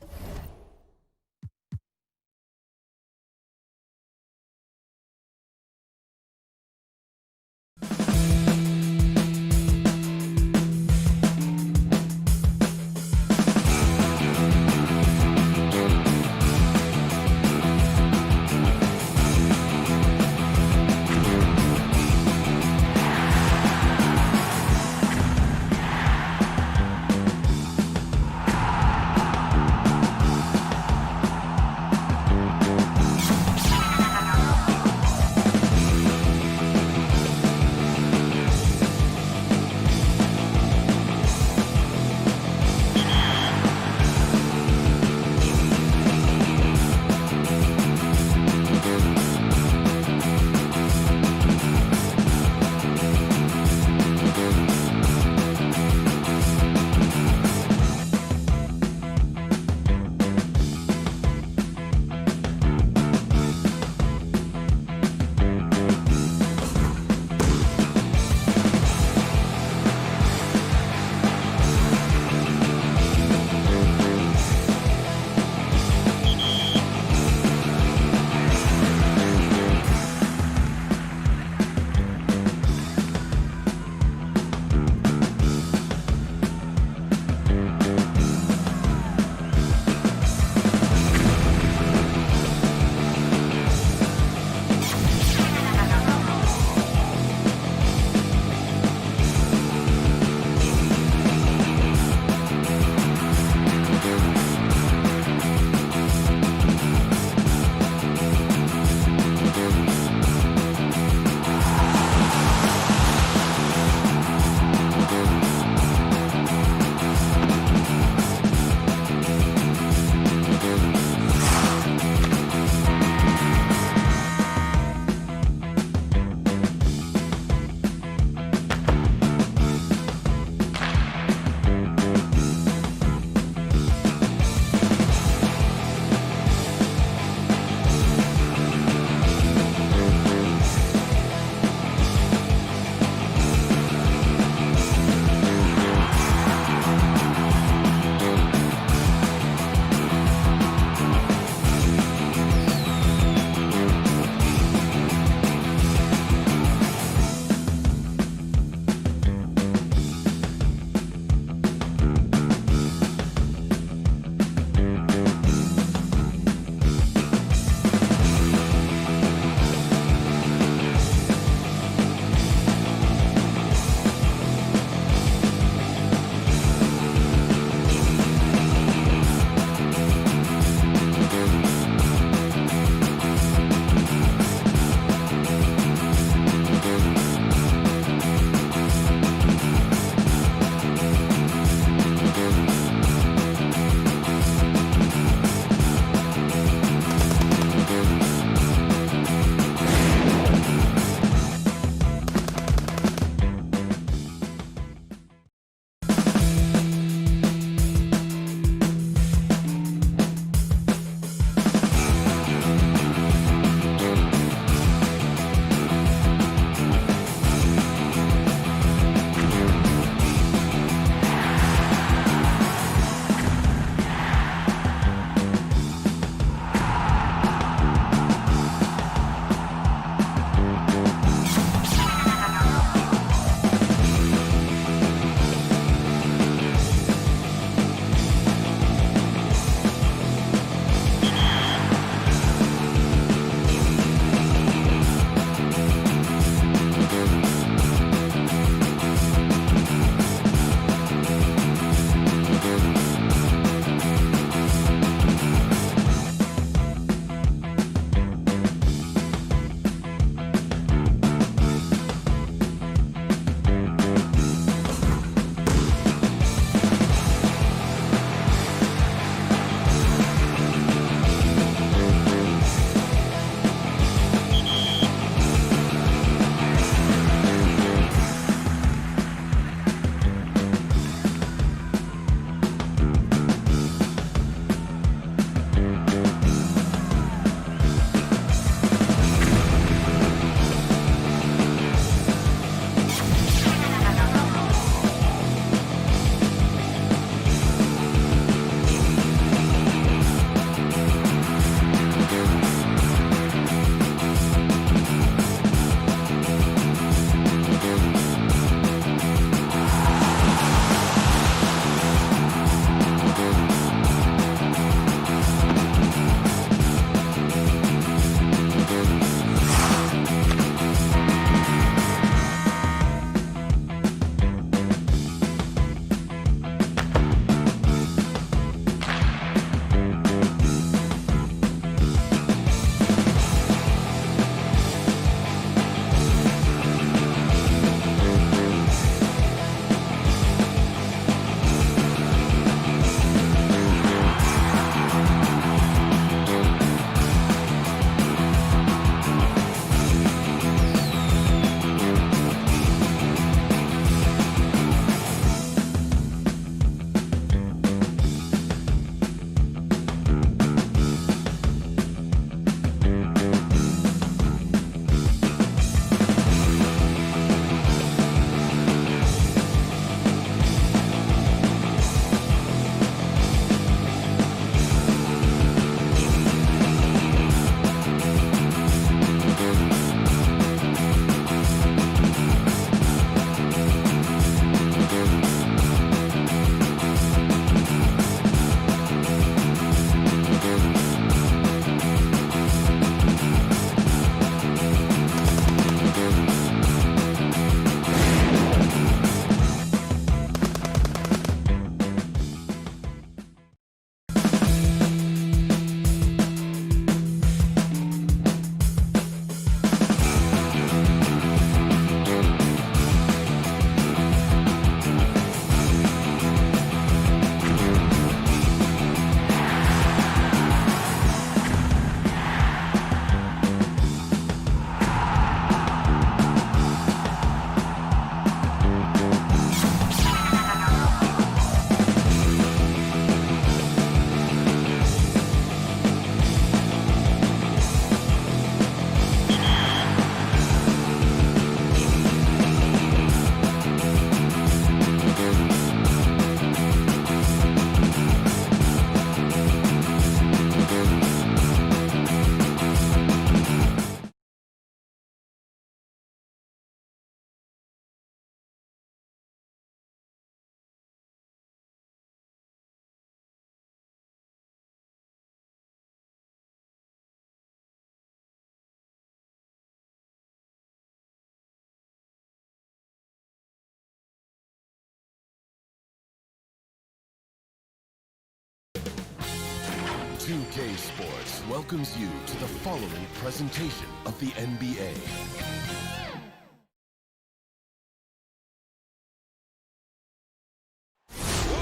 2K Sports welcomes you to the following presentation of the NBA.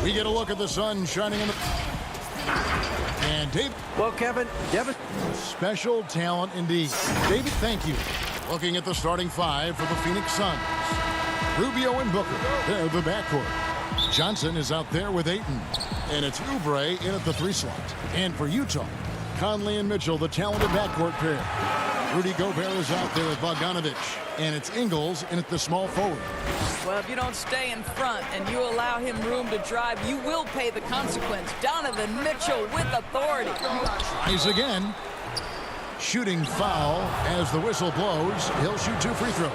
We get a look at the sun shining in the... And Dave. Well, Kevin, Devin. Special talent indeed. David, thank you. Looking at the starting five for the Phoenix Suns. Rubio and Booker, they're the backcourt. Johnson is out there with Ayton. And it's Oubre in at the 3 slot. And for Utah, Conley and Mitchell, the talented backcourt pair. Rudy Gobert is out there with Bogdanovich. And it's Ingles in at the small forward. Well, if you don't stay in front and you allow him room to drive, you will pay the consequence. Donovan Mitchell with authority. Tries again. Shooting foul as the whistle blows. He'll shoot 2 free throws.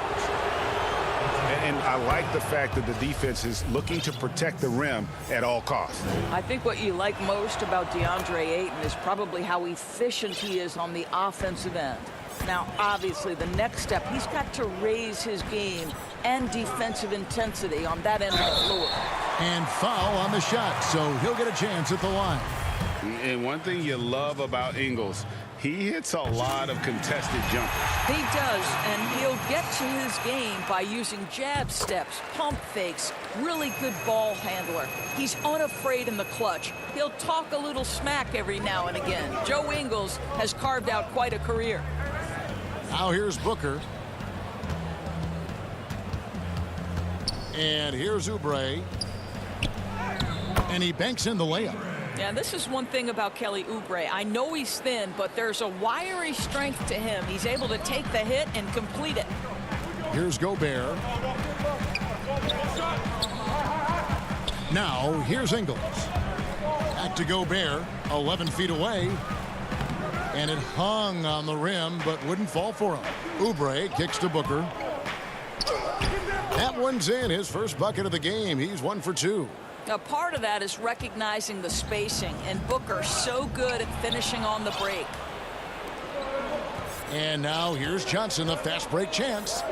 And I like the fact that the defense is looking to protect the rim at all costs. I think what you like most about DeAndre Ayton is probably how efficient he is on the offensive end. Now, obviously, the next step, he's got to raise his game and defensive intensity on that end of the floor. And foul on the shot, so he'll get a chance at the line. And one thing you love about Ingles, he hits a lot of contested jumpers. He does, and he'll get to his game by using jab steps, pump fakes, really good ball handler. He's unafraid in the clutch. He'll talk a little smack every now and again. Joe Ingles has carved out quite a career. Now here's Booker. And here's Oubre. And he banks in the layup. Yeah, this is one thing about Kelly Oubre. I know he's thin, but there's a wiry strength to him. He's able to take the hit and complete it. Here's Gobert. Now here's Ingles. Back to Gobert, 11 feet away. And it hung on the rim, but wouldn't fall for him. Oubre kicks to Booker. That one's in, his first bucket of the game. He's 1 for 2. Now, part of that is recognizing the spacing, and Booker's so good at finishing on the break. And now here's Johnson, a fast break chance.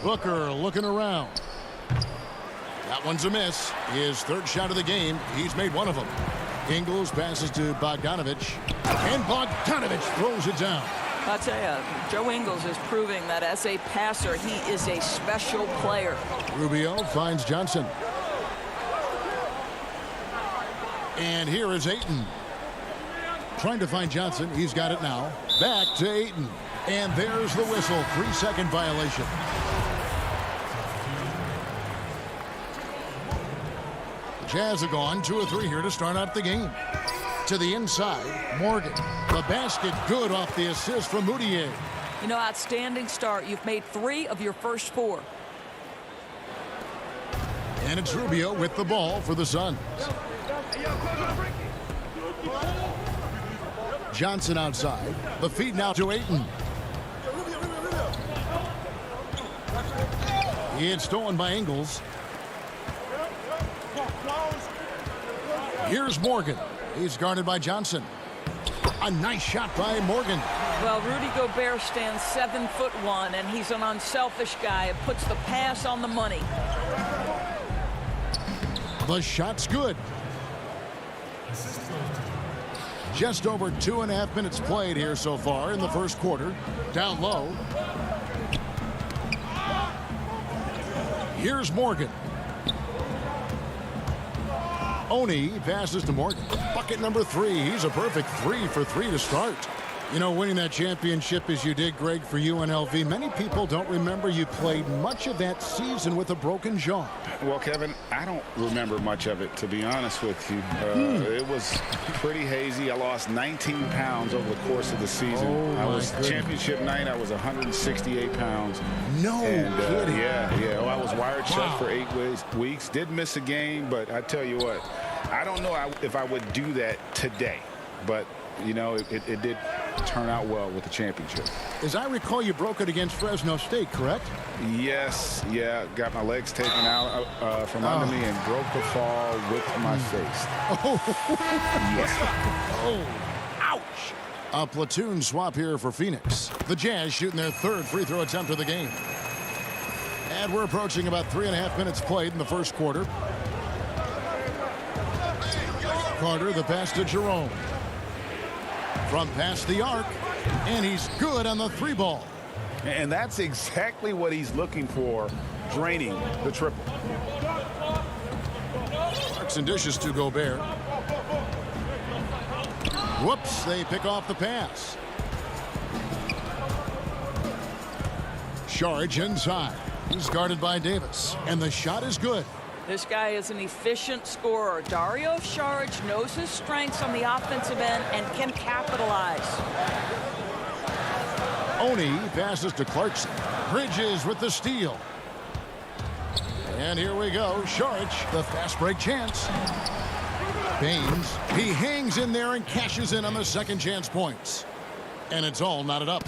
Booker looking around. That one's a miss. His 3rd shot of the game. He's made 1 of them. Ingles passes to Bogdanovich. And Bogdanovich throws it down. I'll tell you, Joe Ingles is proving that as a passer, he is a special player. Rubio finds Johnson. And here is Ayton. Trying to find Johnson. He's got it now. Back to Ayton. And there's the whistle. 3-second violation. The Jazz have gone 2 of 3 here to start out the game. To the inside, Morgan. The basket good off the assist from Moutier. You know, outstanding start. You've made 3 of your first 4. And it's Rubio with the ball for the Suns. Johnson outside. The feed now to Ayton. It's stolen by Ingles. Here's Morgan. He's guarded by Johnson. A nice shot by Morgan. Well, Rudy Gobert stands 7'1", and he's an unselfish guy. It puts the pass on the money. The shot's good. Just over 2.5 minutes played here so far in the first quarter. Down low. Here's Morgan. Oni passes to Morgan. Bucket number 3. He's a perfect 3 for 3 to start. You know, winning that championship as you did, Greg, for UNLV, many people don't remember you played much of that season with a broken jaw. Well, Kevin, I don't remember much of it, to be honest with you. It was pretty hazy. I lost 19 pounds over the course of the season. I was championship night. I was 168 pounds. No kidding. Yeah. Well, I was wired shut for 8 weeks. Did miss a game, but I tell you what, I don't know if I would do that today. But, you know, it did turn out well with the championship. As I recall, you broke it against Fresno State, correct? Yes, got my legs taken out from under me and broke the fall with my face. Yes. Ouch. A platoon swap here for Phoenix. The Jazz shooting their 3rd free throw attempt of the game. And we're approaching about 3.5 minutes played in the first quarter. Carter, the pass to Jerome. From past the arc, and he's good on the 3-ball. And that's exactly what he's looking for, draining the triple. Clarkson dishes to Gobert. Whoops, they pick off the pass. Saric inside. He's guarded by Davis, and the shot is good. This guy is an efficient scorer. Dario Saric knows his strengths on the offensive end and can capitalize. Oni passes to Clarkson. Bridges with the steal. And here we go. Saric, the fast break chance. Baines, he hangs in there and cashes in on the second chance points. And it's all knotted up.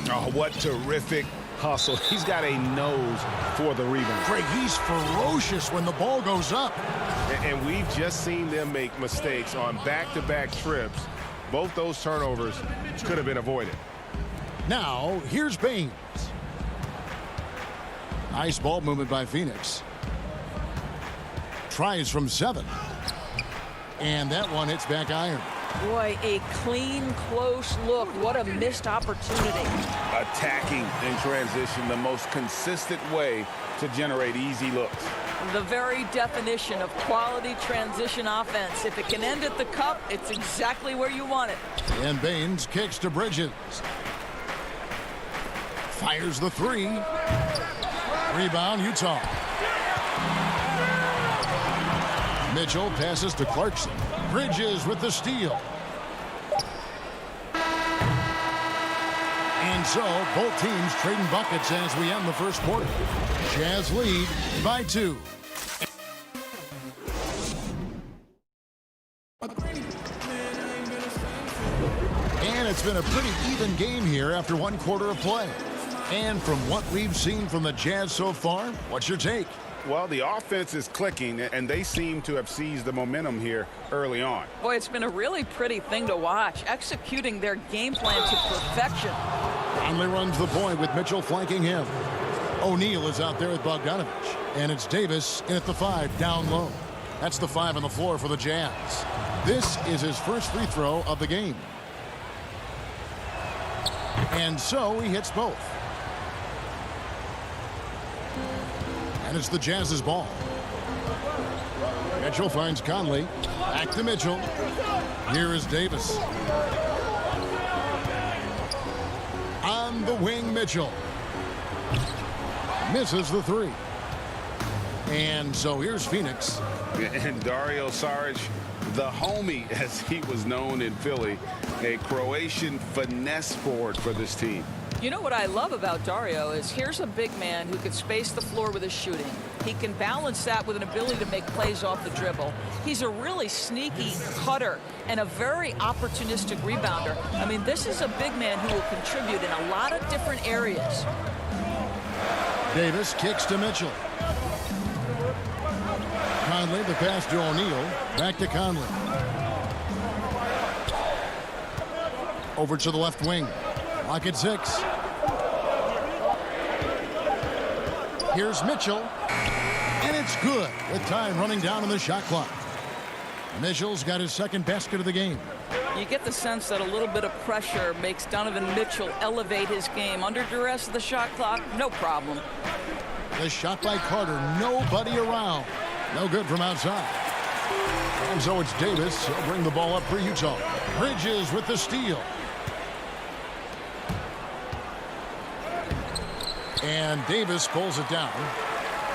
Oh, what terrific hustle. He's got a nose for the rebound. Greg, he's ferocious when the ball goes up. And we've just seen them make mistakes on back-to-back trips. Both those turnovers could have been avoided. Now, here's Baines. Nice ball movement by Phoenix. Tries from 7. And that one hits back iron. Boy, a clean, close look. What a missed opportunity. Attacking in transition, the most consistent way to generate easy looks. The very definition of quality transition offense. If it can end at the cup, it's exactly where you want it. And Baines kicks to Bridges. Fires the 3. Rebound, Utah. Mitchell passes to Clarkson. Bridges with the steal. And so, both teams trading buckets as we end the first quarter. Jazz lead by 2. And it's been a pretty even game here after 1 quarter of play. And from what we've seen from the Jazz so far, what's your take? Well, the offense is clicking, and they seem to have seized the momentum here early on. Boy, it's been a really pretty thing to watch, executing their game plan to perfection. Conley runs the point with Mitchell flanking him. O'Neal is out there with Bogdanovich, and it's Davis in at the 5, down low. That's the 5 on the floor for the Jazz. This is his first free throw of the game. And so he hits both. And it's the Jazz's ball. Mitchell finds Conley. Back to Mitchell. Here is Davis. On the wing, Mitchell. Misses the 3. And so here's Phoenix. And Dario Saric, the homie, as he was known in Philly, a Croatian finesse forward for this team. You know what I love about Dario is here's a big man who can space the floor with his shooting. He can balance that with an ability to make plays off the dribble. He's a really sneaky cutter and a very opportunistic rebounder. I mean, this is a big man who will contribute in a lot of different areas. Davis kicks to Mitchell. Conley, the pass to O'Neal. Back to Conley. Over to the left wing. Lock at 6. Here's Mitchell. And it's good with time running down on the shot clock. Mitchell's got his second basket of the game. You get the sense that a little bit of pressure makes Donovan Mitchell elevate his game. Under duress of the shot clock, no problem. The shot by Carter, nobody around. No good from outside. And so it's Davis. He'll bring the ball up for Utah. Bridges with the steal. And Davis pulls it down.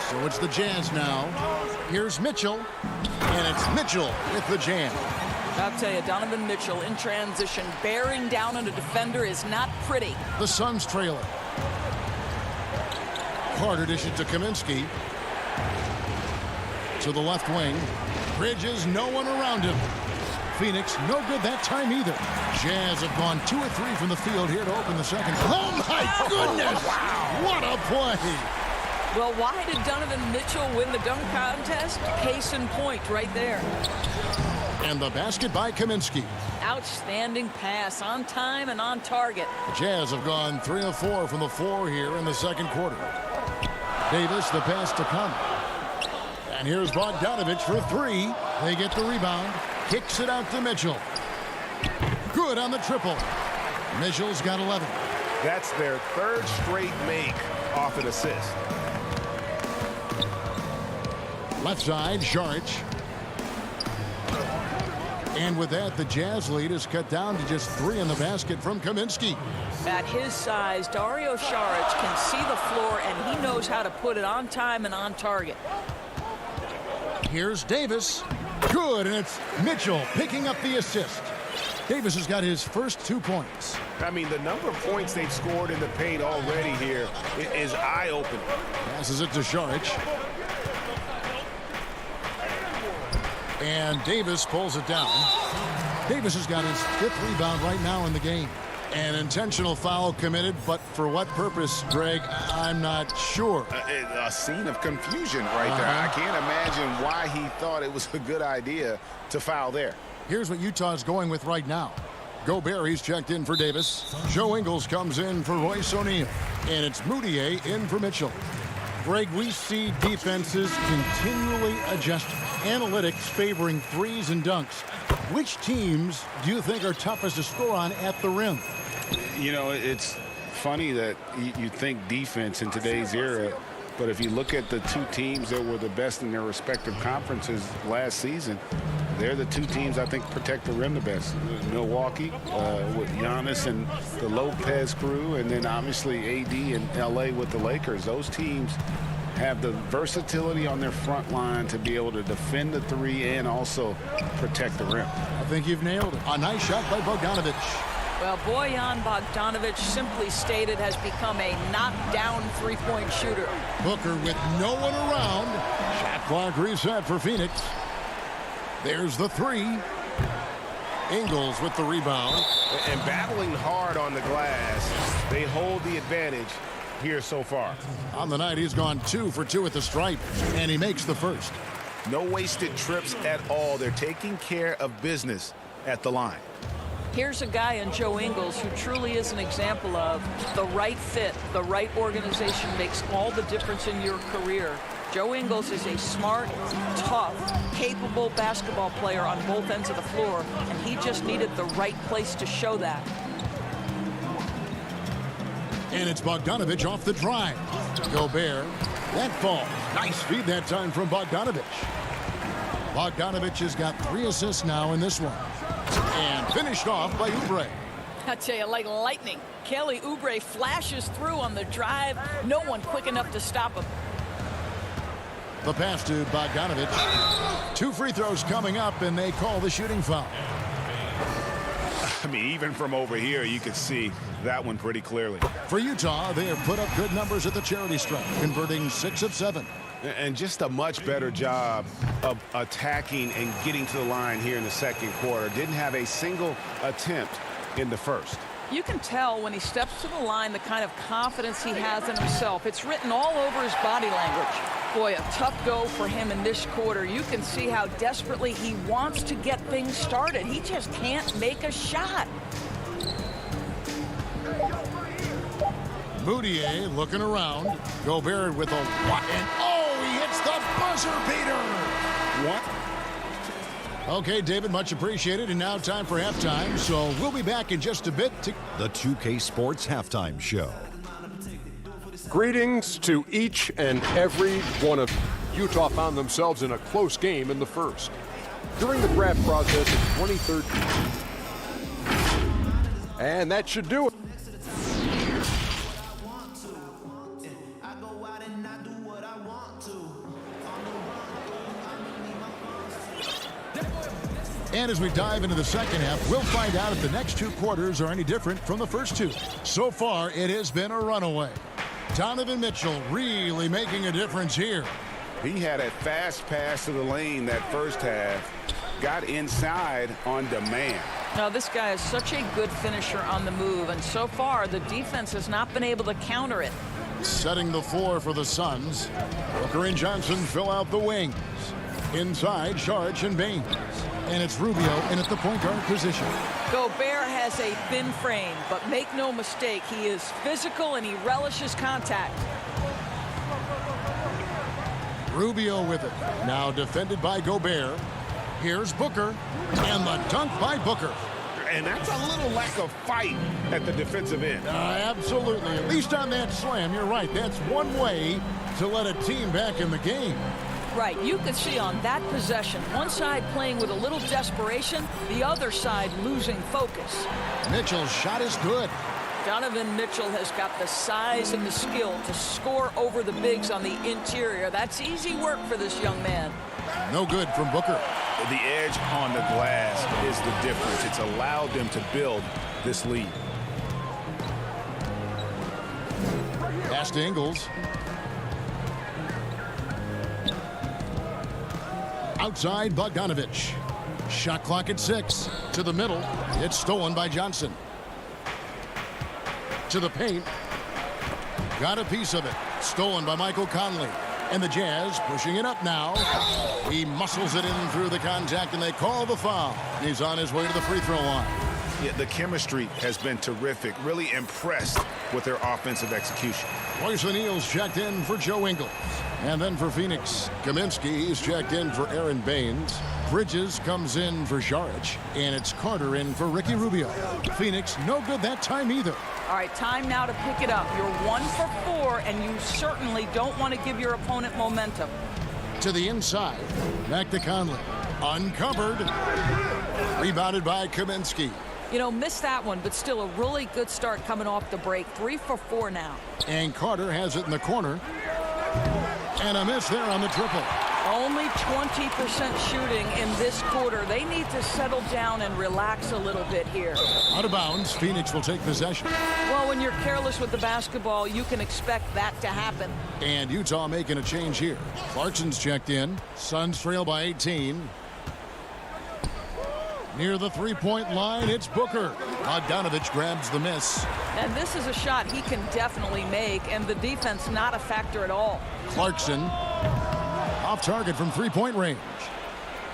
So it's the Jazz now. Here's Mitchell. And it's Mitchell with the jam. I'll tell you, Donovan Mitchell in transition, bearing down on a defender is not pretty. The Suns trailer. Carter dishes to Kaminsky. To the left wing. Bridges, no one around him. Phoenix, no good that time either. Jazz have gone 2 or 3 from the field here to open the second. Oh, my goodness! Wow. What a play! Well, why did Donovan Mitchell win the dunk contest? Case in point right there. And the basket by Kaminsky. Outstanding pass, on time and on target. The Jazz have gone 3 of 4 from the floor here in the second quarter. Davis, the pass to Conley. And here's Bogdanovich for 3. They get the rebound. Kicks it out to Mitchell. Good on the triple. Mitchell's got 11. That's their third straight make off an assist. Left side, Saric. And with that, the Jazz lead is cut down to just 3 in the basket from Kaminsky. At his size, Dario Saric can see the floor, and he knows how to put it on time and on target. Here's Davis. Good, and it's Mitchell picking up the assist. Davis has got his first 2 points. I mean, the number of points they've scored in the paint already here is eye-opening. Passes it to Saric. And Davis pulls it down. Davis has got his 5th rebound right now in the game. An intentional foul committed, but for what purpose, Greg, I'm not sure. A scene of confusion right there. I can't imagine why he thought it was a good idea to foul there. Here's what Utah's going with right now. Gobert, he's checked in for Davis. Joe Ingles comes in for Royce O'Neal. And it's Moutier in for Mitchell. Greg, we see defenses continually adjust. Analytics favoring threes and dunks. Which teams do you think are toughest to score on at the rim? You know, it's funny that you think defense in today's era, but if you look at the 2 teams that were the best in their respective conferences last season, they're the 2 teams I think protect the rim the best. Milwaukee with Giannis and the Lopez crew, and then obviously AD and LA with the Lakers. Those teams have the versatility on their front line to be able to defend the 3 and also protect the rim. I think you've nailed it. A nice shot by Bogdanovic. Well, Bojan Bogdanovic, simply stated, has become a knockdown 3-point shooter. Booker with no one around. Shot clock reset for Phoenix. There's the 3. Ingles with the rebound. And battling hard on the glass, they hold the advantage here so far. On the night, he's gone 2 for 2 at the stripe, and he makes the first. No wasted trips at all. They're taking care of business at the line. Here's a guy in Joe Ingles who truly is an example of the right fit, the right organization makes all the difference in your career. Joe Ingles is a smart, tough, capable basketball player on both ends of the floor, and he just needed the right place to show that. And it's Bogdanovic off the drive. Gobert. That falls. Nice feed that time from Bogdanovic. Bogdanovic has got 3 assists now in this one. And finished off by Oubre. I tell you, like lightning, Kelly Oubre flashes through on the drive. No one quick enough to stop him. The pass to Bogdanovic. 2 free throws coming up, and they call the shooting foul. I mean, even from over here, you could see that one pretty clearly. For Utah, they have put up good numbers at the charity stripe, converting 6 of 7. And just a much better job of attacking and getting to the line here in the second quarter. Didn't have a single attempt in the first. You can tell when he steps to the line the kind of confidence he has in himself. It's written all over his body language. Boy, a tough go for him in this quarter. You can see how desperately he wants to get things started. He just can't make a shot. Moutier looking around. Gobert with a what? And oh, he hits the buzzer beater. What? Okay, David, much appreciated. And now time for halftime. So we'll be back in just a bit. The 2K Sports Halftime Show. Greetings to each and every one of you. Utah found themselves in a close game in the first. During the draft process in 2013. And that should do it. And as we dive into the second half, we'll find out if the next 2 quarters are any different from the first 2. So far, it has been a runaway. Donovan Mitchell really making a difference here. He had a fast pass to the lane that first half. Got inside on demand. Now, this guy is such a good finisher on the move, and so far, the defense has not been able to counter it. Setting the floor for the Suns. Booker and Johnson fill out the wings. Inside, Saric and Baines. And it's Rubio in at the point guard position. Gobert has a thin frame, but make no mistake, he is physical and he relishes contact. Rubio with it. Now defended by Gobert. Here's Booker, and the dunk by Booker. And that's a little lack of fight at the defensive end. Absolutely. At least on that slam, you're right. That's one way to let a team back in the game. Right, you could see on that possession, one side playing with a little desperation, the other side losing focus. Mitchell's shot is good. Donovan Mitchell has got the size and the skill to score over the bigs on the interior. That's easy work for this young man. No good from Booker. The edge on the glass is the difference. It's allowed them to build this lead. Pass to Ingles. Outside Bogdanovich. Shot clock at 6. To the middle. It's stolen by Johnson. To the paint. Got a piece of it. Stolen by Michael Conley. And the Jazz pushing it up now. He muscles it in through the contact, and they call the foul. He's on his way to the free throw line. Yeah, the chemistry has been terrific. Really impressed with their offensive execution. Royce O'Neal's checked in for Joe Ingles. And then for Phoenix, Kaminsky, he's checked in for Aaron Baines. Bridges comes in for Saric. And it's Carter in for Ricky Rubio. Phoenix, no good that time either. All right, time now to pick it up. You're 1 for 4, and you certainly don't want to give your opponent momentum. To the inside. Back to Conley. Uncovered. Rebounded by Kaminsky. You know, missed that one, but still a really good start coming off the break. 3 for 4 now. And Carter has it in the corner. And a miss there on the triple. Only 20% shooting in this quarter. They need to settle down and relax a little bit here. Out of bounds, Phoenix will take possession. Well, when you're careless with the basketball, you can expect that to happen. And Utah making a change here. Clarkson's checked in. Suns trail by 18. Near the three-point line, it's Booker. Bogdanovich grabs the miss. And this is a shot he can definitely make, and the defense not a factor at all. Clarkson off target from three-point range.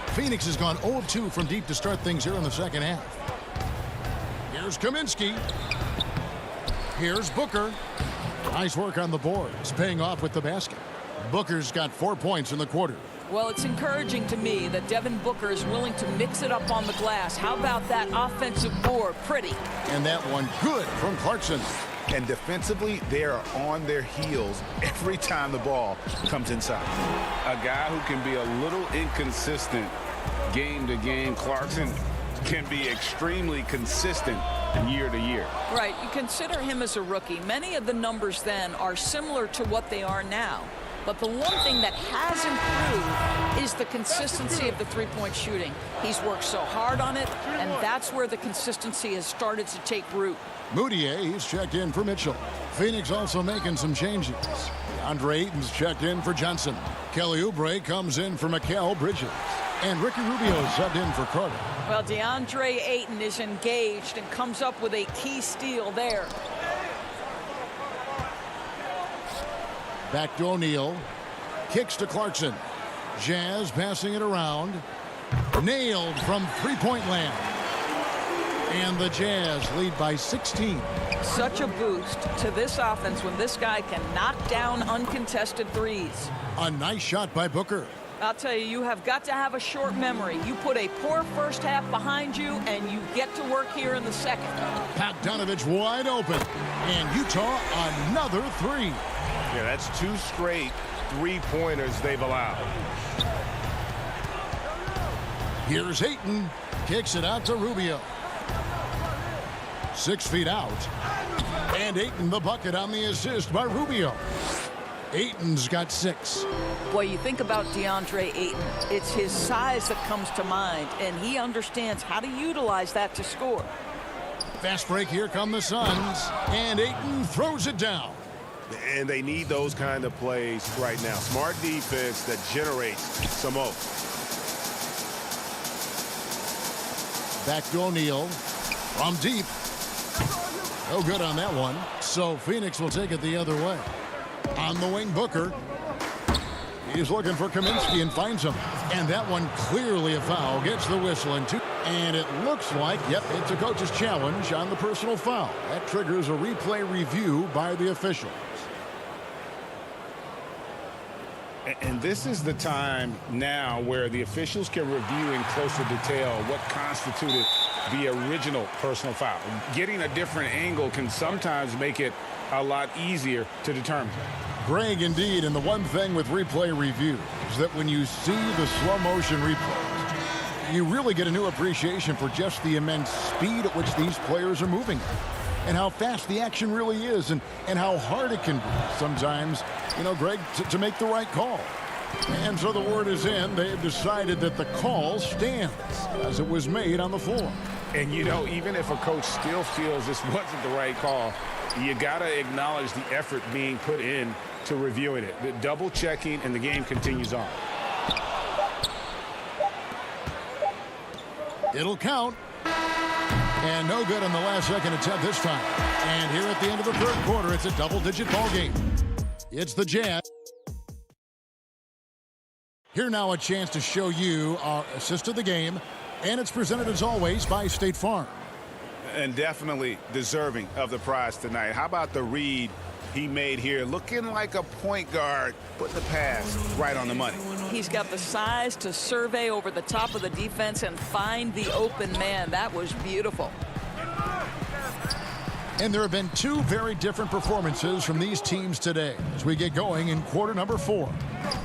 Phoenix has gone 0-2 from deep to start things here in the second half. Here's Kaminsky. Here's Booker. Nice work on the boards, paying off with the basket. Booker's got 4 points in the quarter. Well, it's encouraging to me that Devin Booker is willing to mix it up on the glass. How about that offensive board? Pretty. And that one good from Clarkson. And defensively, they are on their heels every time the ball comes inside. A guy who can be a little inconsistent game to game. Clarkson can be extremely consistent year to year. Right. You consider him as a rookie. Many of the numbers then are similar to what they are now. But the one thing that has improved is the consistency of the three-point shooting. He's worked so hard on it, and that's where the consistency has started to take root. Moutier, he's checked in for Mitchell. Phoenix also making some changes. Andre Ayton's checked in for Johnson. Kelly Oubre comes in for Mikal Bridges. And Ricky Rubio subbed in for Carter. Well, DeAndre Ayton is engaged and comes up with a key steal there. Back to O'Neal. Kicks to Clarkson. Jazz passing it around. Nailed from three-point land. And the Jazz lead by 16. Such a boost to this offense when this guy can knock down uncontested threes. A nice shot by Booker. I'll tell you, you have got to have a short memory. You put a poor first half behind you, and you get to work here in the second. Bogdanovich wide open. And Utah another three. Yeah, that's 2 straight three-pointers they've allowed. Here's Ayton. Kicks it out to Rubio. 6 feet out. And Ayton the bucket on the assist by Rubio. Ayton's got 6. Boy, you think about DeAndre Ayton. It's his size that comes to mind, and he understands how to utilize that to score. Fast break, here come the Suns. And Ayton throws it down. And they need those kind of plays right now. Smart defense that generates some more. Back to O'Neal. From deep. No good on that one. So Phoenix will take it the other way. On the wing, Booker. He's looking for Kaminsky and finds him. And that one clearly a foul. Gets the whistle and 2. And it looks like, yep, it's a coach's challenge on the personal foul. That triggers a replay review by the officials. And this is the time now where the officials can review in closer detail what constituted the original personal foul. Getting a different angle can sometimes make it a lot easier to determine. Greg, indeed, and the one thing with replay review is that when you see the slow motion replays, you really get a new appreciation for just the immense speed at which these players are moving and how fast the action really is and how hard it can be sometimes, Greg, to make the right call. And so the word is in. They've decided that the call stands as it was made on the floor. And, even if a coach still feels this wasn't the right call, you got to acknowledge the effort being put in to reviewing it. The double checking, and the game continues on. It'll count. And no good on the last second attempt this time. And here at the end of the third quarter, it's a double-digit ball game. It's the Jazz. Here now a chance to show you our assist of the game. And it's presented as always by State Farm. And definitely deserving of the prize tonight. How about the read he made here? Looking like a point guard, putting the pass right on the money. He's got the size to survey over the top of the defense and find the open man. That was beautiful. And there have been two very different performances from these teams today as we get going in quarter number 4.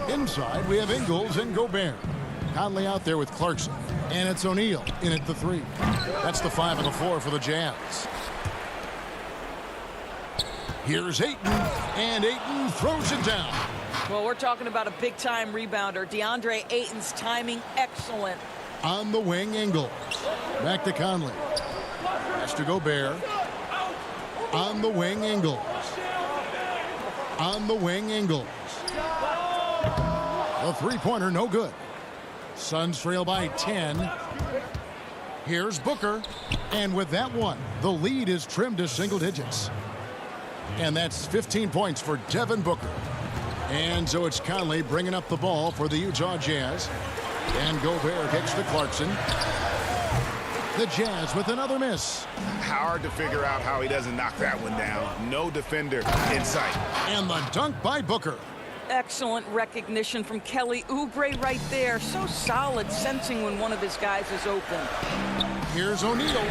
Inside, we have Ingles and Gobert. Conley out there with Clarkson. And it's O'Neal in at the 3. That's the 5 on the floor for the Jazz. Here's Ayton, and Ayton throws it down. Well, we're talking about a big-time rebounder. DeAndre Ayton's timing, excellent. On the wing, Ingles. Back to Conley. Pass to Gobert. On the wing, Ingles. On the wing, Ingles. A three-pointer, no good. Suns trail by 10. Here's Booker. And with that one, the lead is trimmed to single digits. And that's 15 points for Devin Booker. And so it's Conley bringing up the ball for the Utah Jazz. And Gobert kicks to Clarkson. The Jazz with another miss. Hard to figure out how he doesn't knock that one down. No defender in sight. And the dunk by Booker. Excellent recognition from Kelly Oubre right there. So solid, sensing when one of his guys is open. Here's O'Neal.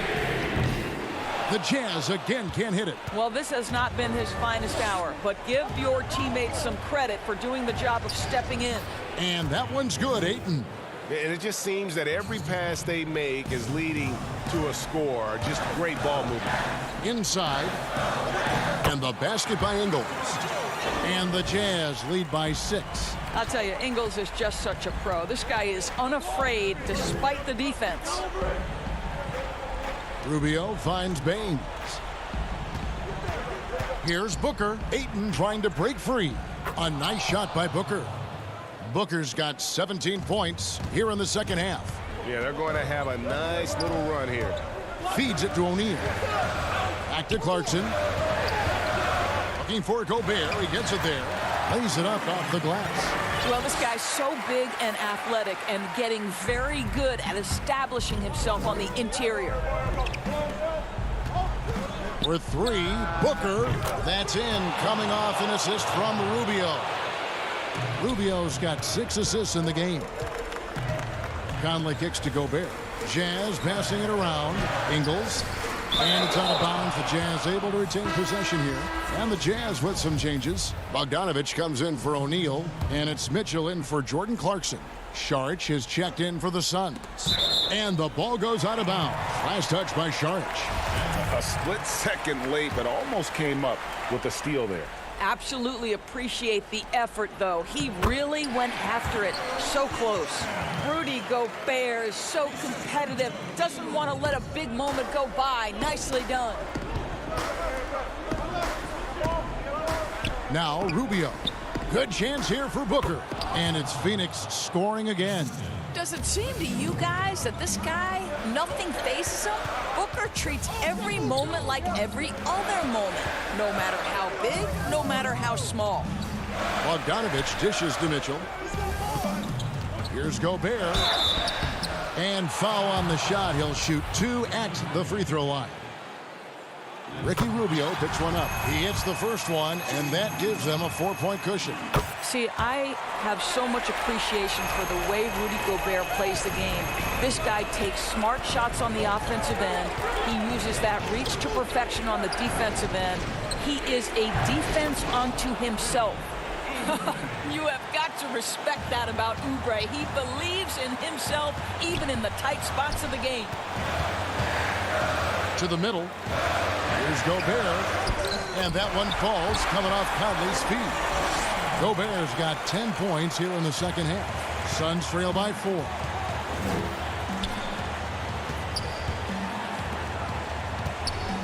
The Jazz again can't hit it. Well, this has not been his finest hour, but give your teammates some credit for doing the job of stepping in. And that one's good, Ayton. And it just seems that every pass they make is leading to a score. Just great ball movement. Inside. And the basket by Ingles. And the Jazz lead by 6. I'll tell you, Ingles is just such a pro. This guy is unafraid despite the defense. Rubio finds Baines. Here's Booker. Ayton trying to break free. A nice shot by Booker. Booker's got 17 points here in the second half. Yeah, they're going to have a nice little run here. Feeds it to O'Neal. Back to Clarkson. Looking for Gobert. He gets it there. Lays it up off the glass. Well, this guy's so big and athletic and getting very good at establishing himself on the interior. For 3, Booker. That's in, coming off an assist from Rubio. Rubio's got 6 assists in the game. Conley kicks to Gobert. Jazz passing it around. Ingles. And it's out of bounds. The Jazz able to retain possession here. And the Jazz with some changes. Bogdanovich comes in for O'Neal. And it's Mitchell in for Jordan Clarkson. Saric is checked in for the Suns. And the ball goes out of bounds. Last touch by Saric. A split second late, but almost came up with a steal there. Absolutely appreciate the effort, though. He really went after it. So close. Rudy Gobert is so competitive. Doesn't want to let a big moment go by. Nicely done. Now Rubio. Good chance here for Booker. And it's Phoenix scoring again. Does it seem to you guys that this guy, nothing faces him? Booker treats every moment like every other moment. No matter how big, no matter how small. Bogdanovich dishes to Mitchell. Here's Gobert. And foul on the shot. He'll shoot 2 at the free throw line. Ricky Rubio picks one up. He hits the first one, and that gives them a 4-point cushion. See, I have so much appreciation for the way Rudy Gobert plays the game. This guy takes smart shots on the offensive end. He uses that reach to perfection on the defensive end. He is a defense unto himself. You have got to respect that about Oubre. He believes in himself even in the tight spots of the game. To the middle. Here's Gobert. And that one falls coming off Conley's feet. Gobert's got 10 points here in the second half. Suns trail by 4.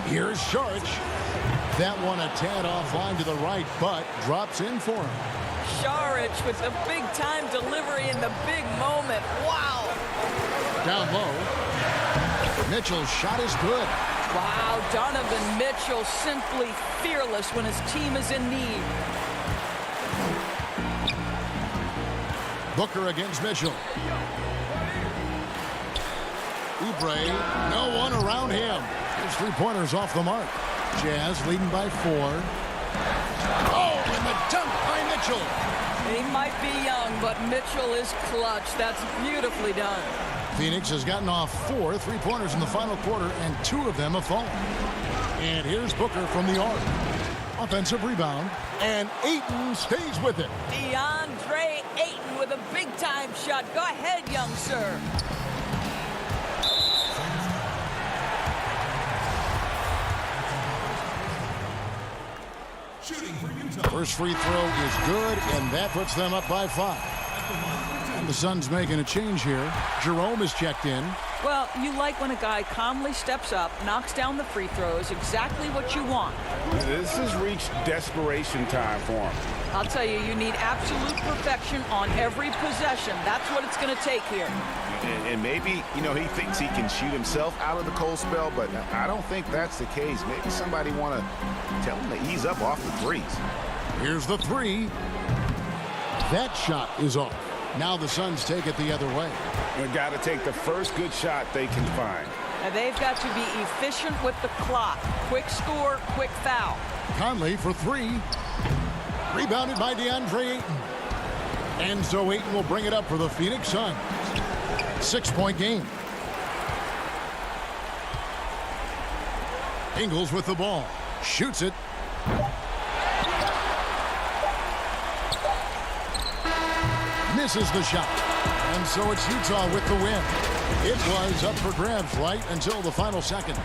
Here's Saric. That one a tad offline to the right, but drops in for him. Saric with the big-time delivery in the big moment. Wow. Down low. Mitchell's shot is good. Wow, Donovan Mitchell simply fearless when his team is in need. Booker against Mitchell. Oubre, no one around him. His three-pointers off the mark. Jazz leading by 4. Oh, and the dunk by Mitchell. He might be young, but Mitchell is clutch. That's beautifully done. Phoenix has gotten off 4 three-pointers in the final quarter, and 2 of them have fallen. And here's Booker from the arc. Offensive rebound, and Ayton stays with it. DeAndre Ayton with a big-time shot. Go ahead, young sir. First free throw is good, and that puts them up by 5. And the Suns making a change here. Jerome is checked in. Well, you like when a guy calmly steps up, knocks down the free throws, exactly what you want. This has reached desperation time for him. I'll tell you, you need absolute perfection on every possession. That's what it's going to take here. And maybe, you know, he thinks he can shoot himself out of the cold spell, but I don't think that's the case. Maybe somebody want to tell him to ease up off the threes. Here's the 3. That shot is off. Now the Suns take it the other way. They've got to take the first good shot they can find. And they've got to be efficient with the clock. Quick score, quick foul. Conley for 3. Rebounded by DeAndre Ayton. And so Ayton will bring it up for the Phoenix Suns. 6-point game. Ingles with the ball. Shoots it. Misses the shot. And so it's Utah with the win. It was up for grabs right until the final second.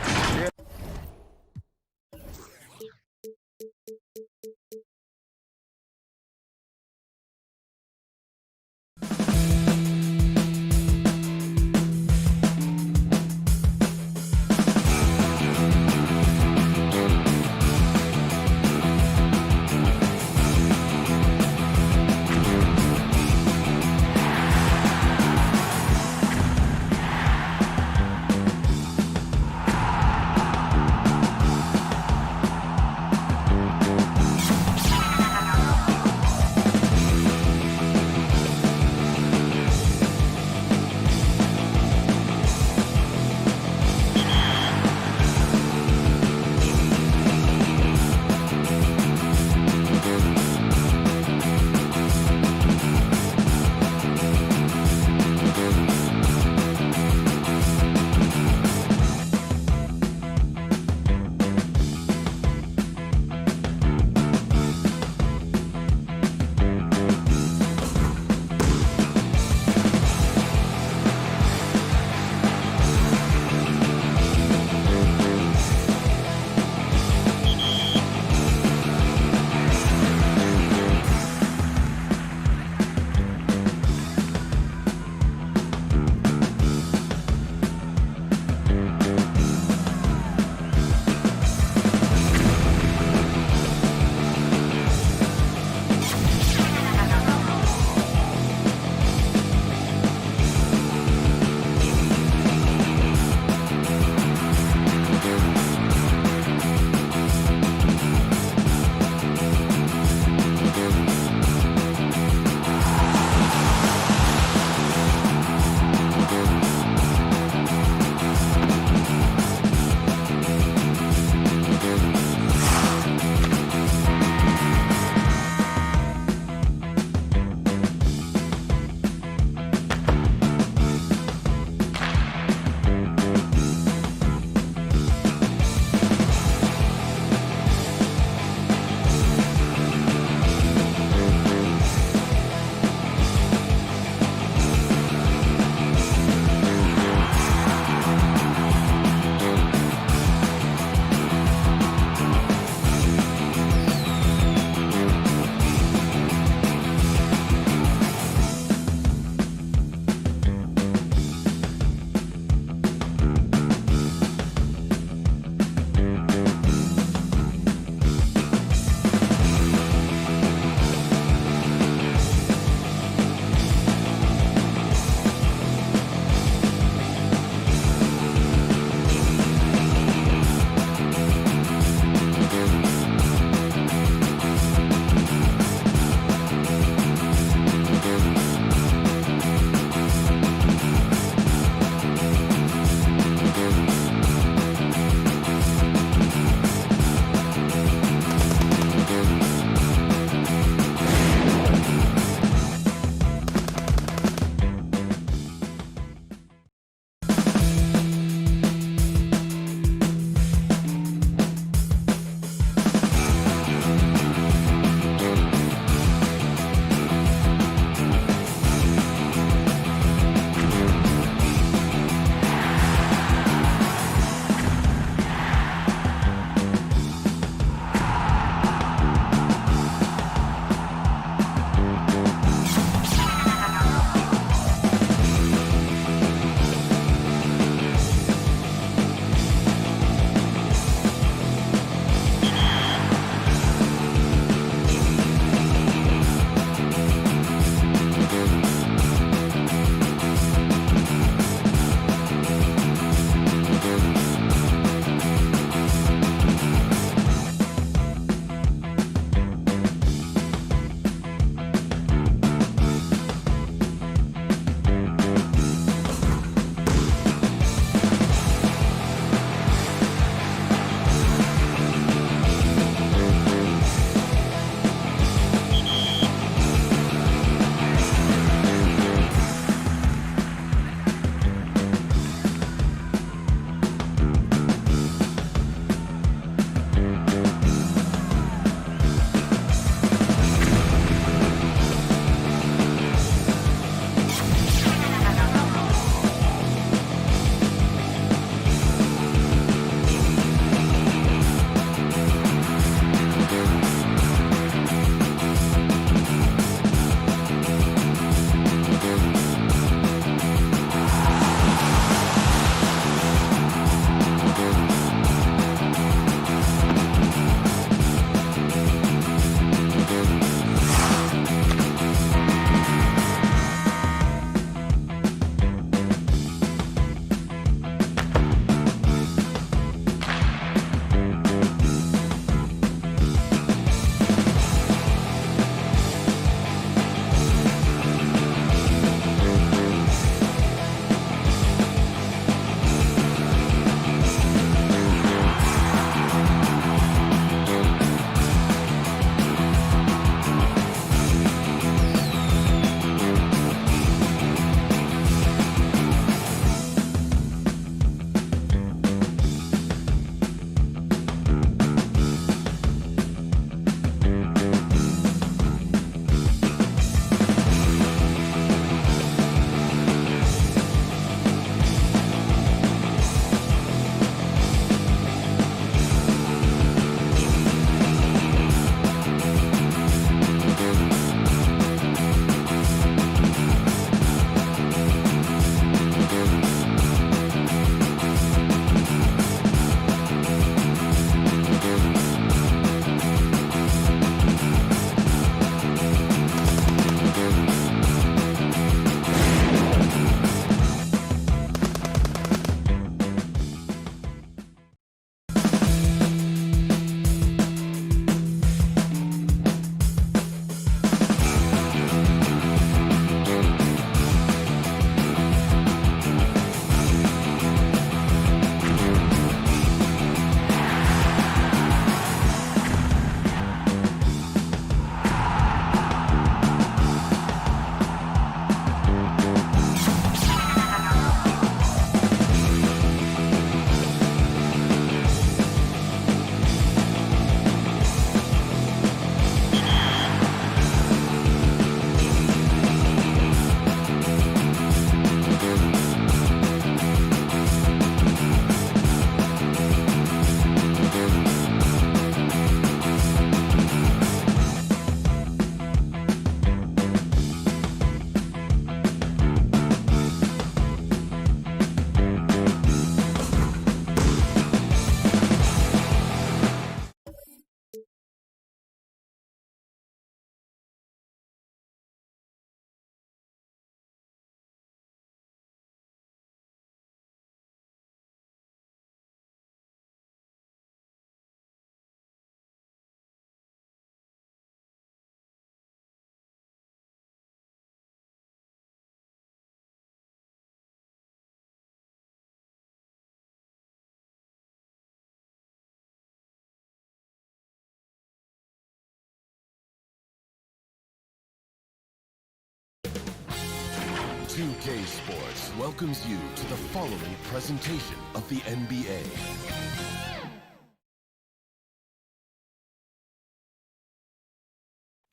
2K Sports welcomes you to the following presentation of the NBA.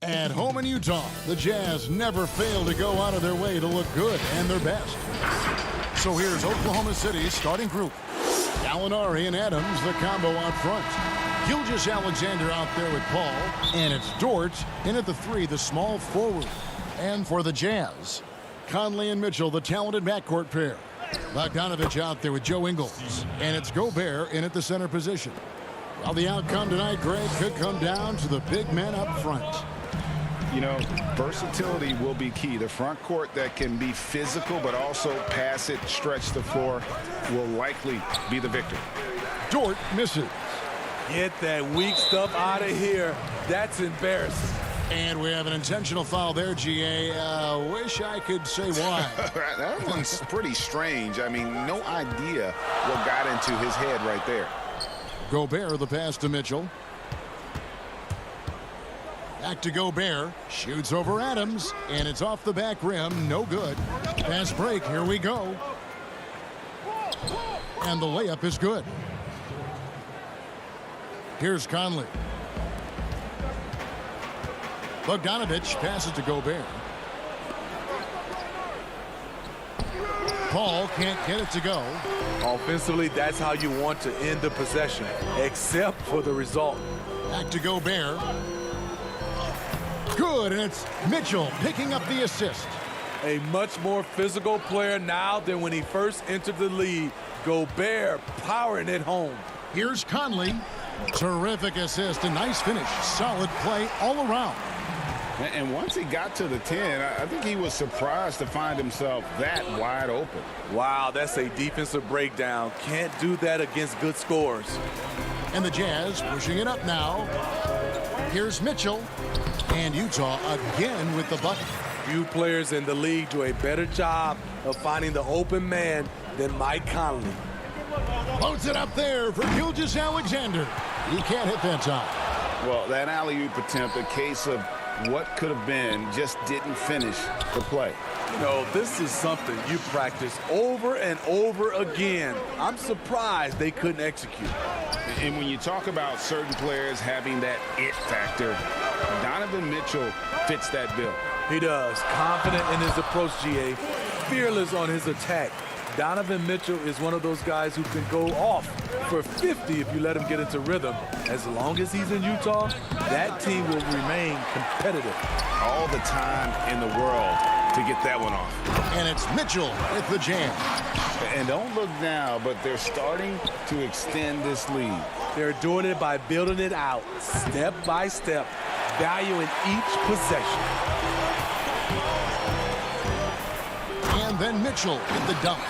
At home in Utah, the Jazz never fail to go out of their way to look good and their best. So here's Oklahoma City's starting group. Gallinari and Adams, the combo out front. Gilgeous-Alexander out there with Paul. And it's Dort in at the 3, the small forward. And for the Jazz, Conley and Mitchell, the talented backcourt pair. Bogdanovich out there with Joe Ingles. And it's Gobert in at the center position. Well, the outcome tonight, Greg, could come down to the big men up front. You know, versatility will be key. The front court that can be physical but also pass it, stretch the floor, will likely be the victor. Dort misses. Get that weak stuff out of here. That's embarrassing. And we have an intentional foul there, GA. Wish I could say why. That one's pretty strange. I mean, no idea what got into his head right there. Gobert, the pass to Mitchell. Back to Gobert. Shoots over Adams. And it's off the back rim. No good. Fast break. Here we go. And the layup is good. Here's Conley. Bogdanovich passes to Gobert. Paul can't get it to go. Offensively, that's how you want to end the possession, except for the result. Back to Gobert. Good, and it's Mitchell picking up the assist. A much more physical player now than when he first entered the league. Gobert powering it home. Here's Conley. Terrific assist, a nice finish. Solid play all around. And once he got to the 10, I think he was surprised to find himself that wide open. Wow, that's a defensive breakdown. Can't do that against good scorers. And the Jazz pushing it up now. Here's Mitchell. And Utah again with the bucket. Few players in the league do a better job of finding the open man than Mike Conley. Loads it up there for Gilgeous-Alexander. He can't hit that time. Well, that alley-oop attempt, a case of what could have been, just didn't finish the play. You know, this is something you practice over and over again. I'm surprised they couldn't execute. And when you talk about certain players having that it factor, Donovan Mitchell fits that bill. He does. Confident in his approach, GA. Fearless on his attack. Donovan Mitchell is one of those guys who can go off for 50 if you let him get into rhythm. As long as he's in Utah, that team will remain competitive. All the time in the world to get that one off. And it's Mitchell with the jam. And don't look now, but they're starting to extend this lead. They're doing it by building it out, step by step, valuing each possession. And then Mitchell with the dunk.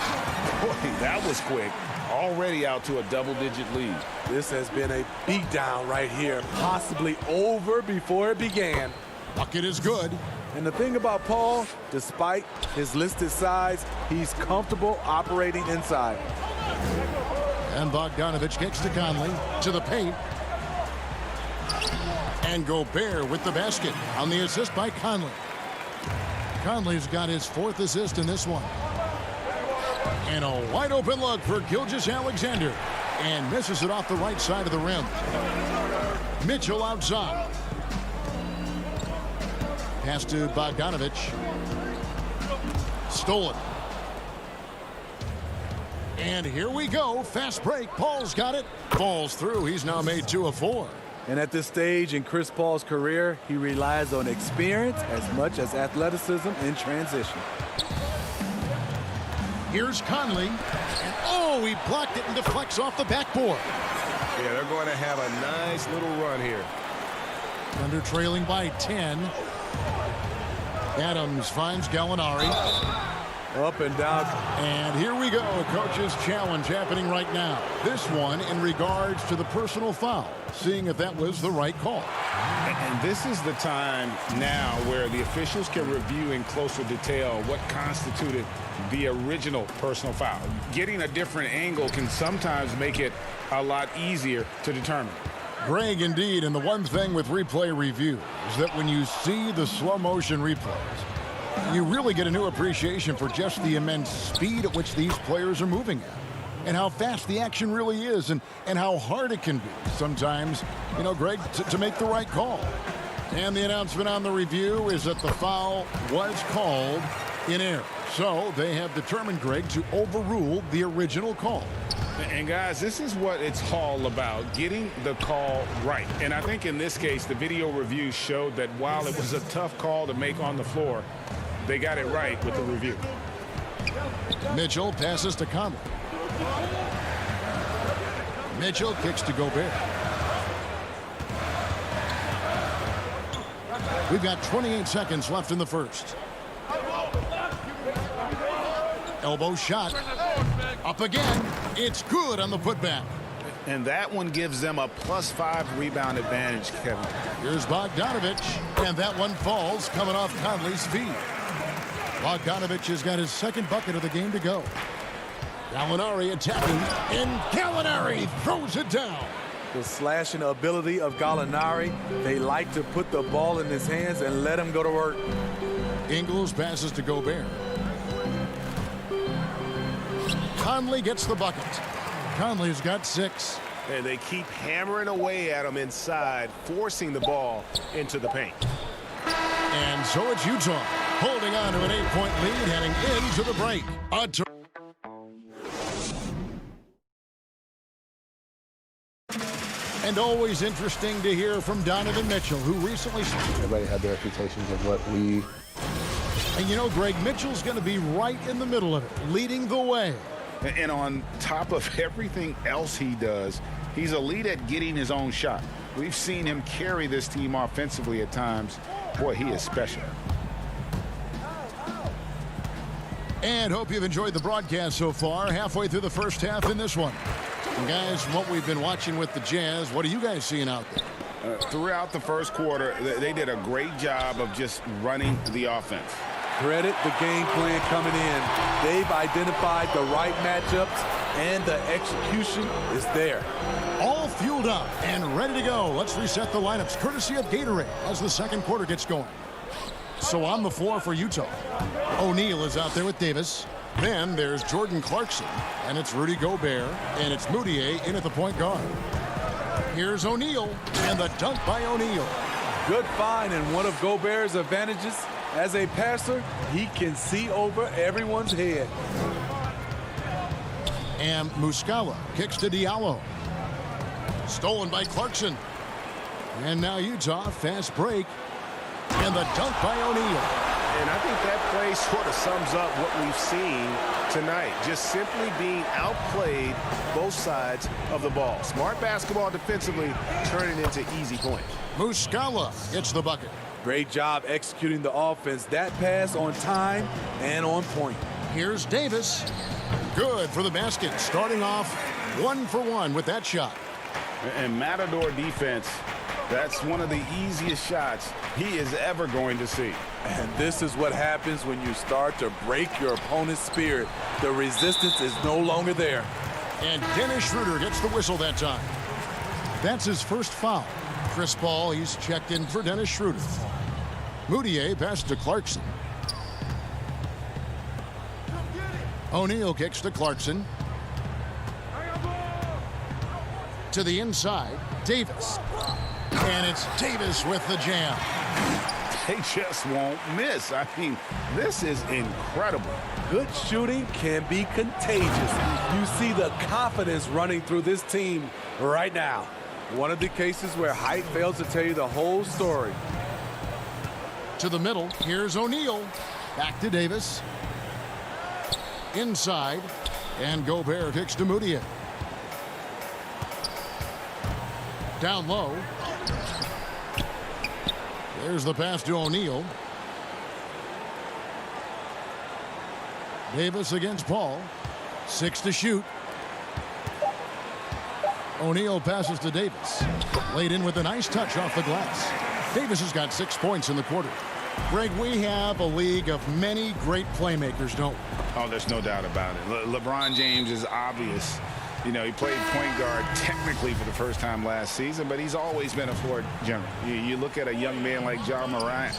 Boy, that was quick. Already out to a double-digit lead. This has been a beatdown right here, possibly over before it began. Bucket is good. And the thing about Paul, despite his listed size, he's comfortable operating inside. And Bogdanovich kicks to Conley, to the paint. And Gobert with the basket on the assist by Conley. Conley's got his 4th assist in this one. And a wide open look for Gilgeous-Alexander. And misses it off the right side of the rim. Mitchell outside. Pass to Bogdanovich. Stolen. And here we go. Fast break. Paul's got it. Falls through. He's now made 2 of 4. And at this stage in Chris Paul's career, he relies on experience as much as athleticism in transition. Here's Conley. And oh, he blocked it and deflects off the backboard. Yeah, they're going to have a nice little run here. Thunder trailing by 10. Adams finds Gallinari. Up and down. And here we go. A coach's challenge happening right now. This one in regards to the personal foul. Seeing if that was the right call. And this is the time now where the officials can review in closer detail what constituted the original personal foul. Getting a different angle can sometimes make it a lot easier to determine. Greg, indeed, and the one thing with replay review is that when you see the slow motion replays, You really get a new appreciation for just the immense speed at which these players are moving at, and how fast the action really is, and how hard it can be sometimes, you know, Greg, to make the right call. And the announcement on the review is that the foul was called in error. So they have determined, Greg, to overrule the original call. And guys, this is what it's all about, getting the call right. And I think in this case, the video review showed that while it was a tough call to make on the floor, they got it right with the review. Mitchell passes to Conley. Mitchell kicks to Gobert. We've got 28 seconds left in the first. Elbow shot. Up again. It's good on the putback. And that one gives them a +5 rebound advantage, Kevin. Here's Bogdanovich. And that one falls coming off Conley's feet. Bogdanovich has got his second bucket of the game to go. Gallinari attacking. And Gallinari throws it down. The slashing ability of Gallinari. They like to put the ball in his hands and let him go to work. Ingles passes to Gobert. Conley gets the bucket. Conley's got 6. And they keep hammering away at him inside, forcing the ball into the paint. And so it's Utah holding on to an 8-point lead heading into the break. And always interesting to hear from Donovan Mitchell, who recently... Everybody had their reputations of what we... And you know, Greg, Mitchell's going to be right in the middle of it, leading the way. And on top of everything else he does, he's elite at getting his own shot. We've seen him carry this team offensively at times. Boy, he is special. And hope you've enjoyed the broadcast so far. Halfway through the first half in this one. And guys, what we've been watching with the Jazz, what are you guys seeing out there? Throughout the first quarter, they did a great job of just running the offense. Credit the game plan coming in. They've identified the right matchups, and the execution is there. All fueled up and ready to go. Let's reset the lineups, courtesy of Gatorade, as the second quarter gets going. So on the floor for Utah, O'Neal is out there with Davis. Then there's Jordan Clarkson, and it's Rudy Gobert, and it's Moutier in at the point guard. Here's O'Neal, and the dunk by O'Neal. Good find, and one of Gobert's advantages as a passer, he can see over everyone's head. And Muscala kicks to Diallo. Stolen by Clarkson. And now Utah, fast break. And the dunk by O'Neal. And I think that play sort of sums up what we've seen tonight. Just simply being outplayed both sides of the ball. Smart basketball defensively, turning into easy points. Muscala gets the bucket. Great job executing the offense. That pass on time and on point. Here's Davis. Good for the basket. Starting off 1 for 1 with that shot. And Matador defense, that's one of the easiest shots he is ever going to see. And this is what happens when you start to break your opponent's spirit. The resistance is no longer there. And Dennis Schroeder gets the whistle that time. That's his first foul. Chris Paul, he's checked in for Dennis Schroeder. Moutier passes to Clarkson. O'Neal kicks to Clarkson. To the inside, Davis. And it's Davis with the jam. They just won't miss. I mean, this is incredible. Good shooting can be contagious. You see the confidence running through this team right now. One of the cases where height fails to tell you the whole story. To the middle, here's O'Neal. Back to Davis. Inside, and Gobert kicks to Moutier. Down low. There's the pass to O'Neal. Davis against Paul. 6 to shoot. O'Neal passes to Davis. Laid in with a nice touch off the glass. Davis has got 6 points in the quarter. Greg, we have a league of many great playmakers, don't we? Oh, there's no doubt about it. LeBron James is obvious. You know, he played point guard technically for the first time last season, but he's always been a floor general. You look at a young man like Ja Morant,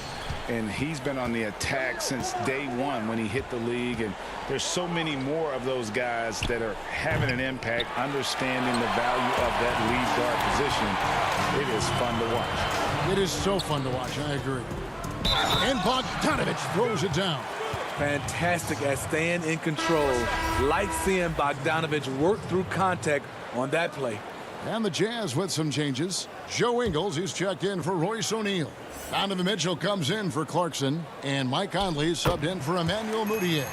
and he's been on the attack since day one when he hit the league. And there's so many more of those guys that are having an impact, understanding the value of that lead guard position. It is fun to watch. It is so fun to watch. I agree. And Bogdanovich throws it down. Fantastic at staying in control. Like seeing Bogdanovich work through contact on that play. And the Jazz with some changes. Joe Ingles, he's checked in for Royce O'Neal. Donovan Mitchell comes in for Clarkson. And Mike Conley subbed in for Emmanuel Mudiay.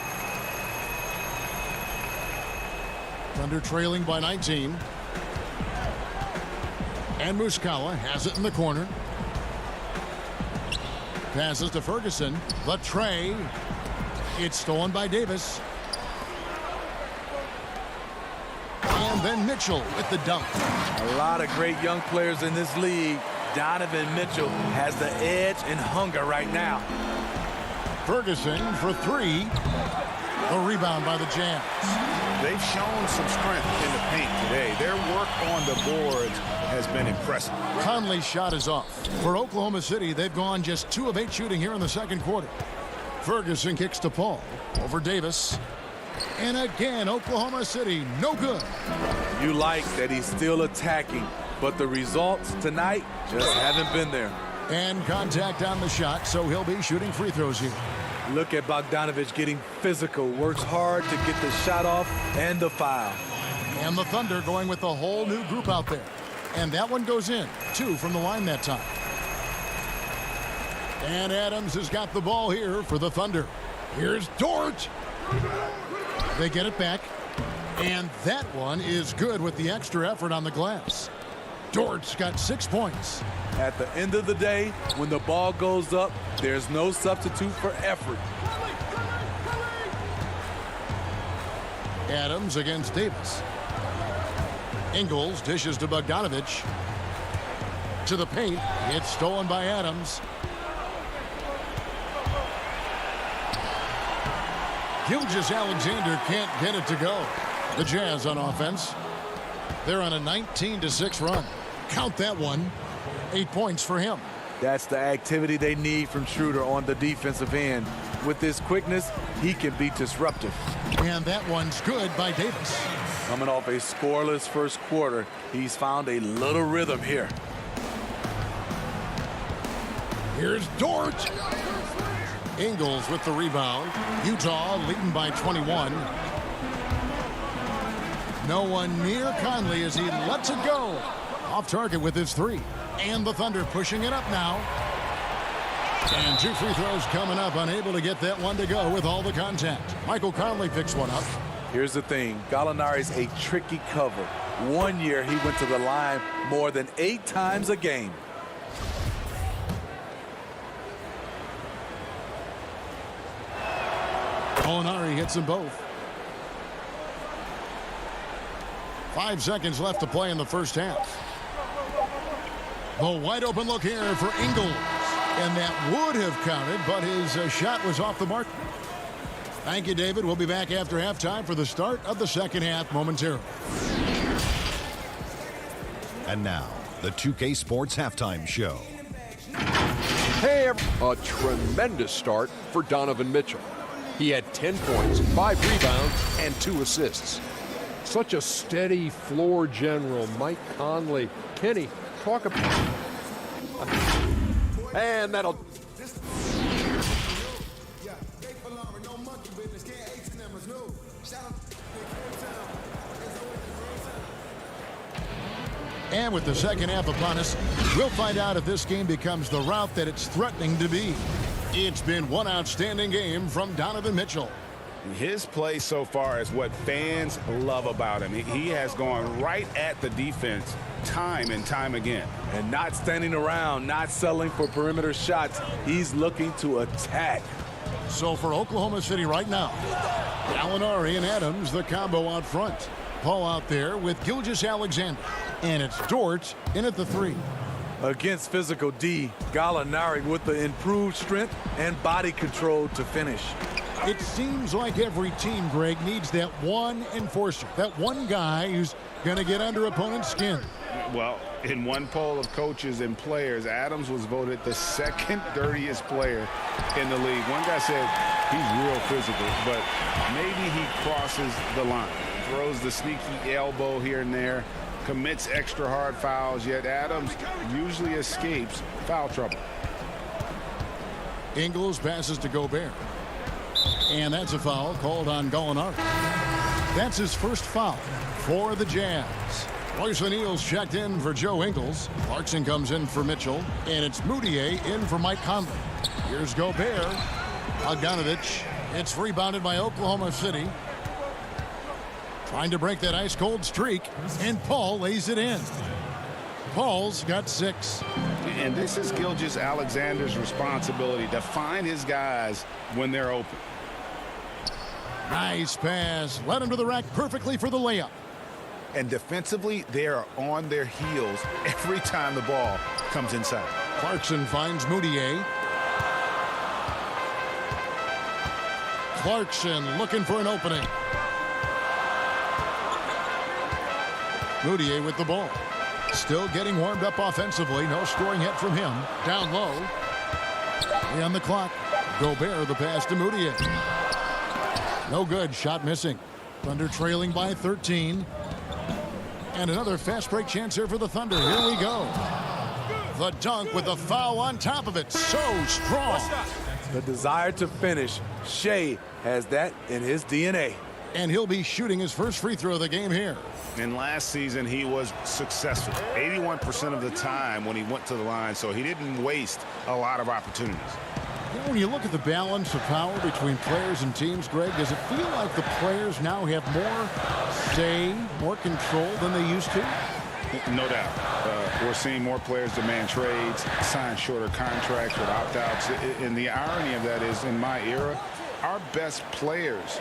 Thunder trailing by 19. And Muscala has it in the corner. Passes to Ferguson. The tray. It's stolen by Davis. And then Mitchell with the dunk. A lot of great young players in this league. Donovan Mitchell has the edge and hunger right now. Ferguson for three. The rebound by the Jazz. They've shown some strength in the paint today. Their work on the boards has been impressive. Conley's shot is off. For Oklahoma City, they've gone just 2 of 8 shooting here in the second quarter. Ferguson kicks to Paul. Over Davis. And again, Oklahoma City, no good. You like that he's still attacking, but the results tonight just haven't been there. And contact on the shot, so he'll be shooting free throws here. Look at Bogdanovich getting physical, works hard to get the shot off and the foul. And the Thunder going with a whole new group out there. And that one goes in. 2 from the line that time. And Adams has got the ball here for the Thunder. Here's Dort. They get it back. And that one is good with the extra effort on the glass. Dort's got 6 points. At the end of the day, when the ball goes up, there's no substitute for effort. Adams against Davis. Ingles dishes to Bogdanovich. To the paint. It's stolen by Adams. Gilgeous-Alexander can't get it to go. The Jazz on offense. They're on a 19-6 run. Count that one. 8 points for him. That's the activity they need from Schroeder on the defensive end. With his quickness, he can be disruptive. And that one's good by Davis. Coming off a scoreless first quarter, he's found a little rhythm here. Here's Dort. Ingles with the rebound. Utah leading by 21. No one near Conley as he lets it go. Off target with his 3. And the Thunder pushing it up now. And 2 free throws coming up. Unable to get that one to go with all the contact. Michael Conley picks one up. Here's the thing. Gallinari's a tricky cover. One year he went to the line more than 8 times a game. Gallinari hits them both. 5 seconds left to play in the first half. The wide open look here for Ingles. And that would have counted, but his shot was off the mark. Thank you, David. We'll be back after halftime for the start of the second half momentarily. And now, the 2K Sports Halftime Show. Hey, a tremendous start for Donovan Mitchell. He had 10 points, 5 rebounds, and 2 assists. Such a steady floor general, Mike Conley. Kenny, talk about... And that'll... And with the second half upon us, we'll find out if this game becomes the rout that it's threatening to be. It's been one outstanding game from Donovan Mitchell. His play so far is what fans love about him. He has gone right at the defense time and time again. And not standing around, not settling for perimeter shots. He's looking to attack. So for Oklahoma City right now, Gallinari and Adams, the combo out front. Paul out there with Gilgeous-Alexander. And it's Dort in at the 3. Against physical D, Gallinari with the improved strength and body control to finish. It seems like every team, Greg, needs that one enforcer, that one guy who's going to get under opponent's skin. Well, In one poll of coaches and players, Adams was voted the second dirtiest player in the league. One guy said he's real physical, but maybe he crosses the line. Throws the sneaky elbow here and there, commits extra hard fouls, yet Adams usually escapes foul trouble. Ingles passes to Gobert. And that's a foul called on Gallinari. That's his first foul for the Jazz. Royce O'Neal's checked in for Joe Ingles. Clarkson comes in for Mitchell. And it's Moutier in for Mike Conley. Here's Gobert. Bogdanovich. It's rebounded by Oklahoma City. Trying to break that ice-cold streak. And Paul lays it in. Paul's got 6. And this is Gilgeous-Alexander's responsibility to find his guys when they're open. Nice pass. Led him to the rack perfectly for the layup. And defensively, they are on their heels every time the ball comes inside. Clarkson finds Moutier. Clarkson looking for an opening. Moutier with the ball. Still getting warmed up offensively. No scoring yet from him. Down low. On the clock. Gobert the pass to Moutier. No good. Shot missing. Thunder trailing by 13. And another fast break chance here for the Thunder. Here we go. The dunk with the foul on top of it. So strong. The desire to finish. Shea has that in his DNA. And he'll be shooting his first free throw of the game here. And last season, he was successful 81% of the time when he went to the line, so he didn't waste a lot of opportunities. You know, when you look at the balance of power between players and teams, Greg, does it feel like the players now have more say, more control than they used to? No doubt. We're seeing more players demand trades, sign shorter contracts with opt-outs. And the irony of that is, in my era, our best players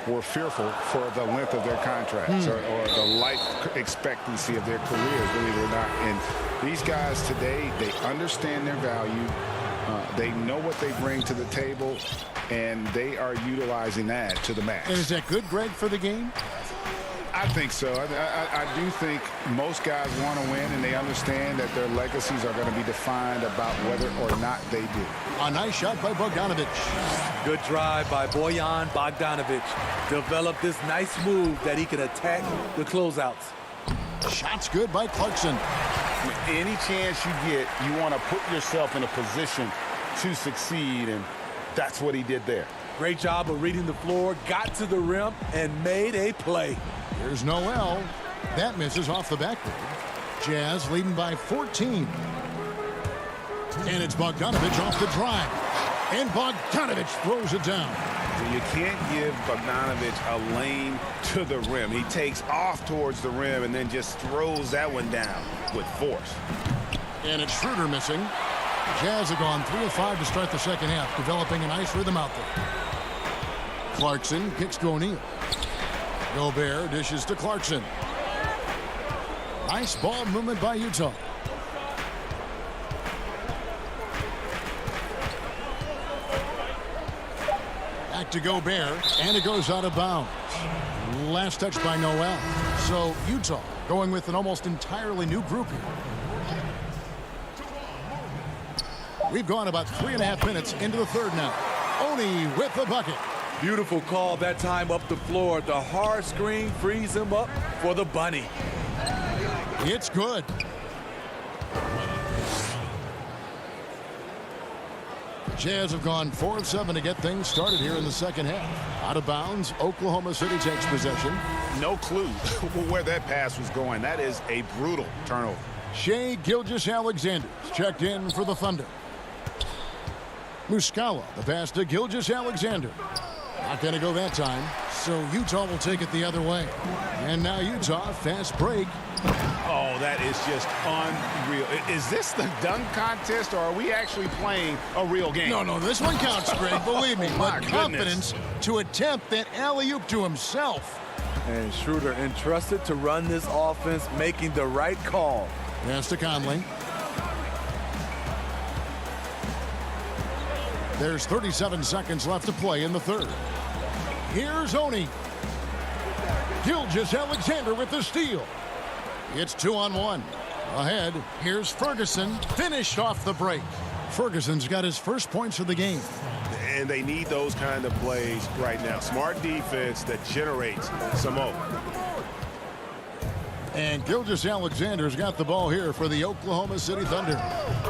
were fearful for the length of their contracts or the life expectancy of their careers, believe it or not. And these guys today, they understand their value. They know what they bring to the table, and they are utilizing that to the max. And is that good, Greg, for the game? I think so. I do think most guys want to win, and they understand that their legacies are going to be defined about whether or not they do. A nice shot by Bogdanovich. Good drive by Bojan Bogdanovich. Developed this nice move that he can attack the closeouts. Shots good by Clarkson. Any chance you get, you want to put yourself in a position to succeed, and that's what he did there. Great job of reading the floor, got to the rim, and made a play. Here's Noel. That misses off the backboard. Jazz leading by 14. And it's Bogdanovich off the drive. And Bogdanovich throws it down. You can't give Bogdanovich a lane to the rim. He takes off towards the rim and then just throws that one down with force. And it's Schroeder missing. Jazz have gone 3 of 5 to start the second half, developing a nice rhythm out there. Clarkson kicks to O'Neal. Gobert dishes to Clarkson. Nice ball movement by Utah. Back to Gobert, and it goes out of bounds. Last touch by Noel. So Utah going with an almost entirely new group here. We've gone about 3.5 minutes into the third now. Oni with the bucket. Beautiful call that time up the floor. The hard screen frees him up for the bunny. It's good. Jazz have gone 4 of 7 to get things started here in the second half. Out of bounds, Oklahoma City takes possession. No clue where that pass was going. That is a brutal turnover. Shea Gilgeous-Alexander checked in for the Thunder. Muscala, the pass to Gilgeous-Alexander. Not going to go that time, so Utah will take it the other way. And now Utah, fast break. Oh, that is just unreal. Is this the dunk contest, or are we actually playing a real game? No, this one counts, Greg, believe me. But confidence to attempt that alley-oop to himself. And Schroeder entrusted to run this offense, making the right call. Pass to Conley. There's 37 seconds left to play in the third. Here's Oni. Gilgeous-Alexander with the steal. It's 2-on-1. Ahead, here's Ferguson, finished off the break. Ferguson's got his first points of the game. And they need those kind of plays right now. Smart defense that generates some hope. And Gilgeous-Alexander's got the ball here for the Oklahoma City Thunder.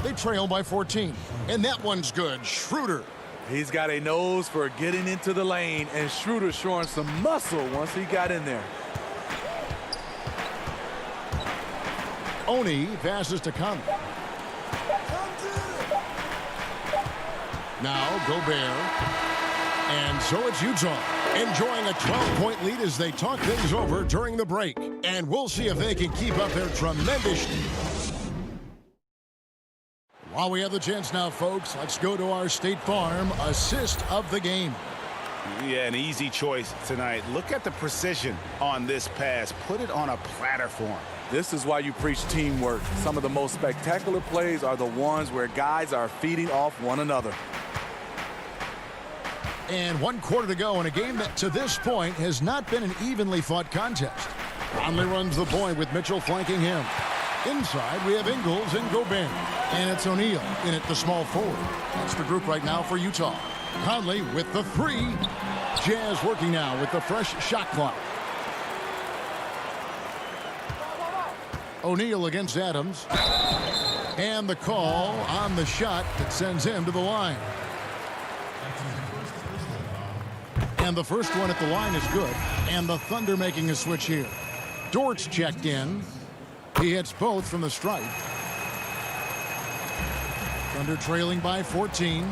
They trail by 14. And that one's good. Schroeder. He's got a nose for getting into the lane, and Schroeder showing some muscle once he got in there. Oni passes to Conley. Now Gobert. And so it's Utah enjoying a 12-point lead as they talk things over during the break. And we'll see if they can keep up their tremendous. While we have the chance now, folks, let's go to our State Farm assist of the game. Yeah, an easy choice tonight. Look at the precision on this pass. Put it on a platter for him. This is why you preach teamwork. Some of the most spectacular plays are the ones where guys are feeding off one another. And 1 quarter to go in a game that to this point has not been an evenly fought contest. Conley runs the point with Mitchell flanking him. Inside we have Ingles and Gobert. And it's O'Neal in at the small forward. That's the group right now for Utah. Conley with the 3. Jazz working now with the fresh shot clock. O'Neal against Adams. And the call on the shot that sends him to the line. And the first one at the line is good. And the Thunder making a switch here. Dort's checked in. He hits both from the stripe. Thunder trailing by 14.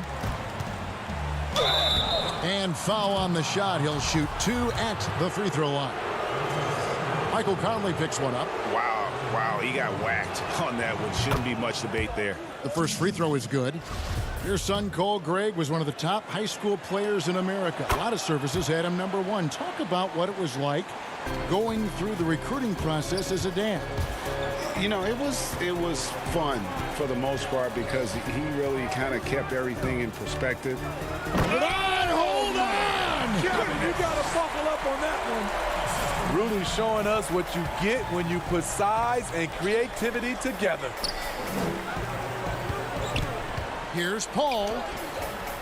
And foul on the shot. He'll shoot 2 at the free throw line. Michael Conley picks one up. Wow, he got whacked on that one. Shouldn't be much debate there. The first free throw is good. Your son, Cole Gregg, was one of the top high school players in America. A lot of services had him number 1. Talk about what it was like going through the recruiting process as a dad. You know, it was fun for the most part because he really kind of kept everything in perspective. Hold on! You got to buckle up on that one. Rudy showing us what you get when you put size and creativity together. Here's Paul,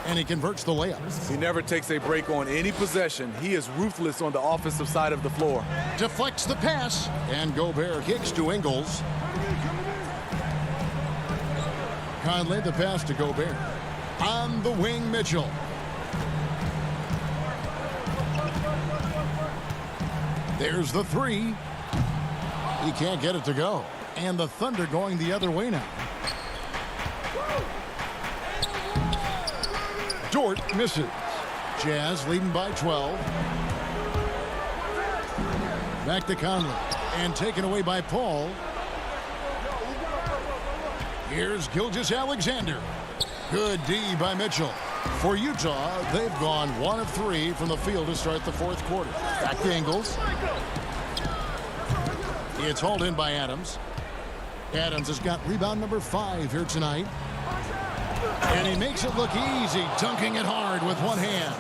and he converts the layup. He never takes a break on any possession. He is ruthless on the offensive side of the floor. Deflects the pass, and Gobert kicks to Ingles. Conley the pass to Gobert. On the wing, Mitchell. There's the 3. He can't get it to go. And the Thunder going the other way now. Dort misses. Jazz leading by 12. Back to Conley. And taken away by Paul. Here's Gilgeous-Alexander. Good D by Mitchell. For Utah, they've gone 1 of 3 from the field to start the 4th quarter. Back to Ingles. It's hauled in by Adams. Adams has got rebound number 5 here tonight. And he makes it look easy, dunking it hard with one hand.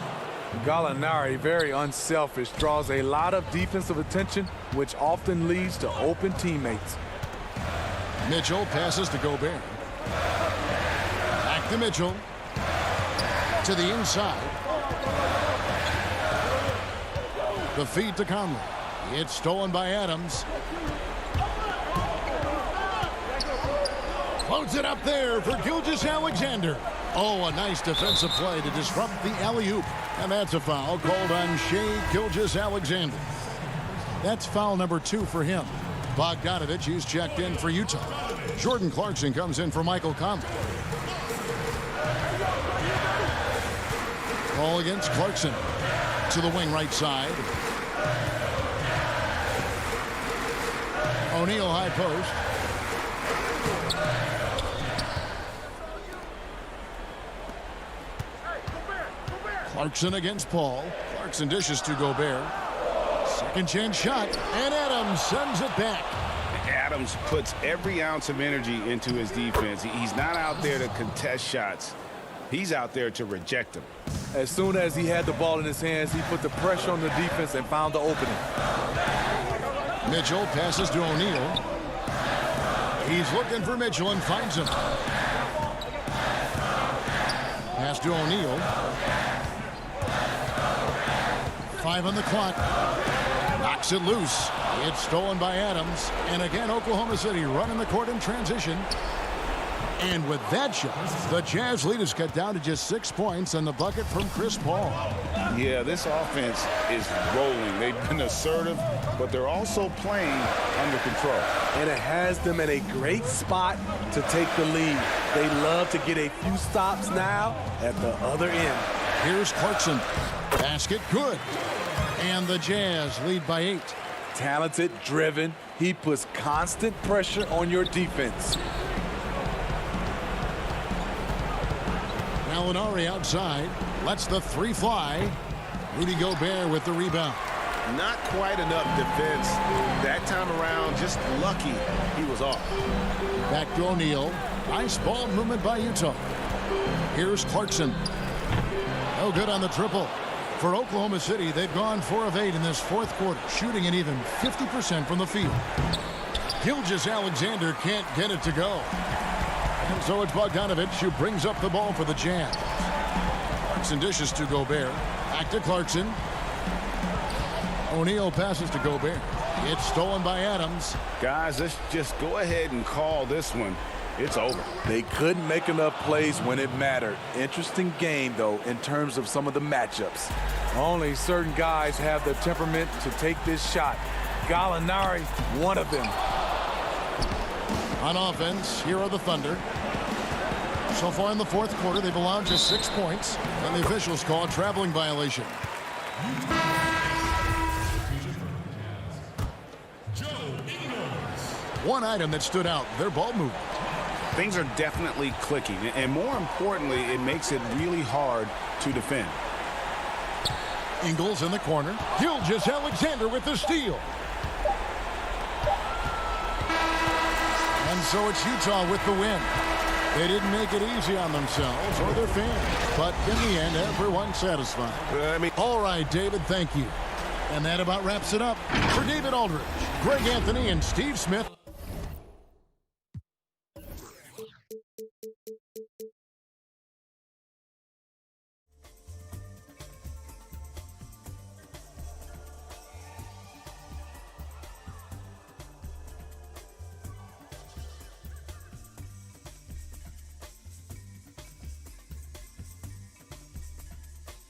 Gallinari, very unselfish, draws a lot of defensive attention, which often leads to open teammates. Mitchell passes to Gobert. Back to Mitchell. To the inside. The feed to Conley. It's stolen by Adams. Floats it up there for Gilgeous-Alexander. Oh, a nice defensive play to disrupt the alley-oop. And that's a foul called on Shai Gilgeous-Alexander. That's foul number 2 for him. Bogdanovich, he's checked in for Utah. Jordan Clarkson comes in for Michael Conley. Ball against Clarkson. To the wing right side. O'Neal high post. Clarkson against Paul. Clarkson dishes to Gobert. Second chance shot. And Adams sends it back. Adams puts every ounce of energy into his defense. He's not out there to contest shots. He's out there to reject them. As soon as he had the ball in his hands, he put the pressure on the defense and found the opening. Mitchell passes to O'Neal. He's looking for Mitchell and finds him. Pass to O'Neal. 5 on the clock. Knocks it loose. It's stolen by Adams. And again, Oklahoma City running the court in transition. And with that shot, the Jazz lead is cut down to just 6 points and the bucket from Chris Paul. Yeah, this offense is rolling. They've been assertive, but they're also playing under control. And it has them in a great spot to take the lead. They love to get a few stops now at the other end. Here's Clarkson. Basket good. And the Jazz lead by 8. Talented, driven. He puts constant pressure on your defense. Gallinari outside. Lets the 3 fly. Rudy Gobert with the rebound. Not quite enough defense that time around. Just lucky he was off. Back to O'Neal. Nice ball movement by Utah. Here's Clarkson. No good on the triple. For Oklahoma City, they've gone 4 of 8 in this 4th quarter, shooting an even 50% from the field. Gilgeous-Alexander can't get it to go. And so it's Bogdanovic who brings up the ball for the Jazz. Clarkson dishes to Gobert. Back to Clarkson. O'Neal passes to Gobert. It's stolen by Adams. Guys, let's just go ahead and call this one. It's over. They couldn't make enough plays when it mattered. Interesting game, though, in terms of some of the matchups. Only certain guys have the temperament to take this shot. Gallinari, one of them. On offense, here are the Thunder. So far in the 4th quarter, they've allowed just 6 points, and the officials call a traveling violation. One item that stood out, their ball movement. Things are definitely clicking, and more importantly, it makes it really hard to defend. Ingles in the corner. Gilgeous-Alexander with the steal. And so it's Utah with the win. They didn't make it easy on themselves or their fans, but in the end, everyone's satisfied. All right, David, thank you. And that about wraps it up. For David Aldridge, Greg Anthony, and Steve Smith.